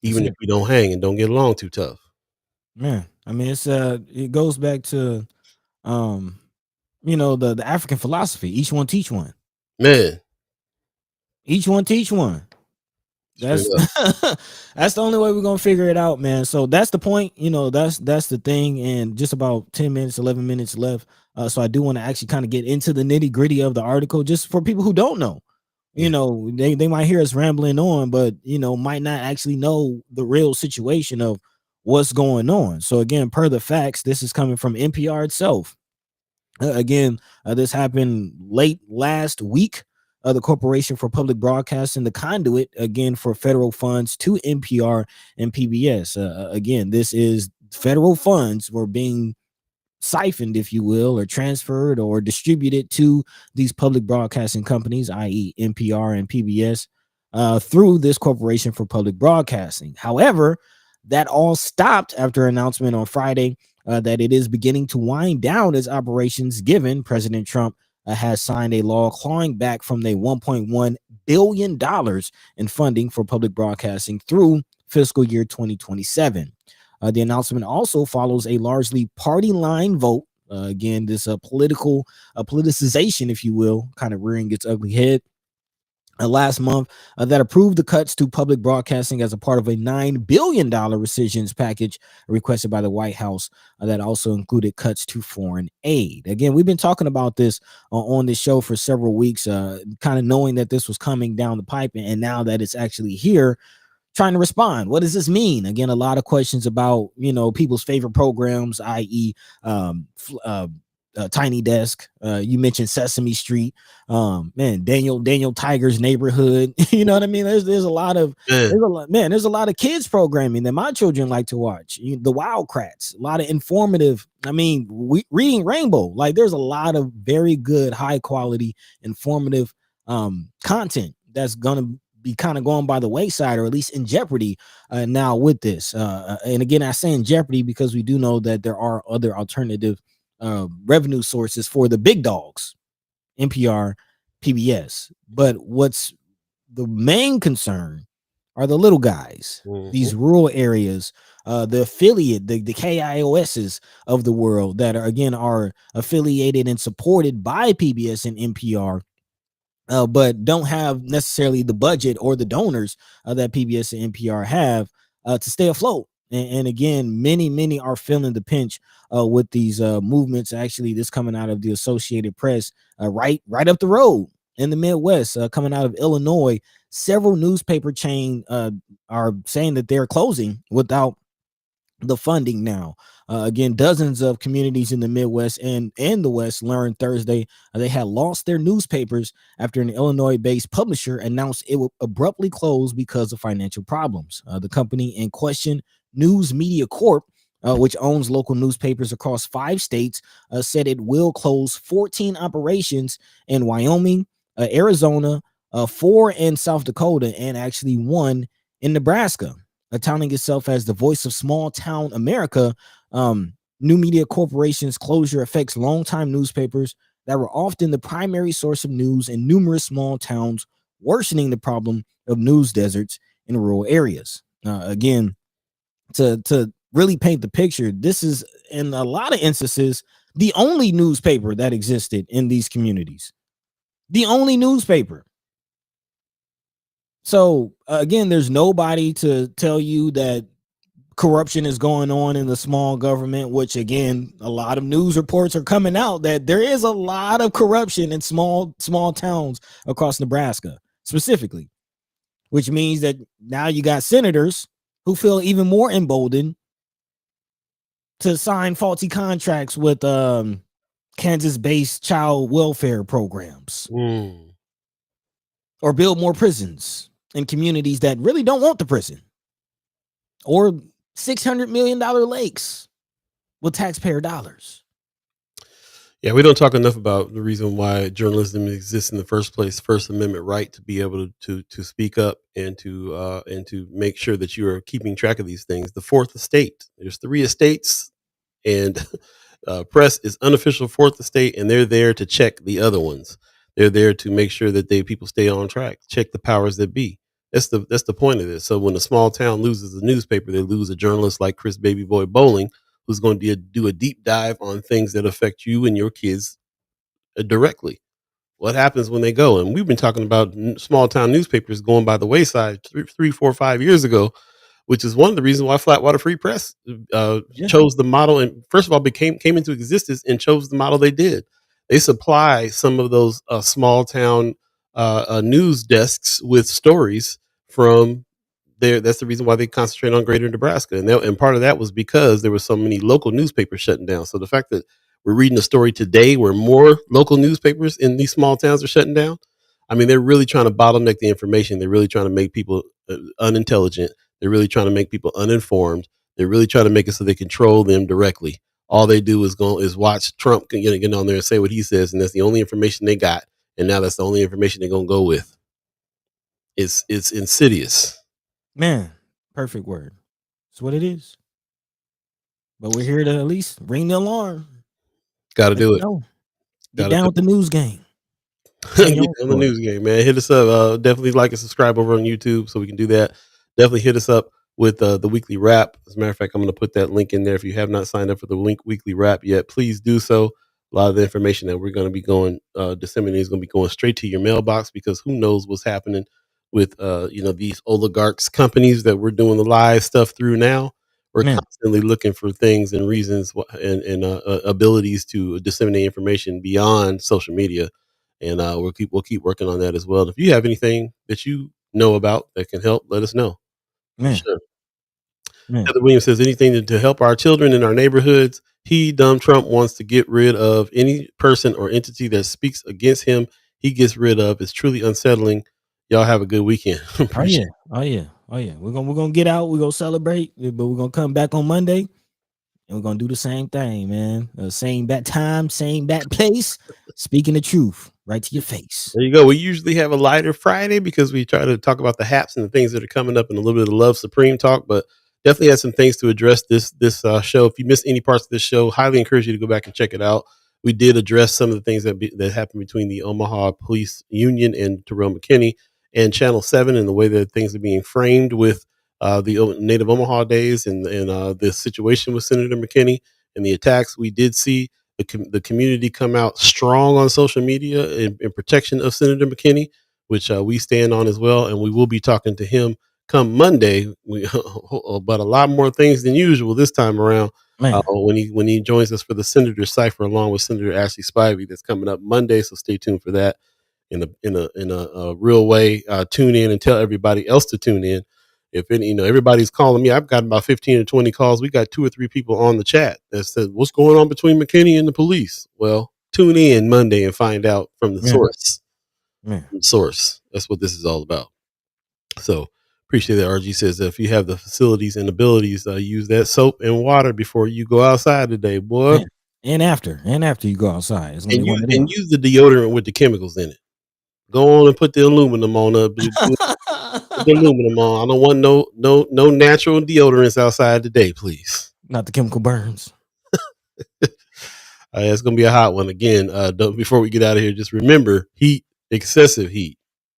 even if we don't hang and don't get along too tough. Man, I mean, it goes back to the African philosophy. Each one teach one. Man, Each one teach one. straight That's up. that's the only way we're gonna figure it out, man. So that's the point. That's the thing. And just about 10 minutes, 11 minutes left. So I do want to actually kind of get into the nitty-gritty of the article, just for people who don't know. Yeah. They might hear us rambling on, but might not actually know the real situation of what's going on. So again, per the facts, this is coming from NPR itself. This happened late last week. The Corporation for Public Broadcasting, the conduit again for federal funds to NPR and PBS. Again, this is federal funds were being siphoned, if you will, or transferred or distributed to these public broadcasting companies, i.e., NPR and PBS, through this Corporation for Public Broadcasting. However, that all stopped after an announcement on Friday that it is beginning to wind down its operations, given President Trump has signed a law clawing back from the $1.1 billion in funding for public broadcasting through fiscal year 2027. The announcement also follows a largely party line vote. Again, this politicization, if you will, kind of rearing its ugly head. Last month, that approved the cuts to public broadcasting as a part of a $9 billion rescissions package requested by the White House that also included cuts to foreign aid. Again, we've been talking about this on this show for several weeks, kind of knowing that this was coming down the pipe, and now that it's actually here, trying to respond. What does this mean? Again, a lot of questions about people's favorite programs, i.e., Tiny Desk. You mentioned Sesame Street. Man, Daniel Tiger's Neighborhood. You know what I mean? There's a lot of there's a lot of kids programming that my children like to watch. The Wildcrats, a lot of informative. I mean, Reading Rainbow. Like, there's a lot of very good, high quality, informative content that's gonna be kind of going by the wayside, or at least in jeopardy now with this. And again, I say in jeopardy because we do know that there are other alternative revenue sources for the big dogs, NPR, PBS. But what's the main concern are the little guys, these rural areas, the affiliate, the KIOSs of the world that are affiliated and supported by PBS and NPR, but don't have necessarily the budget or the donors that PBS and NPR have to stay afloat. And again, many are feeling the pinch with these movements. Actually, this coming out of the Associated Press, right up the road in the Midwest, coming out of Illinois. Several newspaper chains are saying that they're closing without the funding now. Again, dozens of communities in the Midwest and the West learned Thursday they had lost their newspapers after an Illinois-based publisher announced it would abruptly close because of financial problems. The company in question, News Media Corp, which owns local newspapers across 5 states, said it will close 14 operations in Wyoming, Arizona, 4 in South Dakota, and actually 1 in Nebraska. Touting itself as the voice of small town America, New Media Corporation's closure affects longtime newspapers that were often the primary source of news in numerous small towns, worsening the problem of news deserts in rural areas. Again, to really paint the picture, this is in a lot of instances the only newspaper that existed in these communities. The only newspaper. So again, there's nobody to tell you that corruption is going on in the small government, which again, a lot of news reports are coming out that there is a lot of corruption in small towns across Nebraska specifically, which means that now you got senators who feel even more emboldened to sign faulty contracts with Kansas-based child welfare programs or build more prisons in communities that really don't want the prison, or $600 million lakes with taxpayer dollars. Yeah, we don't talk enough about the reason why journalism exists in the first place. First Amendment right to be able to speak up and to make sure that you are keeping track of these things. The fourth estate. There's 3 estates, and press is unofficial fourth estate, and they're there to check the other ones. They're there to make sure that people stay on track. Check the powers that be. That's the point of this. So when a small town loses a newspaper, they lose a journalist like Chris Baby Boy Bowling, who's going to do a deep dive on things that affect you and your kids directly. What happens when they go? And we've been talking about small town newspapers going by the wayside 3, 4, 5 years ago, which is one of the reasons why Flatwater Free Press chose the model, and first of all came into existence and chose the model they did. They supply some of those small town news desks with stories from there. That's the reason why they concentrate on Greater Nebraska, and part of that was because there were so many local newspapers shutting down. So the fact that we're reading a story today where more local newspapers in these small towns are shutting down, I mean, they're really trying to bottleneck the information. They're really trying to make people unintelligent. They're really trying to make people uninformed. They're really trying to make it so they control them directly. All they do is watch Trump get on there and say what he says, and that's the only information they got. And now that's the only information they're gonna go with. It's insidious. Man, perfect word. It's what it is. But we're here to at least ring the alarm. Got to do it. Get down with the news game. Get on the news game, man. Hit us up. Definitely like and subscribe over on YouTube so we can do that. Definitely hit us up with the weekly wrap. As a matter of fact, I'm going to put that link in there. If you have not signed up for the weekly wrap yet, please do so. A lot of the information that we're going to be going disseminating is going to be going straight to your mailbox, because who knows what's happening with these oligarchs companies that we're doing the live stuff through now. We're constantly looking for things and reasons and abilities to disseminate information beyond social media, and we'll keep working on that as well. If you have anything that you know about that can help, let us know. Sure. Heather Williams says anything to help our children in our neighborhoods. Trump wants to get rid of any person or entity that speaks against him. He gets rid of. It's truly unsettling. Y'all have a good weekend. Oh yeah. We're gonna get out. We're gonna celebrate, but we're gonna come back on Monday and we're gonna do the same thing, man. Same bad time, same bad place. Speaking the truth right to your face. There you go. We usually have a lighter Friday because we try to talk about the haps and the things that are coming up and a little bit of Love Supreme talk, but definitely had some things to address this show. If you missed any parts of this show, highly encourage you to go back and check it out. We did address some of the things that happened between the Omaha Police Union and Terrell McKinney and Channel 7, and the way that things are being framed with the Native Omaha Days and the situation with Senator McKinney and the attacks. We did see the community come out strong on social media in protection of Senator McKinney, which we stand on as well. And we will be talking to him come Monday about a lot more things than usual this time around. When he joins us for the Senator Cipher along with Senator Ashley Spivey, that's coming up Monday. So stay tuned for that in a real way. Tune in and tell everybody else to tune in. If everybody's calling me, I've got about 15 or 20 calls. We got 2 or 3 people on the chat that said, "What's going on between McKinney and the police?" Well, tune in Monday and find out from the source. From the source. That's what this is all about. So appreciate that. RG says that if you have the facilities and abilities, use that soap and water before you go outside today, boy. And after you go outside, and use the deodorant with the chemicals in it. Go on and put the aluminum on up. Put the aluminum on. I don't want no natural deodorants outside today, please. Not the chemical burns. It's gonna be a hot one again. Before we get out of here, just remember heat, excessive heat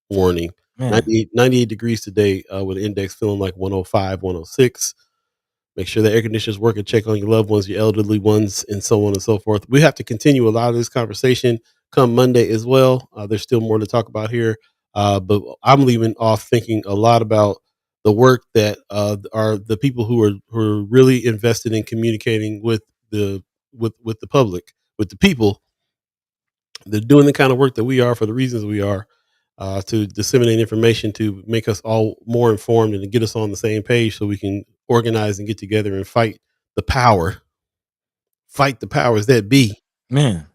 warning. 98 degrees today with an index feeling like 105, 106. Make sure the air conditioners work and check on your loved ones, your elderly ones, and so on and so forth. We have to continue a lot of this conversation come Monday as well. There's still more to talk about here, but I'm leaving off thinking a lot about the work that are the people who are really invested in communicating with the public, with the people. They're doing the kind of work that we are for the reasons we are. To disseminate information, to make us all more informed and to get us on the same page so we can organize and get together and fight the powers that be. Man.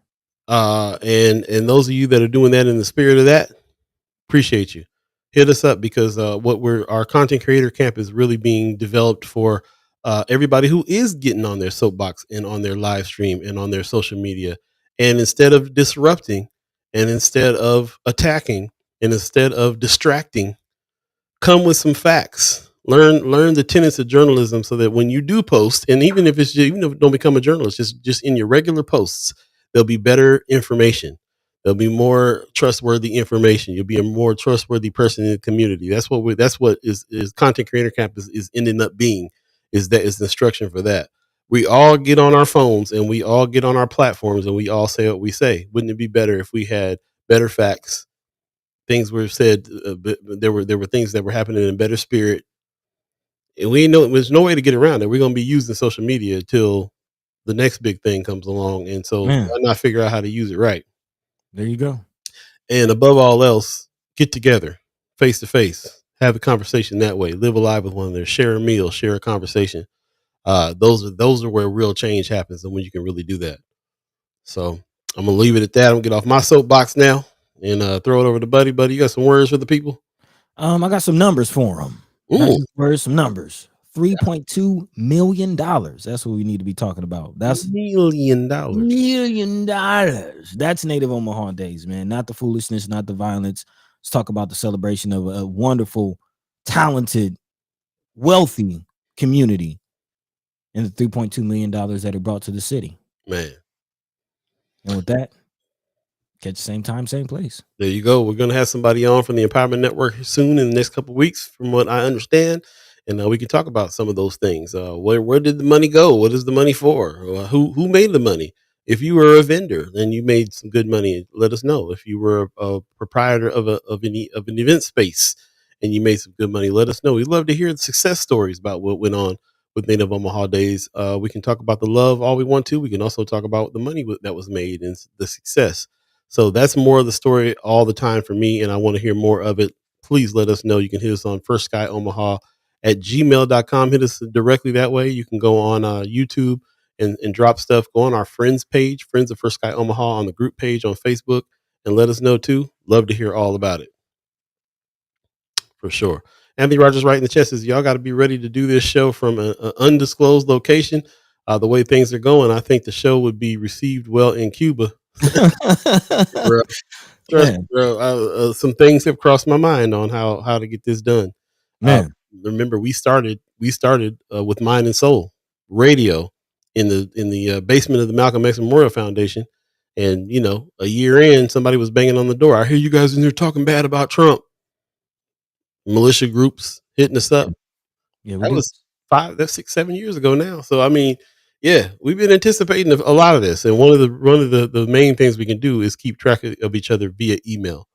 And those of you that are doing that in the spirit of that, appreciate you. Hit us up, because our content creator camp is really being developed for everybody who is getting on their soapbox and on their live stream and on their social media. And instead of disrupting and instead of attacking, and instead of distracting, come with some facts. Learn the tenets of journalism, so that when you do post, and even if don't become a journalist, just in your regular posts, there'll be better information. There'll be more trustworthy information. You'll be a more trustworthy person in the community. That's what is Content Creator Camp is ending up being. Is the instruction for that. We all get on our phones and we all get on our platforms and we all say what we say. Wouldn't it be better if we had better facts? Things were said. There were things that were happening in better spirit, and we know there's no way to get around it. We're going to be using social media until the next big thing comes along, and so why not figure out how to use it right? There you go. And above all else, get together, face to face, have a conversation that way. Live alive with one another. Share a meal, share a conversation. Those are where real change happens, and when you can really do that. So I'm gonna leave it at that. I'm gonna get off my soapbox now and throw it over to Buddy. Buddy, you got some words for the people? I got some numbers for them. Words, some numbers. $3.2 million. That's what we need to be talking about. That's $1 million. $1 million. That's Native Omaha Days, man. Not the foolishness, not the violence. Let's talk about the celebration of a wonderful, talented, wealthy community and the $3.2 million that it brought to the city. Man. And with that, catch the same time, same place. There you go. We're going to have somebody on from the Empowerment Network soon in the next couple of weeks, from what I understand. And we can talk about some of those things. Where did the money go? What is the money for? Who made the money? If you were a vendor, then you made some good money. Let us know. If you were a proprietor of an event space and you made some good money, let us know. We'd love to hear the success stories about what went on with Native Omaha Days. We can talk about the love all we want to. We can also talk about the money that was made and the success. So that's more of the story all the time for me, and I want to hear more of it. Please let us know. You can hit us on firstsky.omaha@gmail.com. Hit us directly that way. You can go on YouTube and drop stuff. Go on our friends page, Friends of First Sky Omaha, on the group page on Facebook, and let us know too. Love to hear all about it. For sure. Anthony Rogers right in the chat says, y'all got to be ready to do this show from an undisclosed location. The way things are going, I think the show would be received well in Cuba. Some things have crossed my mind on how to get this done. Remember, we started with Mind and Soul Radio in the basement of the Malcolm X Memorial Foundation, and a year in, somebody was banging on the door. I hear you guys in there talking bad about Trump. Militia groups hitting us up. Yeah, that was 6, 7 years ago now. So I mean, yeah, we've been anticipating a lot of this, and one of the main things we can do is keep track of each other via email,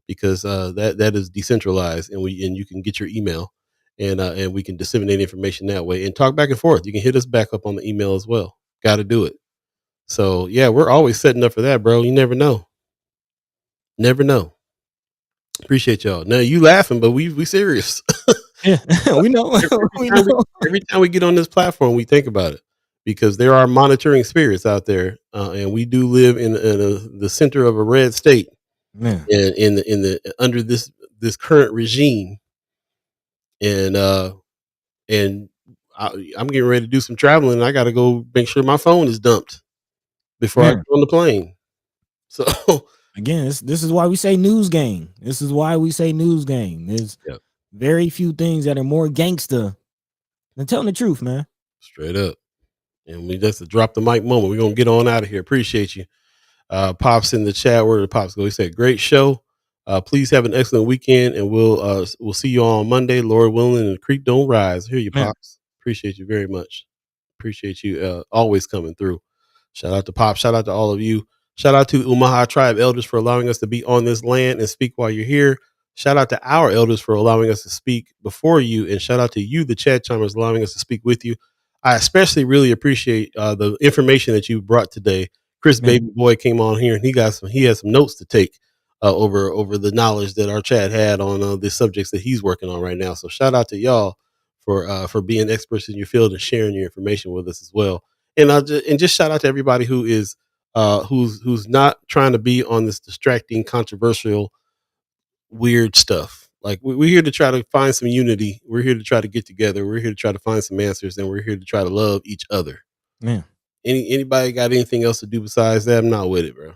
because that is decentralized, and you can get your email, and we can disseminate information that way and talk back and forth. You can hit us back up on the email as well. Got to do it. So yeah, we're always setting up for that, bro. You never know. Never know. Appreciate y'all. Now you laughing, but we serious. Yeah, we know. Every time we get on this platform, we think about it, because there are monitoring spirits out there, and we do live in the center of a red state, and in the under this current regime, and I'm getting ready to do some traveling, and I got to go make sure my phone is dumped before I get on the plane. So again, this is why we say news gang. This is why we say news gang. There's very few things that are more gangster than telling the truth, man. Straight up. And we just drop the mic moment. We're gonna get on out of here. Appreciate you. Pops in the chat. Where did Pops go? He said, "Great show. Please have an excellent weekend, and we'll see you on Monday, Lord willing, and the creek don't rise." Hear you, Pops. Appreciate you very much. Appreciate you always coming through. Shout out to Pops. Shout out to all of you. Shout out to Omaha Tribe elders for allowing us to be on this land and speak while you're here. Shout out to our elders for allowing us to speak before you, and shout out to you, the chat chimers, allowing us to speak with you. I especially really appreciate the information that you brought today. Chris Baby Boy came on here, and he had some notes to take over the knowledge that our chat had on the subjects that he's working on right now. So shout out to y'all for being experts in your field and sharing your information with us as well. And just shout out to everybody who is who's not trying to be on this distracting, controversial, weird stuff. Like we're here to try to find some unity. We're here to try to get together. We're here to try to find some answers, and we're here to try to love each other. Yeah. Anybody got anything else to do besides that? I'm not with it, bro.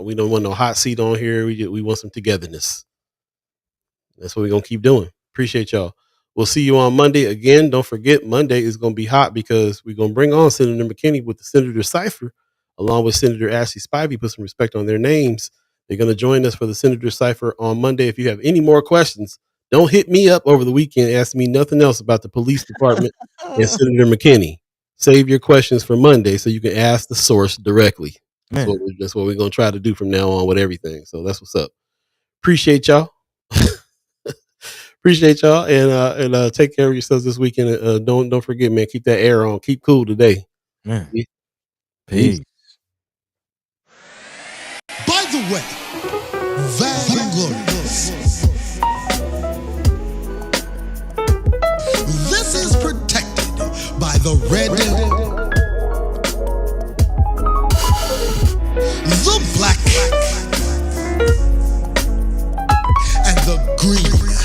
We don't want no hot seat on here. We want some togetherness. That's what we're gonna keep doing. Appreciate y'all. We'll see you on Monday again. Don't forget, Monday is gonna be hot because we're gonna bring on Senator McKinney with the Senator Cipher, along with Senator Ashley Spivey. Put some respect on their names. They're going to join us for the Senator Cipher on Monday. If you have any more questions, don't hit me up over the weekend. Ask me nothing else about the police department and Senator McKinney. Save your questions for Monday so you can ask the source directly. That's what we're going to try to do from now on with everything. So that's what's up. Appreciate y'all. Appreciate y'all, and take care of yourselves this weekend. Don't forget, man. Keep that air on. Keep cool today. Man. Peace. By the way, Vainglorious. This is protected by the red, the black, and the green.